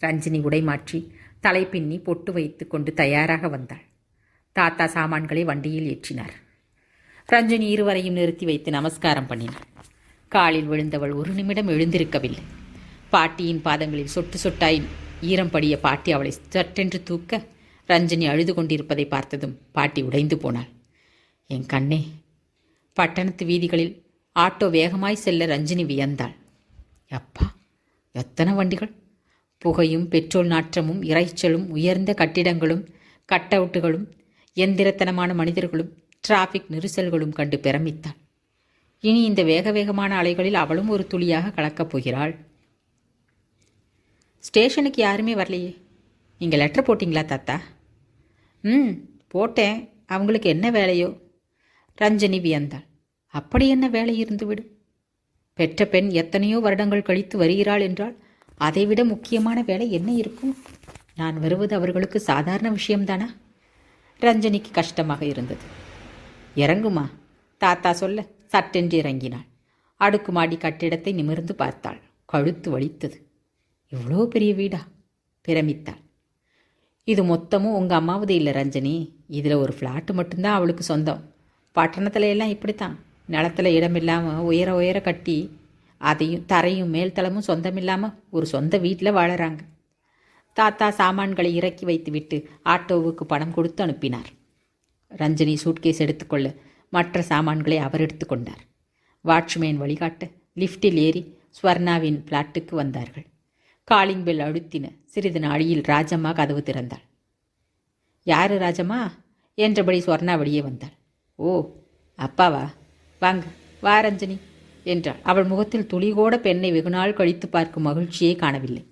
ரஞ்சினி உடை மாற்றி தலை பின்னி பொட்டு வைத்து கொண்டு தயாராக வந்தாள். தாத்தா சாமான்களை வண்டியில் ஏற்றினார். ரஞ்சினி இருவரையும் நிறுத்தி வைத்து நமஸ்காரம் பண்ணினாள். காலில் விழுந்தவள் ஒரு நிமிடம் எழுந்திருக்கவில்லை. பாட்டியின் பாதங்களில் சொட்டு சொட்டாய் ஈரம் படிய பாட்டி அவளை சட்டென்று தூக்க ரஞ்சினி அழுது கொண்டிருப்பதை பார்த்ததும் பாட்டி உடைந்து போனாள். என் கண்ணே! பட்டணத்து வீதிகளில் ஆட்டோ வேகமாய் செல்ல ரஞ்சினி வியந்தாள். அப்பா, எத்தனை வண்டிகள்! புகையும் பெட்ரோல் நாற்றமும் இறைச்சலும் உயர்ந்த கட்டிடங்களும் கட் அவுட்டுகளும் எந்திரத்தனமான மனிதர்களும் டிராஃபிக் நெரிசல்களும் கண்டு பிரமித்தாள். இனி இந்த வேக வேகமான அலைகளில் அவளும் ஒரு துளியாக கலக்கப் போகிறாள். ஸ்டேஷனுக்கு யாருமே வரலையே. நீங்கள் லெட்டர் போட்டிங்களா தாத்தா? போட்டேன். அவங்களுக்கு என்ன வேலையோ? ரஞ்சினி வியந்தாள். அப்படி என்ன வேலை இருந்துவிடும்? பெற்ற பெண் எத்தனையோ வருடங்கள் கழித்து வருகிறாள் என்றால் அதைவிட முக்கியமான வேலை என்ன இருக்கும்? நான் வருவது அவர்களுக்கு சாதாரண விஷயம்தானா? ரஞ்சினிக்கு கஷ்டமாக இருந்தது. இறங்குமா தாத்தா சொல்ல சட்டென்று இறங்கினாள். அடுக்குமாடி கட்டிடத்தை நிமிர்ந்து பார்த்தாள். கழுத்து வலித்தது. இவ்வளோ பெரிய வீடா? பிரமித்தாள். இது மொத்தமும் உங்கள் அம்மாவது இல்லை ரஞ்சினி. இதில் ஒரு ஃப்ளாட்டு மட்டும்தான் அவளுக்கு சொந்தம். பட்டணத்துல எல்லாம் இப்படித்தான். நிலத்தில் இடமில்லாமல் உயர உயர கட்டி அதையும் தரையும் மேல்தளமும் சொந்தமில்லாமல் ஒரு சொந்த வீட்டில் வாழறாங்க. தாத்தா சாமான்களை இறக்கி வைத்துவிட்டு ஆட்டோவுக்கு பணம் கொடுத்து அனுப்பினார். ரஞ்சினி சூட்கேஸ் எடுத்துக்கொள்ள மற்ற சாமான்களை அவர் எடுத்துக்கொண்டார். வாட்ச்மேன் வழிகாட்ட லிஃப்டில் ஏறி ஸ்வர்ணாவின் பிளாட்டுக்கு வந்தார்கள். காலிங் பெல் அழுத்தின. சிறிது நாழியில் ராஜம்மா கதவு திறந்தாள். யாரு ராஜம்மா என்றபடி ஸ்வர்ணா வெளியே வந்தாள். ஓ, அப்பாவா? வாங்க, வா ரஞ்சினி என்றாள். அவள் முகத்தில் துளிகூட பெண்ணை வெகுநாள் கழித்து பார்க்கும் மகிழ்ச்சியை காணவில்லை.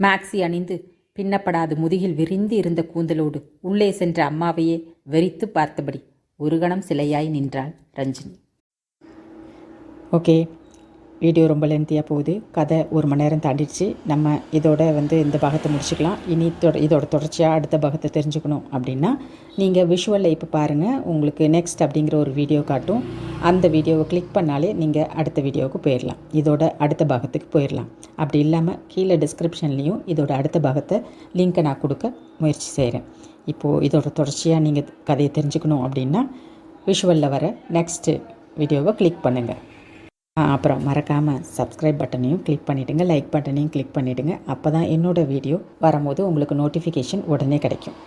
மேக்ஸி அணிந்து பின்னப்படாது முதுகில் விரிந்து இருந்த கூந்தலோடு உள்ளே சென்ற அம்மாவையே வெறித்து பார்த்தபடி ஒரு கணம் சிலையாய் நின்றாள் ரஞ்சினி. ஓகே, வீடியோ ரொம்ப லென்த்தியாக போகுது, கதை 1 மணி நேரம் தாண்டிடுச்சு. நம்ம இதோட இந்த பாகத்தை முடிச்சுக்கலாம். இனி இதோட தொடர்ச்சியாக அடுத்த பாகத்தை தெரிஞ்சுக்கணும் அப்படின்னா நீங்கள் விஷுவலில் இப்போ பாருங்கள், உங்களுக்கு நெக்ஸ்ட் அப்படிங்கிற ஒரு வீடியோ காட்டும். அந்த வீடியோவை கிளிக் பண்ணாலே நீங்கள் அடுத்த வீடியோவுக்கு போயிடலாம், இதோட அடுத்த பாகத்துக்கு போயிடலாம். அப்படி இல்லாமல் கீழே டிஸ்கிரிப்ஷன்லேயும் இதோட அடுத்த பாகத்தை லிங்க்கை நான் கொடுக்க முயற்சி செய்கிறேன். இப்போது இதோட தொடர்ச்சியாக நீங்கள் கதையை தெரிஞ்சுக்கணும் அப்படின்னா விஷுவலில் வர நெக்ஸ்ட்டு வீடியோவை கிளிக் பண்ணுங்கள். அப்புறம் மறக்காமல் சப்ஸ்கிரைப் பட்டனையும் கிளிக் பண்ணிவிடுங்க, லைக் பட்டனையும் கிளிக் பண்ணிவிடுங்க. அப்போ தான் என்னோடய வீடியோ வரும்போது உங்களுக்கு நோட்டிஃபிகேஷன் உடனே கிடைக்கும்.